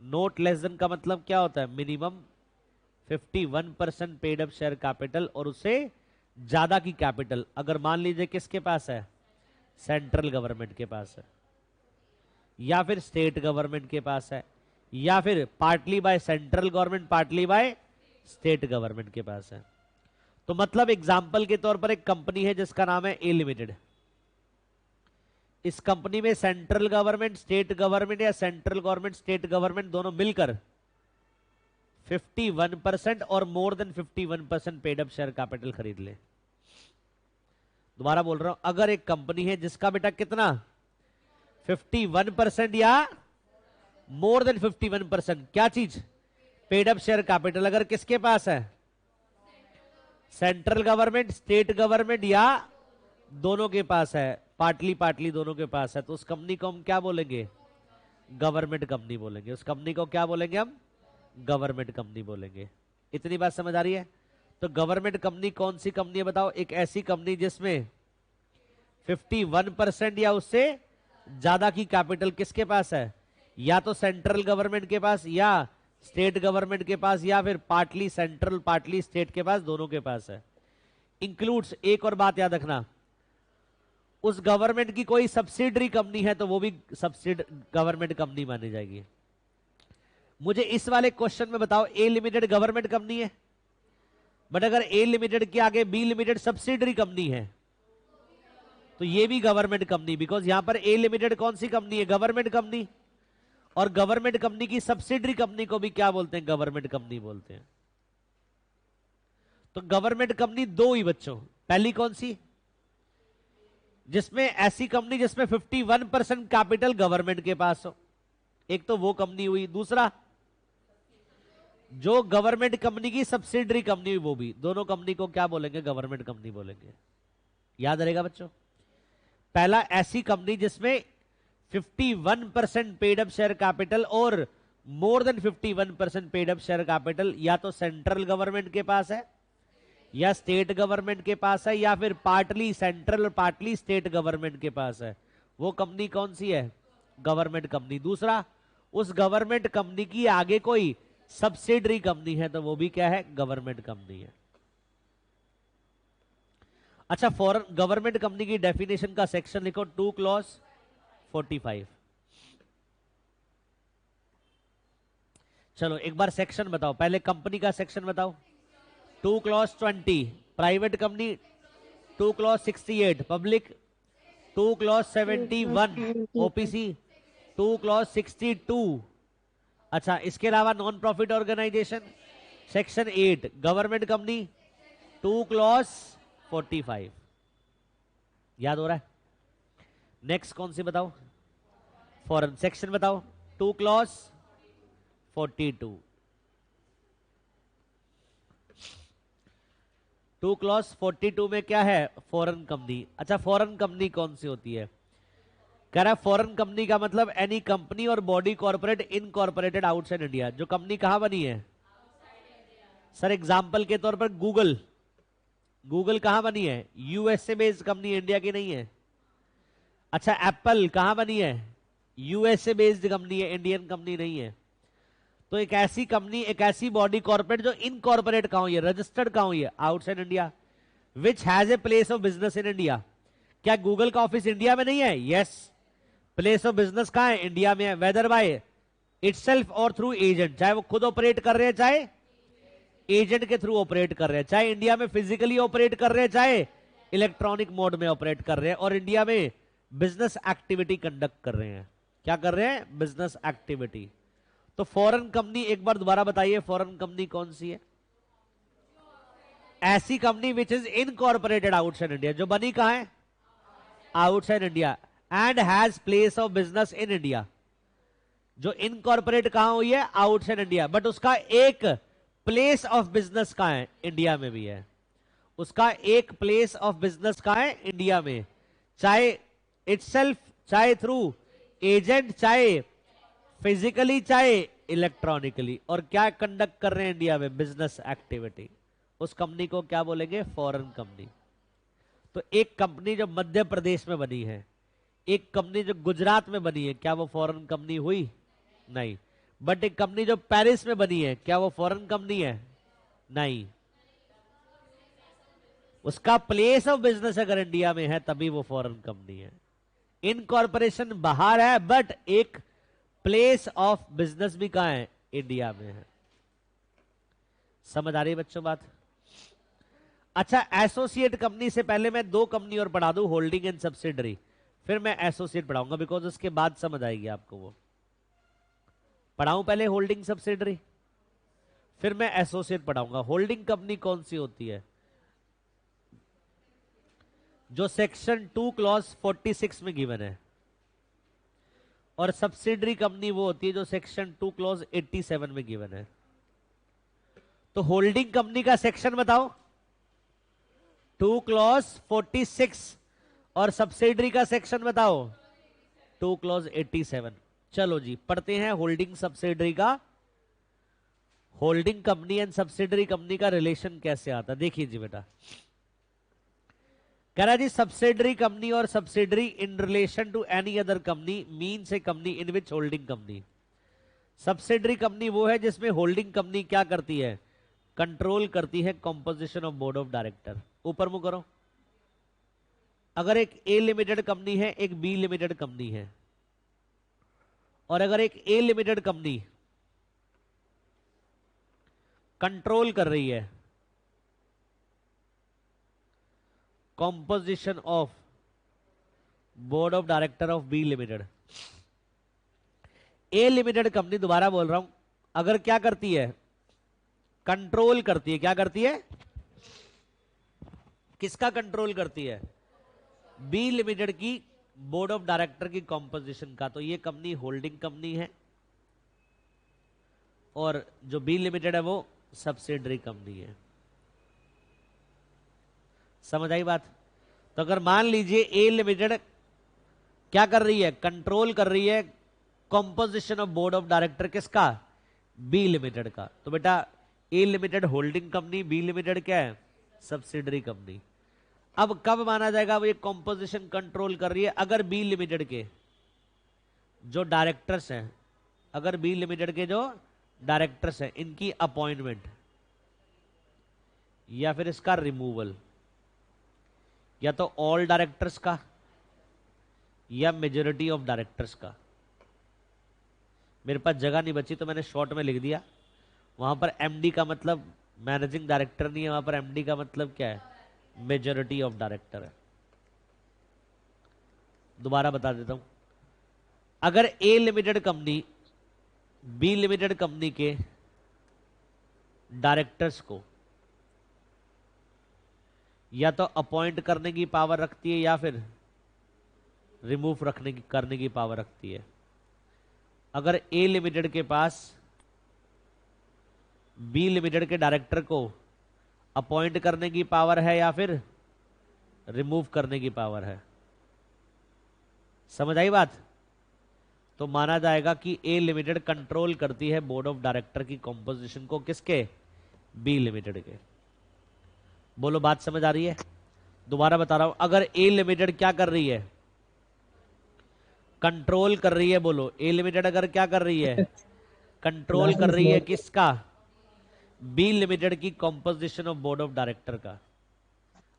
[SPEAKER 1] नोट लेस देन का मतलब क्या होता है? Minimum 51% paid up share capital और उससे ज्यादा की कैपिटल अगर मान लीजिए किसके पास है? सेंट्रल गवर्नमेंट के पास है, या फिर स्टेट गवर्नमेंट के पास है, या फिर partly by central government partly by state government के पास है। तो मतलब एग्जाम्पल के तौर पर एक कंपनी है जिसका नाम है ए लिमिटेड। इस कंपनी में सेंट्रल गवर्नमेंट, स्टेट गवर्नमेंट या सेंट्रल गवर्नमेंट स्टेट गवर्नमेंट दोनों मिलकर 51% और more than 51% paid up share capital खरीद ले। दोबारा बोल रहा हूं, अगर एक कंपनी है जिसका बेटा कितना 51% या मोर देन 51%, क्या चीज? पेड अप शेयर कैपिटल, अगर किसके पास है? सेंट्रल गवर्नमेंट, स्टेट गवर्नमेंट या दोनों के पास है, पार्टली पार्टली दोनों के पास है, तो उस कंपनी को हम क्या बोलेंगे? गवर्नमेंट कंपनी बोलेंगे। उस कंपनी को क्या बोलेंगे हम? गवर्नमेंट कंपनी बोलेंगे। इतनी बात समझ आ रही है? तो गवर्नमेंट कंपनी कौन सी कंपनी है बताओ? एक ऐसी कंपनी जिसमें 51% या उससे ज्यादा की कैपिटल किसके पास है? या तो सेंट्रल गवर्नमेंट के पास, या स्टेट गवर्नमेंट के पास, या फिर पार्टली सेंट्रल पार्टली स्टेट के पास, दोनों के पास है। इंक्लूड्स, एक और बात याद रखना, उस गवर्नमेंट की कोई सब्सिडरी कंपनी है तो वो भी गवर्नमेंट कंपनी मानी जाएगी। मुझे इस वाले क्वेश्चन में बताओ, ए लिमिटेड गवर्नमेंट कंपनी है, बट अगर ए लिमिटेड के आगे बी लिमिटेड सब्सिडरी कंपनी है तो ये भी गवर्नमेंट कंपनी, बिकॉज यहां पर ए लिमिटेड कौन सी कंपनी है? Government company. और गवर्नमेंट कंपनी की सब्सिडरी कंपनी को भी क्या बोलते हैं? गवर्नमेंट कंपनी बोलते हैं। तो गवर्नमेंट कंपनी दो ही बच्चों, पहली कौन सी? जिसमें ऐसी कंपनी जिसमें 51% कैपिटल गवर्नमेंट के पास हो, एक तो वो कंपनी हुई। दूसरा, जो गवर्नमेंट कंपनी की सब्सिडरी कंपनी हुई, वो भी। दोनों कंपनी को क्या बोलेंगे? गवर्नमेंट कंपनी बोलेंगे। याद रहेगा बच्चों? पहला, ऐसी कंपनी जिसमें 51% पेड अप शेयर कैपिटल और more than 51% paid up share capital या तो सेंट्रल गवर्नमेंट के पास है, या स्टेट गवर्नमेंट के पास है, या फिर पार्टली सेंट्रल और पार्टली स्टेट गवर्नमेंट के पास है, वो कंपनी कौन सी है? Government company. दूसरा, उस गवर्नमेंट कंपनी की आगे कोई सब्सिडरी कंपनी है तो वो भी क्या है? गवर्नमेंट कंपनी है। अच्छा, फॉरेन गवर्नमेंट कंपनी की डेफिनेशन का सेक्शन लिखो, 2 क्लॉज 45। चलो एक बार सेक्शन बताओ, पहले कंपनी का सेक्शन बताओ। 2 clause 20 private company, 2 clause 68 public, 2 clause 71 OPC, 2 clause 62। अच्छा, इसके अलावा non profit organisation section 8, government company 2 clause 45। याद हो रहा है? नेक्स्ट कौन सी बताओ? फॉरेन सेक्शन बताओ, 2 क्लॉज 42। 2 क्लॉज 42 में क्या है? Foreign company. अच्छा, फॉरेन कंपनी कौन सी होती है? कह रहा है फॉरेन कंपनी का मतलब एनी कंपनी और body corporate incorporated outside India. जो कंपनी कहां बनी है? सर एग्जांपल के तौर पर गूगल, गूगल कहां बनी है? यूएसए बेस्ड कंपनी, इंडिया की नहीं है। अच्छा, एप्पल कहां बनी है? यूएसए बेस्ड कंपनी है, इंडियन कंपनी नहीं है। तो एक ऐसी कंपनी, एक ऐसी बॉडी कॉर्पोरेट जो इनकॉर्पोरेट कहां हुई है, रजिस्टर्ड कहां हुई है? Outside India. Which has a place of business in India. क्या गूगल का ऑफिस इंडिया में नहीं है? यस। प्लेस ऑफ बिजनेस कहां है? इंडिया में है। वेदर बाय इटसेल्फ और थ्रू एजेंट, चाहे वो खुद ऑपरेट कर रहे हैं, चाहे एजेंट के थ्रू ऑपरेट कर रहे हैं, चाहे इंडिया में फिजिकली ऑपरेट कर रहे हैं, चाहे इलेक्ट्रॉनिक मोड में ऑपरेट कर रहे हैं, और इंडिया में बिजनेस एक्टिविटी कंडक्ट कर रहे हैं। क्या कर रहे हैं? Business activity. तो फॉरेन कंपनी एक बार दोबारा बताइए, फॉरेन कंपनी कौन सी है? ऐसी company which is incorporated outside India, जो बनी कहां है? Outside India, and has place of business in India. जो इनकॉर्पोरेट कहां हुई है? आउटसाइड इंडिया, बट उसका एक प्लेस ऑफ बिजनेस कहां है? इंडिया में भी है। उसका एक प्लेस ऑफ बिजनेस कहां है? इंडिया में, चाहे इटसेल्फ, चाहे थ्रू एजेंट, चाहे फिजिकली, चाहे इलेक्ट्रॉनिकली, और क्या कंडक्ट कर रहे हैं इंडिया में? Business activity. उस कंपनी को क्या बोलेंगे? Foreign company. तो एक कंपनी जो मध्य प्रदेश में बनी है, एक कंपनी जो गुजरात में बनी है, क्या वो फॉरेन कंपनी हुई? नहीं। बट एक कंपनी जो पेरिस में बनी है, क्या वो फॉरेन कंपनी है? नहीं। उसका प्लेस ऑफ बिजनेस अगर इंडिया में है तभी वो फॉरेन कंपनी है। इनकॉर्पोरेशन बाहर है बट एक प्लेस ऑफ बिजनेस भी कहां है? इंडिया में है। समझ आ रही है बच्चों बात? अच्छा, एसोसिएट कंपनी से पहले मैं दो कंपनी और पढ़ा दूं, होल्डिंग एंड सब्सिडरी, फिर मैं एसोसिएट पढ़ाऊंगा, बिकॉज उसके बाद समझ आएगी आपको। वो पढ़ाऊं पहले होल्डिंग सब्सिडरी, फिर मैं एसोसिएट पढ़ाऊंगा। होल्डिंग कंपनी कौन सी होती है? जो सेक्शन 2 क्लॉज 46 में गिवन है। और सब्सिडरी कंपनी वो होती है जो सेक्शन 2 क्लॉज 87 में गिवन है। तो होल्डिंग कंपनी का सेक्शन बताओ। 2 क्लॉज 46 और सब्सिडरी का सेक्शन बताओ 2 क्लॉज 87। चलो जी पढ़ते हैं होल्डिंग सब्सिडरी का। Holding company and subsidiary company का रिलेशन कैसे आता? देखिए जी बेटा, कह रहा जी सब्सिडरी कंपनी और subsidiary in relation to any other company means a company in which holding company. Subsidiary company वो है जिसमें होल्डिंग कंपनी क्या करती है? कंट्रोल करती है composition of board of director. ऊपर मुंह करो। अगर एक ए लिमिटेड कंपनी है, एक बी लिमिटेड कंपनी है, और अगर एक ए लिमिटेड कंपनी कंट्रोल कर रही है composition of board of director of B limited, A limited company, दोबारा बोल रहा हूं, अगर क्या करती है? कंट्रोल करती है। क्या करती है? किसका कंट्रोल करती है? बी लिमिटेड की बोर्ड ऑफ डायरेक्टर की कॉम्पोजिशन का। तो ये कंपनी होल्डिंग कंपनी है और जो बी लिमिटेड है वो सब्सिडरी कंपनी है। समझ आई बात? तो अगर मान लीजिए ए लिमिटेड क्या कर रही है? कंट्रोल कर रही है composition of board of director किसका? बी लिमिटेड का। तो बेटा A limited holding company, B limited क्या है? Subsidiary company. अब कब माना जाएगा वो ये कॉम्पोजिशन कंट्रोल कर रही है? अगर बी लिमिटेड के जो डायरेक्टर्स हैं, अगर बी लिमिटेड के जो डायरेक्टर्स हैं इनकी अपॉइंटमेंट या फिर इसका रिमूवल, या तो ऑल डायरेक्टर्स का या मेजॉरिटी ऑफ डायरेक्टर्स का। मेरे पास जगह नहीं बची तो मैंने शॉर्ट में लिख दिया। वहां पर एमडी का मतलब मैनेजिंग डायरेक्टर नहीं है, वहां पर एमडी का मतलब क्या है? मेजॉरिटी ऑफ डायरेक्टर है। दोबारा बता देता हूं, अगर A limited company B limited company के डायरेक्टर्स को या तो अपॉइंट करने की पावर रखती है या फिर रिमूव करने की पावर रखती है। अगर ए लिमिटेड के पास बी लिमिटेड के डायरेक्टर को अपॉइंट करने की पावर है या फिर रिमूव करने की पावर है, समझ आई बात? तो माना जाएगा कि ए लिमिटेड कंट्रोल करती है बोर्ड ऑफ डायरेक्टर की कॉम्पोजिशन को। किसके? बी लिमिटेड के। बोलो बात समझ आ रही है? दोबारा बता रहा हूं, अगर ए लिमिटेड क्या कर रही है? कंट्रोल कर रही है। बोलो, ए लिमिटेड अगर क्या कर रही है? कंट्रोल कर रही है किसका? बी लिमिटेड की composition of board of director का।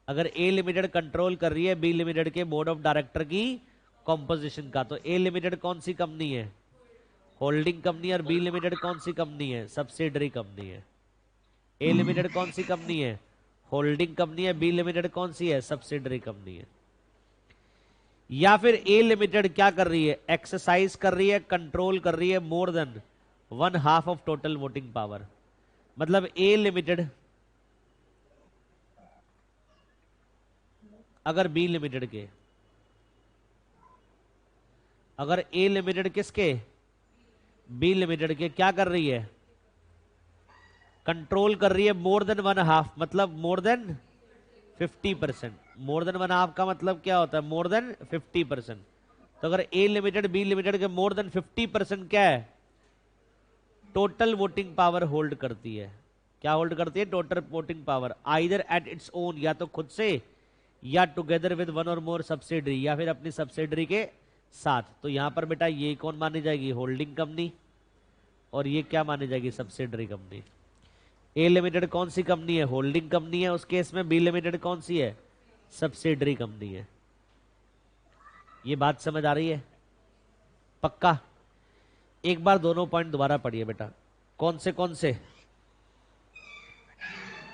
[SPEAKER 1] अगर ए लिमिटेड कंट्रोल कर रही है बी लिमिटेड के बोर्ड ऑफ डायरेक्टर की कॉम्पोजिशन का, तो ए लिमिटेड कौन सी कंपनी है? Holding company. और बी लिमिटेड कौन सी कंपनी है? सब्सिडरी कंपनी है। ए लिमिटेड कौन सी कंपनी है? होल्डिंग कंपनी है। बी लिमिटेड कौन सी है? सब्सिडरी कंपनी है। या फिर ए लिमिटेड क्या कर रही है? एक्सरसाइज कर रही है, कंट्रोल कर रही है more than 1/2 of total voting power. मतलब ए लिमिटेड अगर बी लिमिटेड के, अगर ए लिमिटेड किसके? बी लिमिटेड के क्या कर रही है? कंट्रोल कर रही है मोर देन 1/2, मतलब मोर देन 50%। मोर देन 1/2 का मतलब क्या होता है? More than 50%। तो अगर ए लिमिटेड बी लिमिटेड के मोर देन 50% क्या है? टोटल वोटिंग पावर होल्ड करती है। क्या होल्ड करती है? Total voting power, either at its own, या तो खुद से या टुगेदर विद वन और मोर सब्सिडरी, या फिर अपनी सब्सिडरी के साथ। तो यहां पर बेटा ये कौन मानी जाएगी? होल्डिंग कंपनी, और ये क्या मानी जाएगी? Subsidiary company. ए लिमिटेड कौन सी कंपनी है? होल्डिंग कंपनी है उस केस में। बी लिमिटेड कौन सी है? सब्सिडरी कंपनी है। ये बात समझ आ रही है? पक्का? एक बार दोनों पॉइंट दोबारा पढ़िए बेटा। कौन से?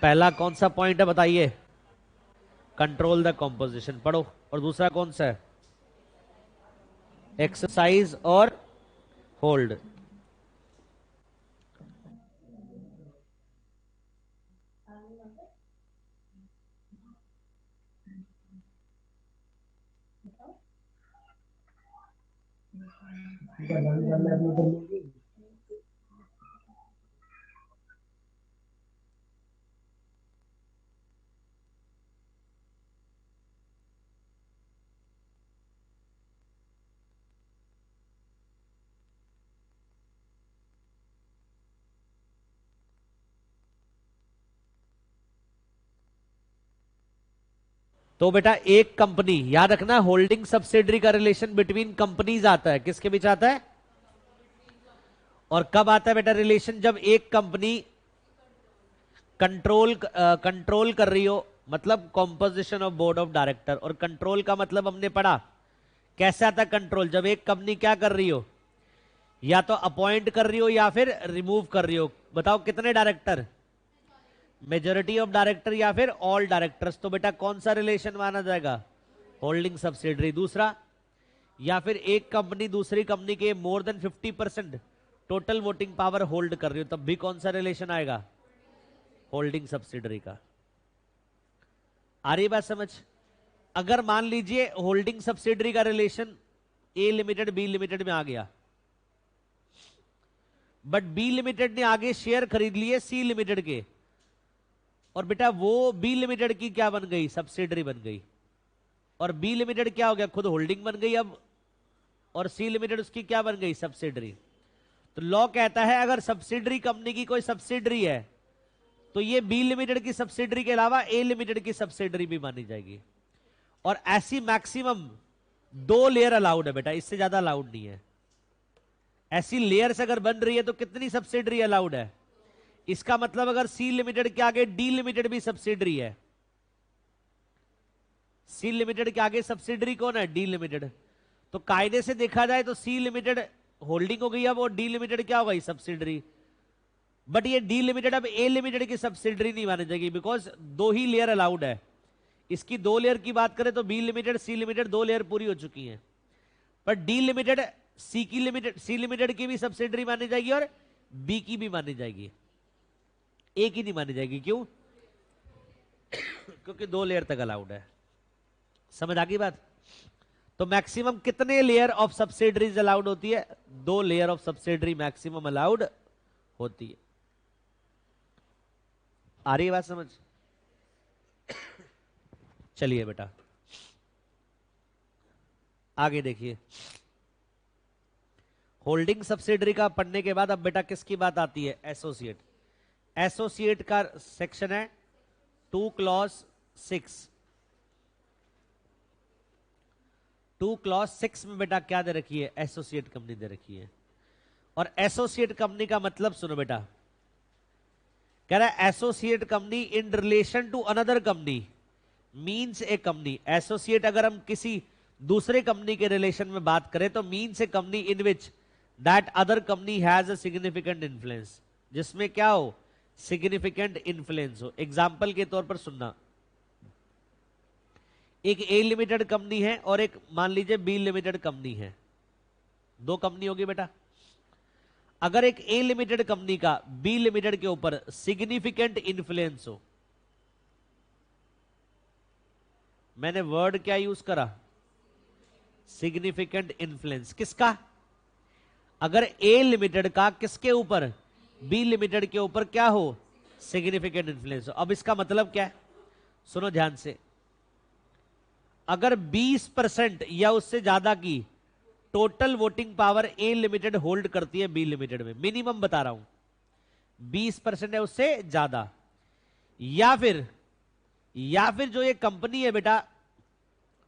[SPEAKER 1] पहला कौन सा पॉइंट है बताइए? कंट्रोल द कॉम्पोजिशन पढ़ो। और दूसरा कौन सा है? एक्सरसाइज और होल्ड। तो बेटा एक कंपनी, याद रखना होल्डिंग सब्सिडरी का रिलेशन बिटवीन कंपनीज आता है। किसके बीच आता है? और कब आता है बेटा रिलेशन? जब एक कंपनी कंट्रोल कर रही हो, मतलब composition of board of director. और कंट्रोल का मतलब हमने पढ़ा कैसे आता है कंट्रोल? जब एक कंपनी क्या कर रही हो? या तो अपॉइंट कर रही हो या फिर रिमूव कर रही हो। बताओ कितने डायरेक्टर? मेजोरिटी ऑफ डायरेक्टर या फिर ऑल डायरेक्टर्स। तो बेटा कौन सा रिलेशन माना जाएगा? Holding subsidiary. दूसरा, या फिर एक कंपनी दूसरी कंपनी के more than 50% total voting power hold कर रही हो, तब भी कौन सा रिलेशन आएगा? होल्डिंग सब्सिडरी का। आ रही बात समझ? अगर मान लीजिए होल्डिंग सब्सिडरी का रिलेशन ए लिमिटेड बी लिमिटेड में आ गया, बट बी लिमिटेड ने आगे शेयर खरीद लिए सी लिमिटेड के, और बेटा वो बी लिमिटेड की क्या बन गई? सब्सिडरी बन गई। और बी लिमिटेड क्या हो गया? खुद होल्डिंग बन गई अब। और सी लिमिटेड उसकी क्या बन गई? सब्सिडरी। तो लॉ कहता है अगर सब्सिडरी कंपनी की कोई सब्सिडरी है तो ये बी लिमिटेड की सब्सिडरी के अलावा ए लिमिटेड की सब्सिडरी भी मानी जाएगी। और ऐसी मैक्सिमम 2 लेयर अलाउड है बेटा, इससे ज्यादा अलाउड नहीं है। ऐसी लेयर्स अगर बन रही है तो कितनी सब्सिडरी अलाउड है? इसका मतलब अगर सी लिमिटेड के आगे डी लिमिटेड भी सब्सिडरी है, सी लिमिटेड के आगे सब्सिडरी कौन है? D limited. तो कायदे से देखा जाए तो सी लिमिटेड होल्डिंग हो गई अब, और डी लिमिटेड क्या हो गई? सब्सिडरी। बट ये डी लिमिटेड अब ए लिमिटेड की सब्सिडरी नहीं मानी जाएगी, बिकॉज 2 ही लेयर अलाउड है। इसकी 2 लेयर की बात करें तो B limited C limited 2 layer पूरी हो चुकी है। पर डी लिमिटेड सी लिमिटेड की भी सब्सिडरी मानी जाएगी और बी की भी मानी जाएगी, ए की नहीं मानी जाएगी। क्यों? क्योंकि 2 लेयर तक अलाउड है। समझ आ गई बात? तो मैक्सिमम कितने लेयर ऑफ सब्सिडरीज अलाउड होती है? 2 layer of subsidiary maximum allowed होती है। आ रही है बात समझ? चलिए बेटा आगे देखिए। होल्डिंग सब्सिडरी का पढ़ने के बाद अब बेटा किसकी बात आती है? एसोसिएट। एसोसिएट का सेक्शन है 2 क्लॉज 6। 2 क्लॉज 6 में बेटा क्या दे रखी है? एसोसिएट कंपनी दे रखी है। और एसोसिएट कंपनी का मतलब सुनो बेटा, कह रहा है associate company in relation to another company means a company. Associate अगर हम किसी दूसरे कंपनी के रिलेशन में बात करें तो means a company in which that other company has a significant influence, जिसमें क्या हो? सिग्निफिकेंट इन्फ्लुएंस हो। एग्जाम्पल के तौर पर सुनना, एक ए लिमिटेड कंपनी है और एक मान लीजिए बी लिमिटेड कंपनी है। 2 कंपनी होगी बेटा। अगर एक ए लिमिटेड कंपनी का बी लिमिटेड के ऊपर सिग्निफिकेंट इन्फ्लुएंस हो, मैंने वर्ड क्या यूज करा? Significant influence. किसका? अगर ए लिमिटेड का किसके ऊपर? बी लिमिटेड के ऊपर क्या हो? सिग्निफिकेंट इन्फ्लुएंस हो। अब इसका मतलब क्या है? सुनो ध्यान से। अगर 20% या उससे ज्यादा की टोटल वोटिंग पावर ए लिमिटेड होल्ड करती है बी लिमिटेड में, मिनिमम बता रहा हूं, 20% है उससे ज्यादा, या फिर जो ये कंपनी है बेटा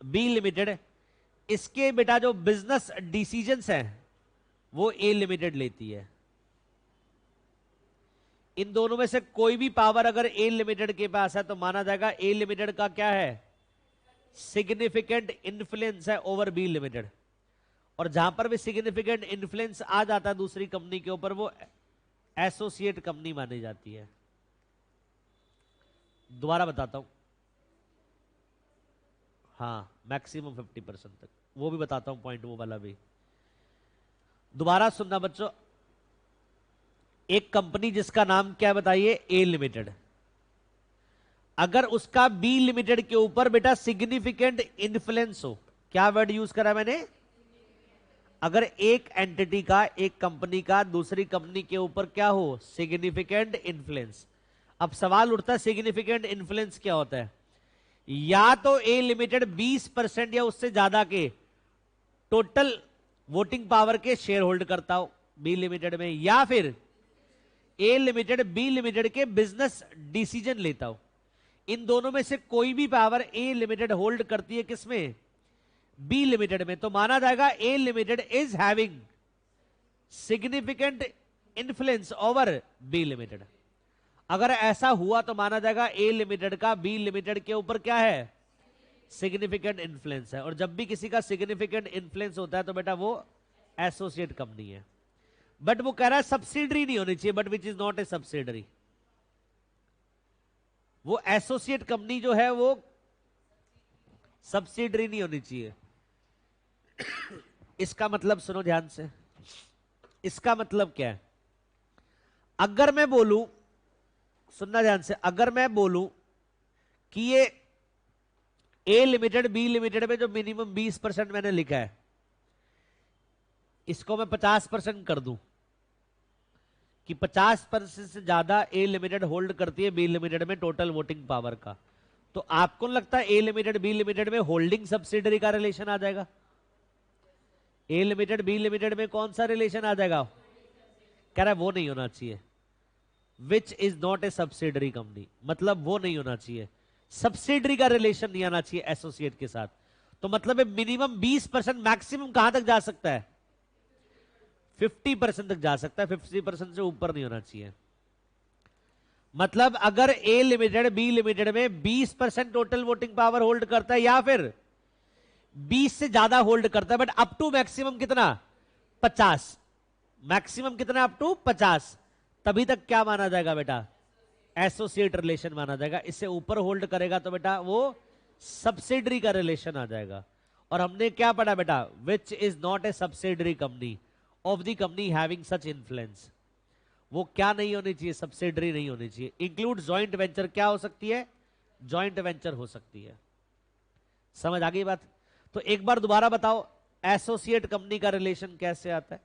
[SPEAKER 1] बी लिमिटेड, इसके बेटा जो बिजनेस डिसीजंस हैं वो ए लिमिटेड लेती है। इन दोनों में से कोई भी पावर अगर ए लिमिटेड के पास है तो माना जाएगा ए लिमिटेड का क्या है, सिग्निफिकेंट इन्फ्लुएंस है ओवर बी लिमिटेड। और जहां पर भी सिग्निफिकेंट इन्फ्लुएंस आ जाता है दूसरी कंपनी के ऊपर, वो एसोसिएट कंपनी मानी जाती है। दोबारा बताता हूं, हाँ मैक्सिमम 50% तक, वो भी बताता हूं पॉइंट वो वाला भी। दोबारा सुनना बच्चों, एक कंपनी जिसका नाम क्या बताइए, ए लिमिटेड, अगर उसका बी लिमिटेड के ऊपर बेटा सिग्निफिकेंट इन्फ्लुएंस हो, क्या वर्ड यूज करा मैंने, अगर एक एंटिटी का, एक कंपनी का दूसरी कंपनी के ऊपर क्या हो, सिग्निफिकेंट इन्फ्लुएंस। अब सवाल उठता है सिग्निफिकेंट इन्फ्लुएंस क्या होता है, या तो ए लिमिटेड 20% या उससे ज्यादा के टोटल वोटिंग पावर के शेयर होल्ड करता हो बी लिमिटेड में, या फिर ए लिमिटेड बी लिमिटेड के बिजनेस डिसीजन लेता हो। इन दोनों में से कोई भी पावर ए लिमिटेड होल्ड करती है किसमें, बी लिमिटेड में, तो माना जाएगा A limited is having significant influence over B limited. अगर ऐसा हुआ तो माना जाएगा ए लिमिटेड का बी लिमिटेड के ऊपर क्या है, सिग्निफिकेंट इन्फ्लुएंस है। और जब भी किसी का सिग्निफिकेंट इन्फ्लुएंस होता है तो बेटा वो एसोसिएट कंपनी है। बट वो कह रहा है सब्सिडरी नहीं होनी चाहिए, but which is not a subsidiary. वो एसोसिएट कंपनी जो है वो सब्सिडरी नहीं होनी चाहिए। इसका मतलब सुनो ध्यान से, इसका मतलब क्या है, अगर मैं बोलूं, सुनना ध्यान से, अगर मैं बोलूं कि ये ए लिमिटेड बी लिमिटेड में जो मिनिमम 20% मैंने लिखा है, इसको मैं 50% कर दूं कि 50% से ज्यादा ए लिमिटेड होल्ड करती है बी लिमिटेड में टोटल वोटिंग पावर का, तो आपको लगता है ए लिमिटेड बी लिमिटेड में होल्डिंग सब्सिडरी का रिलेशन आ जाएगा? ए लिमिटेड बी लिमिटेड में कौन सा रिलेशन आ जाएगा? कह रहा है वो नहीं होना चाहिए, which is not a subsidiary company, मतलब वो नहीं होना चाहिए, सब्सिडरी का रिलेशन नहीं आना चाहिए एसोसिएट के साथ। तो मतलब मिनिमम 20%, मैक्सिमम कहां तक जा सकता है, 50% तक जा सकता है, 50% से ऊपर नहीं होना चाहिए। मतलब अगर ए लिमिटेड बी लिमिटेड में 20% टोटल वोटिंग पावर होल्ड करता है या फिर 20 से ज्यादा होल्ड करता है, बट अप टू मैक्सिमम कितना, 50, मैक्सिमम कितना, अप टू 50, तभी तक क्या माना जाएगा बेटा, एसोसिएट रिलेशन माना जाएगा। इससे ऊपर होल्ड करेगा तो बेटा वो सब्सिडरी का रिलेशन आ जाएगा। और हमने क्या पढ़ा बेटा, which is not a subsidiary company of the company having such influence, वो क्या नहीं होनी चाहिए, सब्सिडरी नहीं होनी चाहिए। इंक्लूड जॉइंट वेंचर, क्या हो सकती है, जॉइंट वेंचर हो सकती है। समझ आ गई बात? तो एक बार दोबारा बताओ, एसोसिएट कंपनी का रिलेशन कैसे आता है?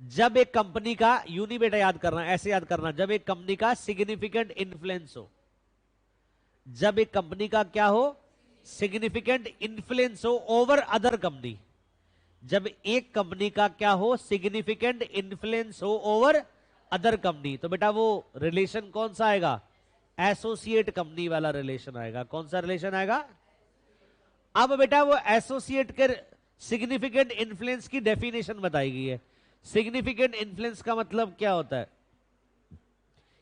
[SPEAKER 1] जब एक कंपनी का, यूनी बेटा याद करना, ऐसे याद करना, जब एक कंपनी का सिग्निफिकेंट इन्फ्लुएंस हो, जब एक कंपनी का क्या हो, सिग्निफिकेंट इन्फ्लुएंस हो ओवर अदर कंपनी, जब एक कंपनी का क्या हो, सिग्निफिकेंट इन्फ्लुएंस हो ओवर अदर कंपनी, तो बेटा वो रिलेशन कौन सा आएगा, एसोसिएट कंपनी वाला रिलेशन आएगा। कौन सा रिलेशन आएगा? अब बेटा वो एसोसिएट के सिग्निफिकेंट इन्फ्लुएंस की डेफिनेशन बताई गई है। सिग्निफिकेंट इन्फ्लुएंस का मतलब क्या होता है,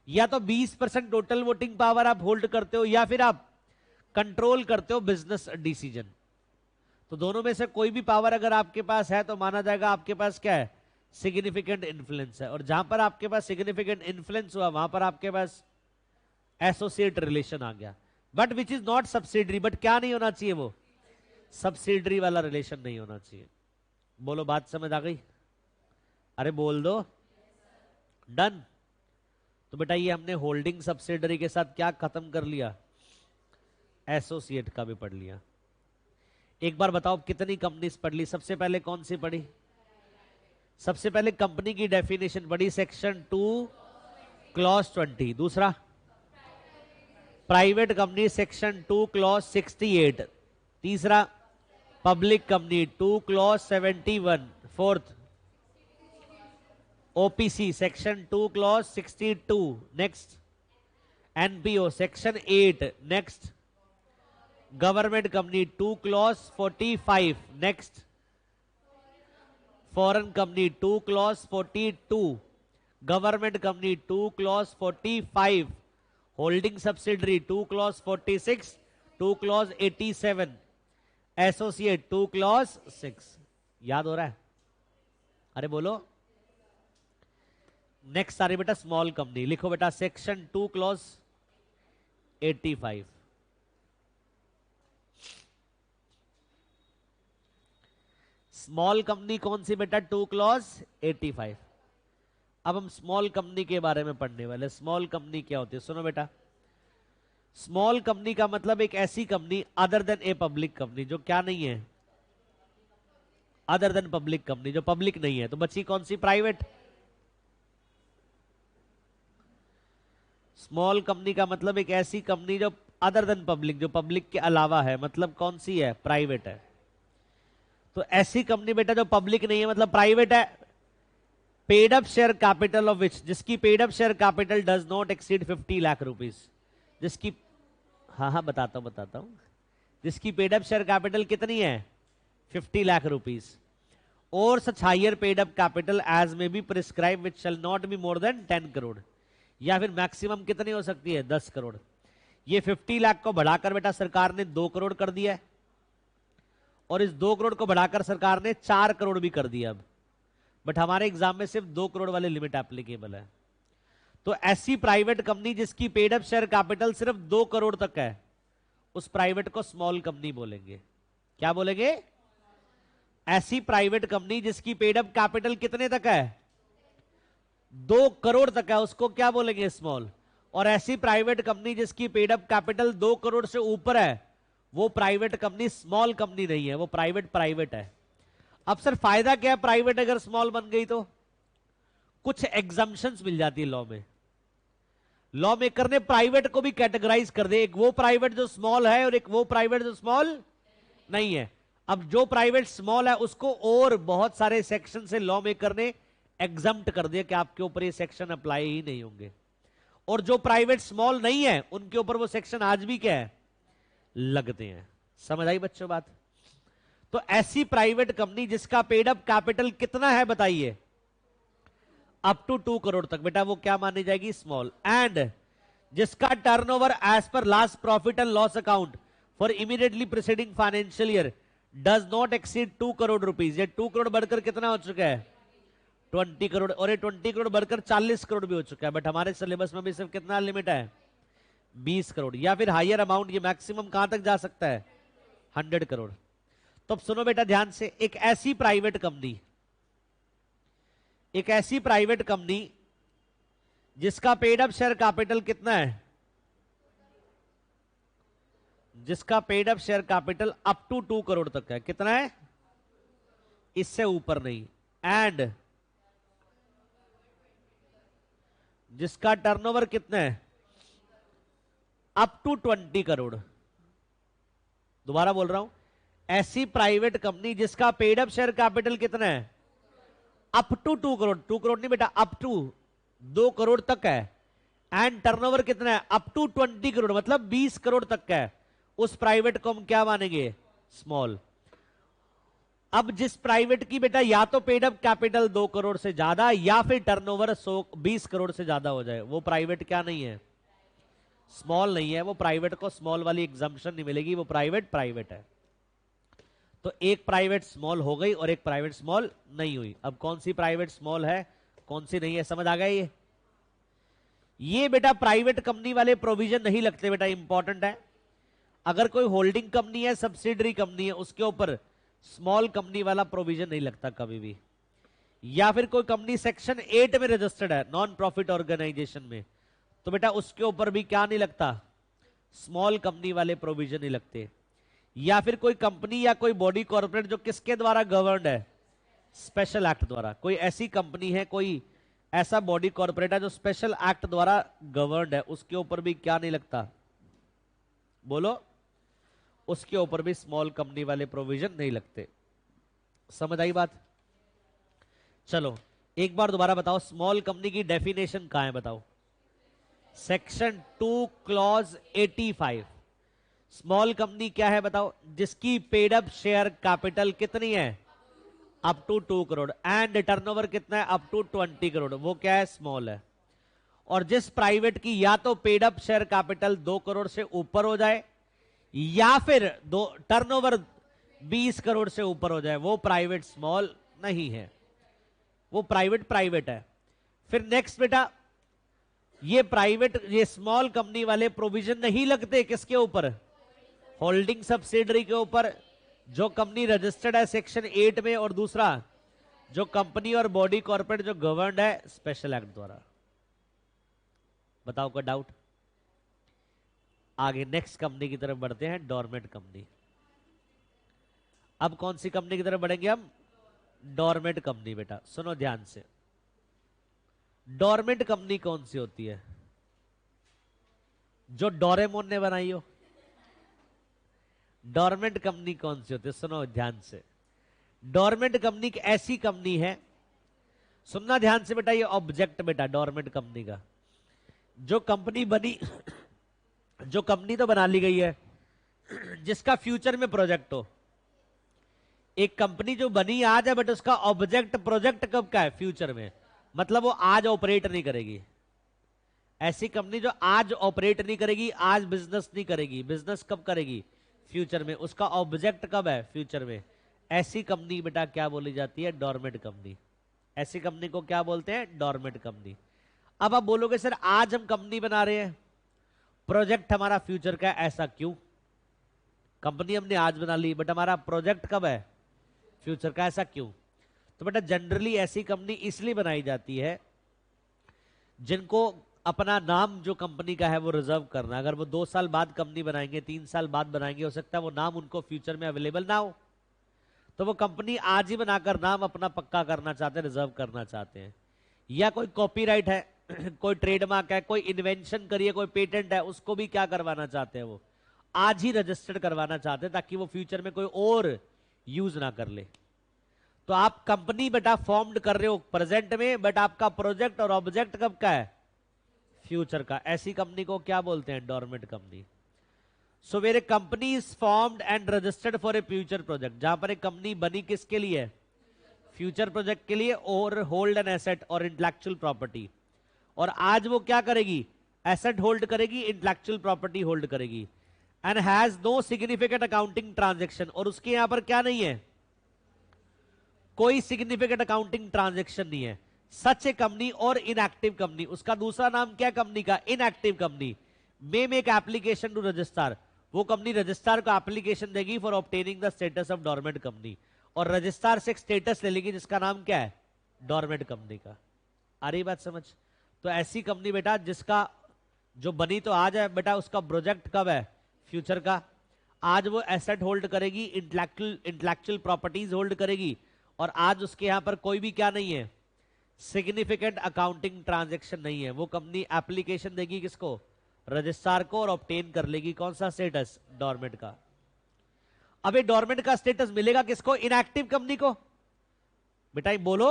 [SPEAKER 1] या तो 20% टोटल वोटिंग पावर आप होल्ड करते हो या फिर आप कंट्रोल करते हो बिजनेस डिसीजन। तो दोनों में से कोई भी पावर अगर आपके पास है तो माना जाएगा आपके पास क्या है, सिग्निफिकेंट इन्फ्लुएंस है। और जहां पर आपके पास सिग्निफिकेंट इन्फ्लुएंस हुआ वहां पर आपके पास एसोसिएट रिलेशन आ गया। But which is not subsidiary, but क्या नहीं होना चाहिए, वो सब्सिडरी वाला रिलेशन नहीं होना चाहिए। बोलो बात समझ आ गई? अरे बोल दो, डन। तो बेटा ये हमने होल्डिंग सब्सिडरी के साथ क्या खत्म कर लिया, एसोसिएट का भी पढ़ लिया। एक बार बताओ कितनी कंपनीज पढ़ ली? सबसे पहले कौन सी पढ़ी? सबसे पहले कंपनी की डेफिनेशन पढ़ी, सेक्शन 2 क्लॉज 20। दूसरा प्राइवेट कंपनी, सेक्शन 2 क्लॉज 68। तीसरा public company, 2 clause 71। Fourth OPC, section 2 clause 62। Next NPO, section 8। Next government company 2 clause 45। Next, foreign company 2 clause 42। Government company 2 clause 45। Holding subsidiary 2 clause 46, 2 clause 87। Associate 2 clause 6। याद हो रहा है? अरे बोलो। नेक्स्ट आ रही बेटा स्मॉल कंपनी, लिखो बेटा सेक्शन 2 क्लॉज 85। स्मॉल कंपनी कौन सी बेटा? 2 क्लॉज 85। अब हम स्मॉल कंपनी के बारे में पढ़ने वाले। स्मॉल कंपनी क्या होती है? सुनो बेटा, स्मॉल कंपनी का मतलब एक ऐसी company other than a public company, जो क्या नहीं है? अदर देन पब्लिक कंपनी, जो पब्लिक नहीं है। तो बची कौन सी? प्राइवेट। स्मॉल कंपनी का मतलब एक ऐसी कंपनी जो अदर देन पब्लिक, जो पब्लिक के अलावा है, मतलब कौन सी है? प्राइवेट है। तो ऐसी कंपनी बेटा जो पब्लिक नहीं है मतलब प्राइवेट है। Paid up share capital of which, जिसकी paid up share capital does not exceed 50 lakh rupees. जिसकी, हाँ बताता हूं, जिसकी पेड अप शेयर कैपिटल कितनी है? 50 लाख रुपीज। और such higher paid up capital as may be prescribed which shall not be more than 10 crore. या फिर मैक्सिमम कितनी हो सकती है? 10 करोड़। ये 50 लाख को बढ़ाकर बेटा सरकार ने 2 करोड़ कर दिया है, और इस 2 करोड़ को बढ़ाकर सरकार ने 4 करोड़ भी कर दिया अब। बट हमारे एग्जाम में सिर्फ 2 करोड़ वाले लिमिट एप्लीकेबल है। तो ऐसी प्राइवेट कंपनी जिसकी पेड अप शेयर कैपिटल सिर्फ 2 करोड़ तक है, उस प्राइवेट को स्मॉल कंपनी बोलेंगे। क्या बोलेंगे? ऐसी प्राइवेट कंपनी जिसकी पेड अप कैपिटल कितने तक है? 2 करोड़ तक है, उसको क्या बोलेंगे? स्मॉल। और ऐसी प्राइवेट कंपनी जिसकी पेड अप कैपिटल 2 करोड़ से ऊपर है, वो प्राइवेट कंपनी स्मॉल कंपनी नहीं है, वो प्राइवेट है। अब सर फायदा क्या है प्राइवेट अगर स्मॉल बन गई? तो कुछ एग्जम्पशंस मिल जाती है लॉ में। लॉ मेकर ने प्राइवेट को भी कैटेगराइज कर दे, एक वो प्राइवेट जो स्मॉल है और एक वो प्राइवेट जो स्मॉल नहीं है। अब जो प्राइवेट स्मॉल है उसको और बहुत सारे सेक्शन से लॉ मेकर ने एग्जम्प्ट कर दिया कि आपके ऊपर ये सेक्शन अप्लाई ही नहीं होंगे। और जो प्राइवेट स्मॉल नहीं है उनके ऊपर वो सेक्शन आज भी क्या है? लगते हैं। समझ आई बच्चों बात? तो ऐसी प्राइवेट कंपनी जिसका पेड अप कैपिटल कितना है बताइए? अप टू 2 करोड़ तक, बेटा वो क्या मानी जाएगी? स्मॉल। एंड जिसका turnover as per last profit and loss account for immediately preceding financial year does not exceed 2 crore rupees. ये 2 करोड़ बढ़कर कितना हो चुका है? 20 करोड़। और ये 20 करोड़ बढ़कर 40 करोड़ भी हो चुका है। बट हमारे सिलेबस में भी सिर्फ कितना लिमिट है? 20 करोड़। या फिर हायर अमाउंट, ये मैक्सिमम कहां तक जा सकता है? 100 करोड़। तो अब सुनो बेटा ध्यान से, एक ऐसी प्राइवेट कंपनी जिसका पेड अप शेयर कैपिटल कितना है? जिसका paid up share capital up to 2 crore तक है। कितना है? इससे ऊपर नहीं। एंड जिसका टर्नओवर कितना है? Up to 20 crore. दोबारा बोल रहा हूं, ऐसी प्राइवेट कंपनी जिसका पेड अप शेयर कैपिटल कितना है? Up to 2 crore. 2 करोड़ नहीं बेटा, अप टू 2 करोड़ तक है। एंड टर्नओवर कितना है? अप टू 20 करोड़, मतलब 20 करोड़ तक का है। उस प्राइवेट को हम क्या मानेंगे? स्मॉल। अब जिस प्राइवेट की बेटा या तो पेड अप कैपिटल 2 करोड़ से ज्यादा या फिर टर्नओवर 20 करोड़ से ज्यादा हो जाए, वो प्राइवेट क्या नहीं है? स्मॉल नहीं है। वो प्राइवेट को स्मॉल वाली एग्जम्पशन नहीं मिलेगी, वो प्राइवेट है। तो एक प्राइवेट स्मॉल हो गई और एक प्राइवेट स्मॉल नहीं हुई। अब कौन सी प्राइवेट स्मॉल है, कौन सी नहीं है, समझ आ गया? ये बेटा प्राइवेट कंपनी वाले प्रोविजन नहीं लगते बेटा, इंपॉर्टेंट है। अगर कोई होल्डिंग कंपनी है, सब्सिडरी कंपनी है, उसके ऊपर स्मॉल कंपनी वाला प्रोविजन नहीं लगता कभी भी। या फिर कोई कंपनी सेक्शन 8 में रजिस्टर्ड है, नॉन प्रॉफिट ऑर्गेनाइजेशन में, तो बेटा उसके ऊपर भी क्या नहीं लगता? स्मॉल कंपनी वाले प्रोविजन नहीं लगते। या फिर कोई कंपनी या कोई बॉडी कॉर्पोरेट जो किसके द्वारा गवर्नड है? स्पेशल एक्ट द्वारा। कोई ऐसी कंपनी है, कोई ऐसा बॉडी कॉर्पोरेट है जो स्पेशल एक्ट द्वारा गवर्नड है, उसके ऊपर भी क्या नहीं लगता? बोलो। उसके ऊपर भी स्मॉल कंपनी वाले प्रोविजन नहीं लगते। समझ आई बात? चलो एक बार दोबारा बताओ, स्मॉल कंपनी की डेफिनेशन कहां है बताओ? Section 2 clause 85। स्मॉल कंपनी क्या है बताओ, जिसकी पेड अप शेयर कैपिटल कितनी है, up to 2 crore, and turnover कितना है, अप टू 20 करोड़, वो क्या है, स्मॉल है। और जिस प्राइवेट की या तो paid up share capital 2 crore से ऊपर हो जाए या फिर दो टर्नओवर 20 करोड़ से ऊपर हो जाए, वो प्राइवेट स्मॉल नहीं है, वो प्राइवेट है। फिर नेक्स्ट बेटा, ये प्राइवेट, ये स्मॉल कंपनी वाले प्रोविजन नहीं लगते किसके ऊपर, होल्डिंग सब्सिडरी के ऊपर, जो कंपनी रजिस्टर्ड है सेक्शन 8 में, और दूसरा जो कंपनी और बॉडी कॉर्पोरेट जो गवर्नड है स्पेशल एक्ट द्वारा। बताओ कोई डाउट? आगे नेक्स्ट कंपनी की तरफ बढ़ते हैं, डोरमेंट कंपनी। अब कौन सी कंपनी की तरफ बढ़ेंगे हम, डोरमेंट कंपनी। बेटा सुनो ध्यान से, डोरमेंट कंपनी कौन सी होती है, जो डोरेमोन ने बनाई हो, डोरमेंट कंपनी कौन सी होती है, सुनो ध्यान से। डोरमेंट कंपनी एक ऐसी कंपनी है, सुनना ध्यान से बेटा, ये ऑब्जेक्ट बेटा डोरमेंट कंपनी का, जो कंपनी बनी जो कंपनी तो बना ली गई है, जिसका फ्यूचर में प्रोजेक्ट हो। एक कंपनी जो बनी आज है, बट उसका ऑब्जेक्ट प्रोजेक्ट कब का है, फ्यूचर में, मतलब वो आज ऑपरेट नहीं करेगी। ऐसी कंपनी जो आज ऑपरेट नहीं करेगी, आज बिजनेस नहीं करेगी, बिजनेस कब करेगी, फ्यूचर में, उसका ऑब्जेक्ट कब है, फ्यूचर में, ऐसी कंपनी बेटा क्या बोली जाती है, डोरमेंट कंपनी। ऐसी कंपनी को क्या बोलते हैं, डोरमेंट कंपनी। अब आप बोलोगे सर आज हम कंपनी बना रहे हैं, प्रोजेक्ट हमारा फ्यूचर का है, ऐसा क्यों, कंपनी हमने आज बना ली बट हमारा प्रोजेक्ट कब है, फ्यूचर का, ऐसा क्यों? तो बेटा जनरली ऐसी कंपनी इसलिए बनाई जाती है जिनको अपना नाम जो कंपनी का है वो रिजर्व करना। अगर वो 2 साल बाद कंपनी बनाएंगे, 3 साल बाद बनाएंगे, हो सकता है वो नाम उनको फ्यूचर में अवेलेबल ना हो, तो वो कंपनी आज ही बनाकर नाम अपना पक्का करना चाहते हैं, रिजर्व करना चाहते हैं। या कोई कॉपीराइट है कोई ट्रेडमार्क है, कोई इन्वेंशन करिए, कोई पेटेंट है, उसको भी क्या करवाना चाहते हैं, वो आज ही रजिस्टर्ड करवाना चाहते हैं, ताकि वो फ्यूचर में कोई और यूज ना कर ले। तो आप कंपनी बेटा फॉर्म्ड कर रहे हो प्रेजेंट में, बट आपका प्रोजेक्ट और ऑब्जेक्ट कब का है, फ्यूचर का। ऐसी कंपनी को क्या बोलते हैं, dormant company. So where a company is formed and registered for a future project, जहां पर एक कंपनी बनी किसके लिए, फ्यूचर प्रोजेक्ट के लिए, और होल्ड एन एसेट और इंटेलेक्चुअल प्रॉपर्टी, और आज वो क्या करेगी, एसेट होल्ड करेगी, इंटेलेक्चुअल प्रॉपर्टी होल्ड करेगी, and has no significant accounting transaction, और उसके यहां पर क्या नहीं है, कोई सिग्निफिकेंट अकाउंटिंग ट्रांजेक्शन नहीं है। सच ए कंपनी और इनएक्टिव कंपनी, उसका दूसरा नाम क्या कंपनी का, inactive company, may make application to registrar, वो कंपनी रजिस्ट्रार को एप्लीकेशन देगी for obtaining the status of dormant company, और रजिस्ट्रार से एक स्टेटस ले लेगी जिसका नाम क्या है, डोरमेंट कंपनी का। आ रही बात समझ? तो ऐसी कंपनी बेटा जिसका जो बनी तो आज है बेटा, उसका प्रोजेक्ट कब है, फ्यूचर का, आज वो एसेट होल्ड करेगी, इंटेलेक्चुअल प्रॉपर्टीज होल्ड करेगी, और आज उसके यहां पर कोई भी क्या नहीं है, सिग्निफिकेंट अकाउंटिंग ट्रांजैक्शन नहीं है। वो कंपनी एप्लीकेशन देगी किसको, रजिस्ट्रार को, और ऑब्टेन कर लेगी कौन सा स्टेटस, डोरमेंट का। अब ये डोरमेंट का स्टेटस मिलेगा किसको, इनएक्टिव कंपनी को। बेटा बोलो,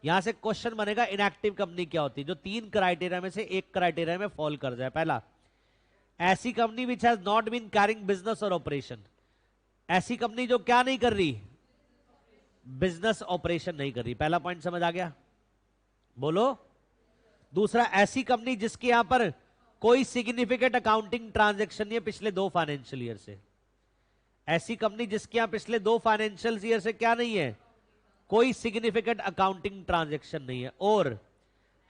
[SPEAKER 1] यहां से क्वेश्चन बनेगा इनएक्टिव कंपनी क्या होती है, जो 3 क्राइटेरिया में से एक क्राइटेरिया में फॉल कर जाए। पहला, ऐसी company which has not been carrying business और ऑपरेशन, ऐसी कंपनी जो क्या नहीं कर रही, बिजनेस ऑपरेशन नहीं कर रही। पहला पॉइंट समझ आ गया, बोलो। दूसरा, ऐसी कंपनी जिसके यहां पर कोई सिग्निफिकेंट अकाउंटिंग ट्रांजैक्शन नहीं है पिछले 2 फाइनेंशियल ईयर से, ऐसी कंपनी जिसके यहां पिछले 2 फाइनेंशियल ईयर से क्या नहीं है, कोई सिग्निफिकेंट अकाउंटिंग ट्रांजैक्शन नहीं है, और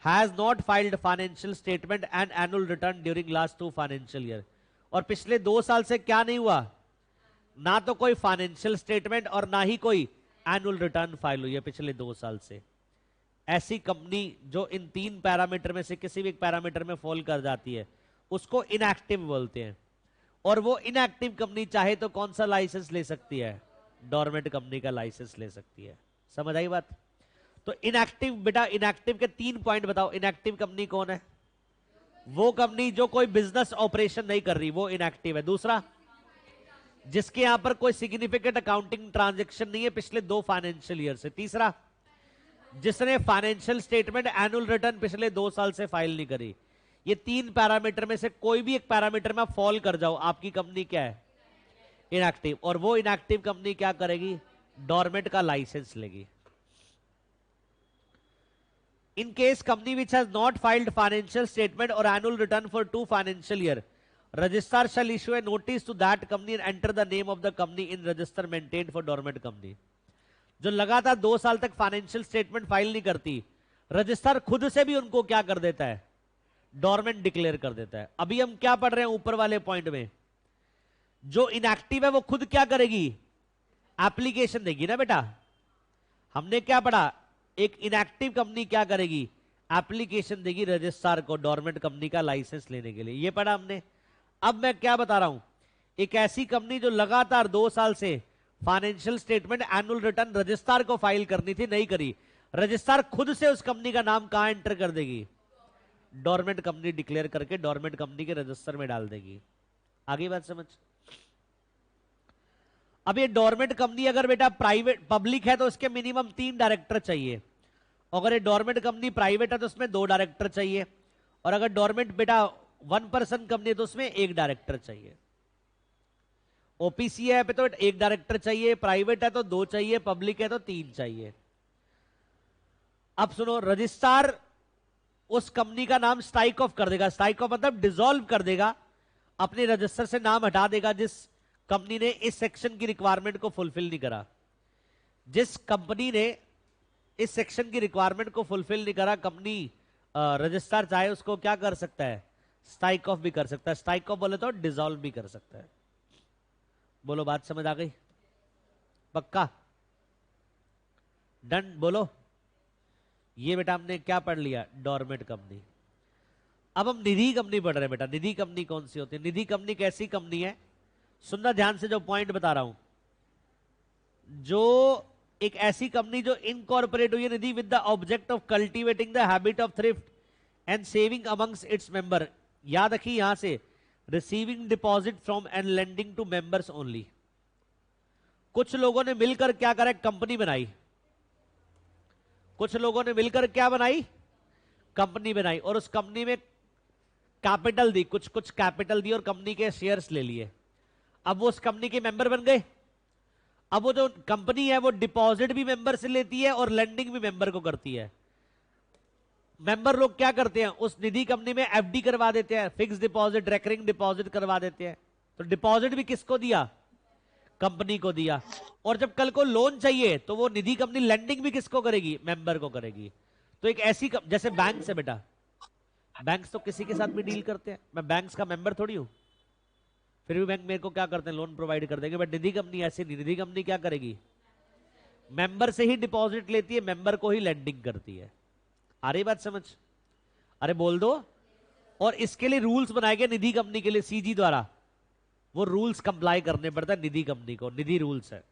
[SPEAKER 1] has not filed financial statement and annual return during last 2 financial year, और पिछले 2 साल से क्या नहीं हुआ, ना तो कोई फाइनेंशियल स्टेटमेंट और ना ही कोई एनुअल रिटर्न फाइल हुई है पिछले 2 साल से। ऐसी कंपनी जो इन 3 पैरामीटर में से किसी भी एक पैरामीटर में फॉल कर जाती है, उसको इनएक्टिव बोलते हैं। और वो इनएक्टिव कंपनी चाहे तो कौन सा लाइसेंस ले सकती है, डोरमेंट कंपनी का लाइसेंस ले सकती है। समझ आई बात? तो इनएक्टिव बेटा, इनएक्टिव के 3 पॉइंट बताओ। इनएक्टिव कंपनी कौन है, वो कंपनी जो कोई बिजनेस ऑपरेशन नहीं कर रही, वो इनएक्टिव है। दूसरा, जिसके यहां पर कोई सिग्निफिकेंट अकाउंटिंग ट्रांजैक्शन नहीं है पिछले 2 फाइनेंशियल ईयर से। तीसरा, जिसने फाइनेंशियल स्टेटमेंट एनुअल रिटर्न पिछले 2 साल से फाइल नहीं करी। ये 3 पैरामीटर में से कोई भी एक पैरामीटर में फॉल कर जाओ, आपकी कंपनी क्या है? इनएक्टिव। और वो इनएक्टिव कंपनी क्या करेगी? डोरमेंट का लाइसेंस लेगी। In case company which has not filed financial statement or annual return for 2 financial year, registrar shall issue a notice to that company and enter the name of the company in register maintained for dormant company. जो लगातार 2 साल तक फाइनेंशियल स्टेटमेंट फाइल नहीं करती, रजिस्ट्रार खुद से भी उनको क्या कर देता है? डोरमेंट डिक्लेयर कर देता है। अभी हम क्या पढ़ रहे हैं ऊपर वाले पॉइंट में? जो इनएक्टिव है वो खुद क्या करेगी? एप्लीकेशन देगी ना बेटा। हमने क्या पढ़ा? एक इनएक्टिव कंपनी क्या करेगी? एप्लीकेशन देगी रजिस्ट्रार को डोरमेंट कंपनी का लाइसेंस लेने के लिए। ये पढ़ा हमने। अब मैं क्या बता रहा हूं? एक ऐसी कंपनी जो लगातार 2 साल से financial statement annual return registrar को फाइल करनी थी, नहीं करी, रजिस्ट्रार खुद से उस कंपनी का नाम कहां एंटर कर देगी? डोरमेंट कंपनी डिक्लेयर करके डोरमेंट कंपनी के रजिस्टर में डाल देगी। आगे बात समझ। अब ये डोरमेंट कंपनी अगर बेटा प्राइवेट पब्लिक है तो उसके मिनिमम 3 डायरेक्टर चाहिए। अगर ये डोरमेंट कंपनी प्राइवेट है तो उसमें 2 डायरेक्टर चाहिए। और अगर डोरमेंट बेटा 1 पर्सन कंपनी है तो उसमें 1 डायरेक्टर चाहिए। ओपीसी है पे तो 1 डायरेक्टर चाहिए, प्राइवेट है तो 2 चाहिए, पब्लिक है तो 3 चाहिए। अब सुनो, रजिस्ट्रार उस कंपनी का नाम स्ट्राइक ऑफ कर देगा। स्ट्राइक ऑफ मतलब डिसॉल्व कर देगा, अपने रजिस्टर से नाम हटा देगा जिस कंपनी ने इस सेक्शन की रिक्वायरमेंट को फुलफिल नहीं करा। जिस कंपनी ने इस सेक्शन की रिक्वायरमेंट को फुलफिल नहीं करा, कंपनी रजिस्ट्रार चाहे उसको क्या कर सकता है? स्ट्राइक ऑफ भी कर सकता है। स्ट्राइक ऑफ बोले तो डिसॉल्व भी कर सकता है। बोलो, बात समझ आ गई? पक्का? डन? बोलो। ये बेटा हमने क्या पढ़ लिया? Dormant company. अब हम निधि कंपनी पढ़ रहे हैं बेटा। निधि कंपनी कौन सी होती है? निधि कंपनी कैसी कंपनी है? सुनना ध्यान से, जो पॉइंट बता रहा हूं। जो एक ऐसी कंपनी जो इनकॉर्पोरेट हुई है Nidhi with the object of cultivating the habit of thrift and saving amongst its member. याद रखिए यहां से, receiving deposit from and lending to members only. कुछ लोगों ने मिलकर क्या करा? कंपनी बनाई। कुछ लोगों ने मिलकर क्या बनाई? कंपनी बनाई। और उस कंपनी में कैपिटल दी, कुछ कुछ कैपिटल दी और कंपनी के शेयर्स ले लिए। अब वो उस कंपनी के मेंबर बन गए। अब वो जो कंपनी है वो डिपॉजिट भी मेंबर से लेती है और लेंडिंग भी मेंबर को करती है। मेंबर लोग क्या करते हैं? उस निधि कंपनी में एफडी करवा देते हैं, फिक्स डिपॉजिट, रेकरिंग डिपॉजिट करवा देते हैं। तो डिपॉजिट भी किसको दिया? कंपनी को दिया। और जब कल को लोन चाहिए तो वो निधि कंपनी लेंडिंग भी किसको करेगी? मेंबर को करेगी। तो एक ऐसी जैसे बैंक से बेटा, बैंक्स तो किसी के साथ भी डील करते हैं। मैं बैंक्स का मेंबर थोड़ी हूं, फिर भी बैंक मेरे को क्या करते हैं? लोन प्रोवाइड कर देंगे। बट निधि कंपनी ऐसी नहीं। निधि कंपनी क्या करेगी? मेंबर से ही डिपॉजिट लेती है, मेंबर को ही लेंडिंग करती है। आ रही बात समझ? अरे बोल दो। और इसके लिए रूल्स बनाए गए निधि कंपनी के लिए सीजी द्वारा। वो रूल्स कंप्लाई करने पड़ता है निधि कंपनी को। निधि रूल्स है।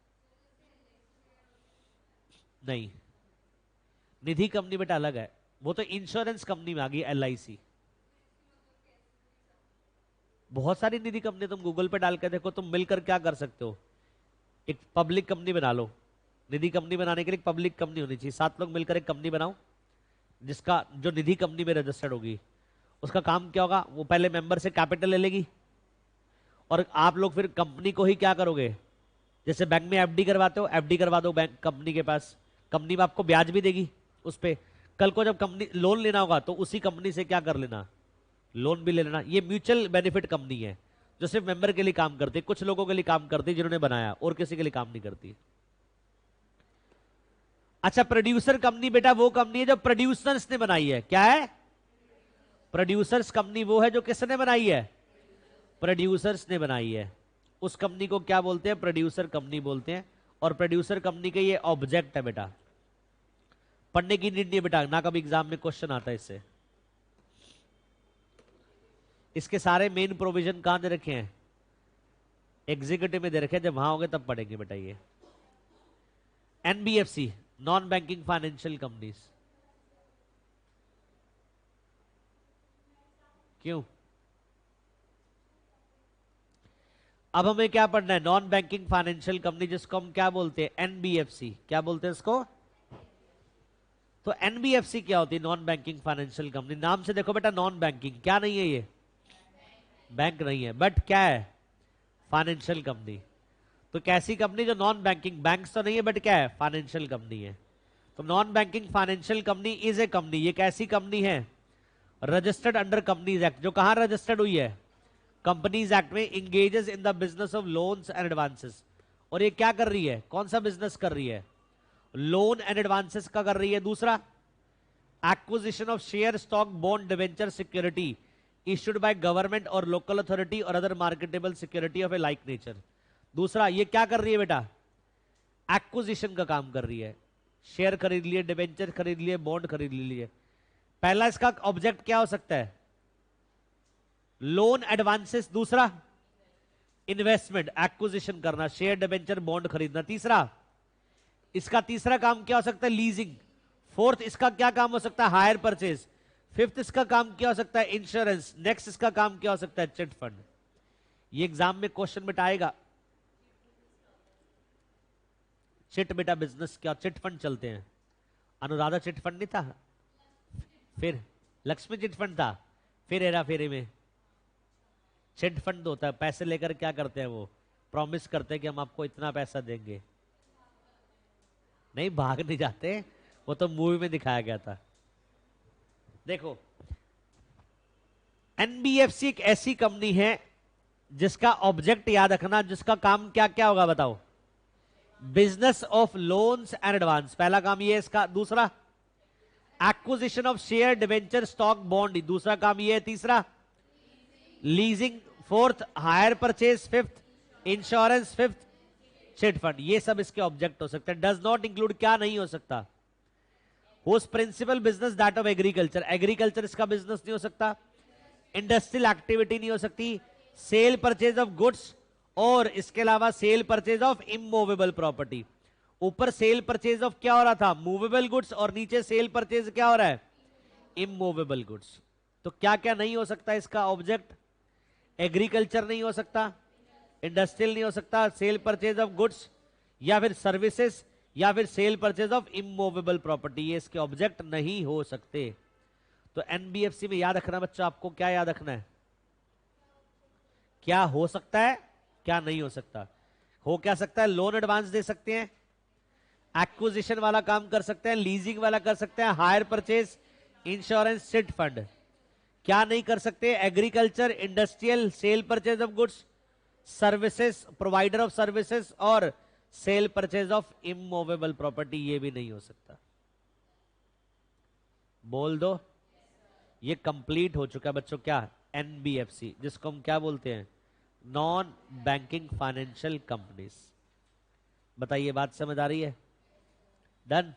[SPEAKER 1] नहीं, निधि कंपनी बेटा अलग है। वो तो इंश्योरेंस कंपनी में आ गई, एलआईसी। बहुत सारी निधि कंपनी, तुम गूगल पे डाल के देखो, तुम मिलकर क्या कर सकते हो? एक पब्लिक कंपनी बना लो। निधि कंपनी बनाने के लिए एक पब्लिक कंपनी होनी चाहिए। 7 लोग मिलकर एक कंपनी बनाओ जिसका जो निधि कंपनी में रजिस्टर्ड होगी। उसका काम क्या होगा? वो पहले मेंबर से कैपिटल ले लेगी और आप लोग फिर कंपनी को ही क्या करोगे? जैसे बैंक में एफडी करवाते हो, एफडी करवा दो बैंक कंपनी के पास। कंपनी में आपको ब्याज भी देगी उस पे। कल को जब कंपनी लोन लेना होगा तो उसी कंपनी से क्या कर लेना? लोन भी ले लेना। ये म्यूचुअल बेनिफिट कंपनी है जो सिर्फ मेंबर के लिए काम करती है, कुछ लोगों के लिए काम करती है जिन्होंने बनाया, और किसी के लिए काम नहीं करती। अच्छा, प्रोड्यूसर कंपनी बेटा वो कंपनी है जो प्रोड्यूसर्स ने बनाई है। क्या है? प्रोड्यूसर्स कंपनी वो है जो किसने बनाई है? प्रोड्यूसर्स ने बनाई है। उस कंपनी को क्या बोलते हैं? प्रोड्यूसर कंपनी बोलते हैं। और प्रोड्यूसर कंपनी के ये ऑब्जेक्ट है बेटा। पढ़ने की नीड नहीं है बेटा, ना कभी एग्जाम में क्वेश्चन आता है इससे। इसके सारे मेन प्रोविजन कहां दे रखे हैं? एग्जीक्यूटिव में दे रखे हैं। जब वहां होंगे तब पढ़ेंगे बेटा ये। NBFC, non banking financial companies. क्यों? अब हमें क्या पढ़ना है? नॉन बैंकिंग फाइनेंशियल कंपनी, जिसको हम क्या बोलते हैं? एनबीएफसी। क्या बोलते हैं इसको? तो एनबीएफसी क्या होती है? Non banking financial company. नाम से देखो बेटा, नॉन बैंकिंग क्या नहीं है, ये बैंक नहीं है, बट क्या है? Financial company. तो कैसी कंपनी जो नॉन बैंकिंग, बैंक्स तो नहीं है बट क्या है? फाइनेंशियल कंपनी है। तो non banking financial company is a company, ये कैसी कंपनी है? Registered under companies act. जो कहां रजिस्टर्ड हुई है? कंपनीज एक्ट में। Engages in the business of loans and advances. और ये क्या कर रही है? कौन सा बिजनेस कर रही है? लोन एंड एडवांसेस का कर रही है। दूसरा, acquisition of share, stock, bond, debenture, security issued by government और लोकल अथॉरिटी और other marketable security of A like nature. दूसरा, ये क्या कर रही है बेटा? एक्विजिशन का काम कर रही है। शेयर खरीद लिए, डिवेंचर खरीद लिए, बॉन्ड खरीद लिए। पहला इसका ऑब्जेक्ट क्या हो सकता है? Loan advances. दूसरा, इन्वेस्टमेंट, एक्विजिशन करना, शेयर, डिवेंचर, बॉन्ड खरीदना। तीसरा, इसका तीसरा काम क्या हो सकता है? लीजिंग। फोर्थ, इसका क्या काम हो सकता है? Higher purchase. फिफ्थ, इसका काम क्या हो सकता है? इंश्योरेंस। नेक्स्ट, इसका काम क्या हो सकता है? Chit fund. ये एग्जाम में क्वेश्चन बेटा आएगा। चिट बेटा बिजनेस क्या? चिट फंड चलते हैं। अनुराधा चिट फंड नहीं था, फिर लक्ष्मी चिट फंड था, फिर हेरा फेरी में चिट फंड होता है। पैसे लेकर क्या करते हैं? वो प्रॉमिस करते हैं कि हम आपको इतना पैसा देंगे। नहीं, भाग नहीं जाते, वो तो मूवी में दिखाया गया था। देखो, एनबीएफसी एक ऐसी कंपनी है जिसका ऑब्जेक्ट याद रखना, जिसका काम क्या क्या होगा बताओ? Business of loans and advance, पहला काम ये है इसका। दूसरा, acquisition of share, debenture, stock, bond, दूसरा काम ये है। तीसरा, leasing. Fourth, hire purchase. Fifth, insurance. Fifth, chit fund. ये सब इसके ऑब्जेक्ट हो सकते हैं। डज नॉट इंक्लूड, क्या नहीं हो सकता? Host principal business that of agriculture, agriculture इसका बिजनेस नहीं हो सकता। इंडस्ट्रियल एक्टिविटी नहीं हो सकती। सेल परचेज ऑफ गुड्स, और इसके अलावा cell purchase of immovable property. ऊपर सेल परचेज ऑफ क्या हो रहा था? मूवेबल गुड्स, और नीचे सेल परचेज क्या हो रहा है? Immovable goods. तो क्या क्या नहीं हो सकता इसका ऑब्जेक्ट? एग्रीकल्चर नहीं हो सकता, इंडस्ट्रियल नहीं हो सकता, सेल परचेज ऑफ गुड्स या फिर सर्विसेज, या फिर cell purchase of immovable property, ये इसके ऑब्जेक्ट नहीं हो सकते। तो एनबीएफसी में याद रखना बच्चा, आपको क्या याद रखना है? क्या हो सकता है, क्या नहीं हो सकता। हो क्या सकता है? लोन एडवांस दे सकते हैं, एक्विजिशन वाला काम कर सकते हैं, लीजिंग वाला कर सकते हैं, hire purchase, insurance, chit fund. क्या नहीं कर सकते? Agriculture, industrial, sale purchase of goods, services, provider of services, और sale purchase of immovable property, ये भी नहीं हो सकता। बोल दो। ये कंप्लीट हो चुका है बच्चों। क्या? एनबीएफसी, जिसको हम क्या बोलते हैं? Non banking financial companies. बताइए, बात समझ आ रही है? डन।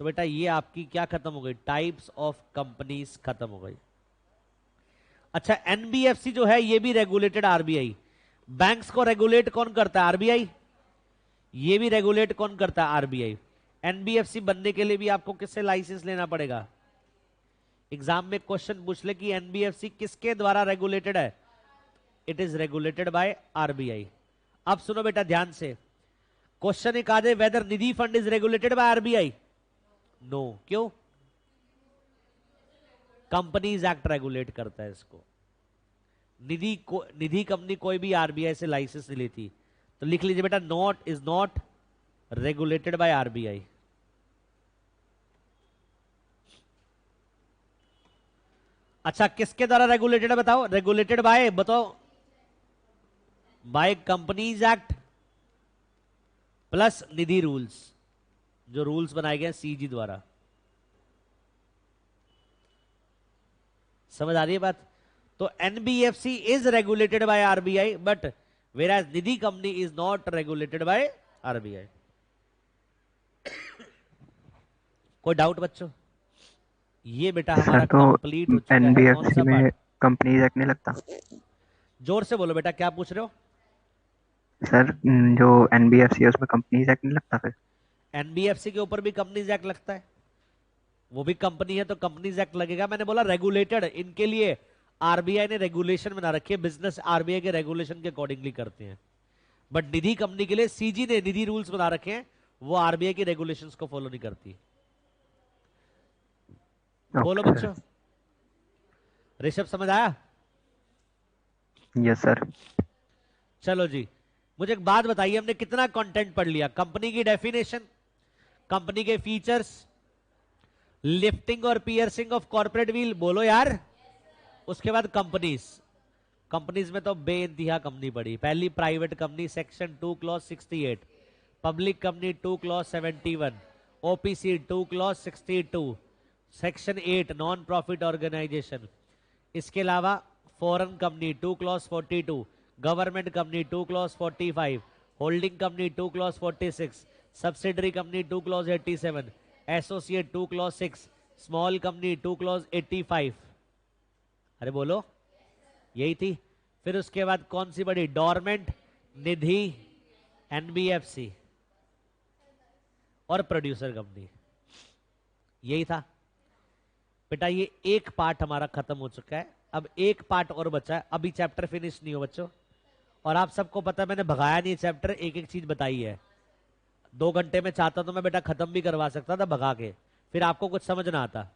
[SPEAKER 1] तो बेटा ये आपकी क्या खत्म हो गई? टाइप्स ऑफ कंपनीज खत्म हो गई। अच्छा, एनबीएफसी जो है ये भी रेगुलेटेड आरबीआई। बैंक्स को रेगुलेट कौन करता है? आरबीआई। ये भी रेगुलेट कौन करता है? आरबीआई। एनबीएफसी बनने के लिए भी आपको किससे लाइसेंस लेना पड़ेगा? एग्जाम में क्वेश्चन पूछ ले कि एनबीएफसी किसके द्वारा रेगुलेटेड है? It is regulated by RBI. अब सुनो बेटा ध्यान से, क्वेश्चन एक आ जाए, whether Nidhi fund is regulated by RBI? No. क्यों? कंपनीज एक्ट रेगुलेट करता है इसको। निधि कंपनी कोई भी आरबीआई से लाइसेंस नहीं लेती। तो लिख लीजिए बेटा, not is not regulated by RBI. अच्छा, किसके द्वारा रेगुलेटेड है बताओ? रेगुलेटेड बाय, बताओ, by companies act plus Nidhi rules, जो रूल्स बनाए गए सीजी द्वारा। समझ आ रही है बात? तो NBFC is regulated by RBI, but whereas Nidhi company is not regulated by RBI. कोई डाउट बच्चों? ये बेटा हमारा कंप्लीट हो चुका है। कौन सा
[SPEAKER 3] में
[SPEAKER 1] पार्ट?
[SPEAKER 3] कंपनीज एक्ट नहीं लगता?
[SPEAKER 1] जोर से बोलो बेटा, क्या पूछ रहे हो?
[SPEAKER 3] सर, जो एनबीएफसी है उसमें कंपनीज एक्ट नहीं लगता फिर?
[SPEAKER 1] एनबीएफसी के ऊपर भी कंपनीज एक्ट लगता है, वो भी कंपनी है तो कंपनीज एक्ट लगेगा। मैंने बोला रेगुलेटेड, इनके लिए आरबीआई ने रेगुलेशन बना रखी है, बिजनेस आरबीआई के रेगुलेशन के अकॉर्डिंगली करते हैं। बट निधि कंपनी के लिए सीजी ने निधि रूल्स बना रखे हैं, वो आरबीआई के रेगुलेशंस को फॉलो नहीं करती। बोलो
[SPEAKER 3] ओके
[SPEAKER 1] बच्चों, ऋषभ समझ आया?
[SPEAKER 3] Yes sir.
[SPEAKER 1] चलो जी, मुझे एक बात बताइए, हमने कितना कंटेंट पढ़ लिया? कंपनी की डेफिनेशन, कंपनी के फीचर्स, लिफ्टिंग और पियर्सिंग ऑफ कॉर्पोरेट व्हील, बोलो यार। उसके बाद कंपनीज, कंपनीज में तो बेइंतहा कंपनी पड़ी। पहली private company section 2 clause 68, public company 2 clause 71, OPC 2 clause 62, section 8 non profit organisation. इसके अलावा foreign company 2 clause 42, government company 2 clause 45, holding company 2 clause 46, subsidiary company 2 clause 87, associate 2 clause 6, small company 2 clause 85। अरे बोलो, यही थी। फिर उसके बाद कौन सी बड़ी? डॉर्मेंट, निधि, एनबीएफसी और प्रोड्यूसर कंपनी, यही था बेटा। ये एक पार्ट हमारा खत्म हो चुका है, अब एक पार्ट और बचा है, अभी चैप्टर फिनिश नहीं हो बच्चों। और आप सबको पता है मैंने भगाया नहीं चैप्टर, एक एक चीज बताई है। 2 घंटे में चाहता तो मैं बेटा खत्म भी करवा सकता था भगा के, फिर आपको कुछ समझ ना आता।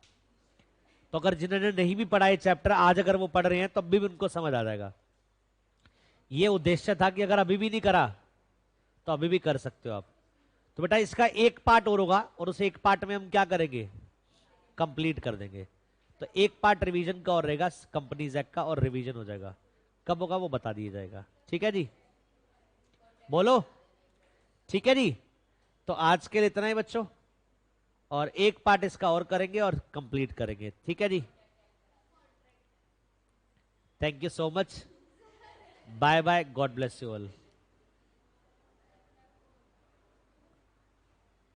[SPEAKER 1] तो अगर जिन्होंने नहीं भी पढ़ा ये चैप्टर, आज अगर वो पढ़ रहे हैं तब भी उनको समझ आ जाएगा। ये उद्देश्य था कि अगर अभी भी नहीं करा तो अभी भी कर सकते हो आप। तो बेटा इसका एक पार्ट और होगा, और उस एक पार्ट में हम क्या करेंगे? कंप्लीट कर देंगे। तो एक पार्ट रिवीजन का और रहेगा, कंपनीज एक्ट का, और रिवीजन हो जाएगा। कब होगा वो बता दिया जाएगा। ठीक है जी, बोलो ठीक है जी। तो आज के लिए इतना ही बच्चों, और एक पार्ट इसका और करेंगे और कंप्लीट करेंगे। ठीक है जी, thank you so much, bye bye, God bless you all.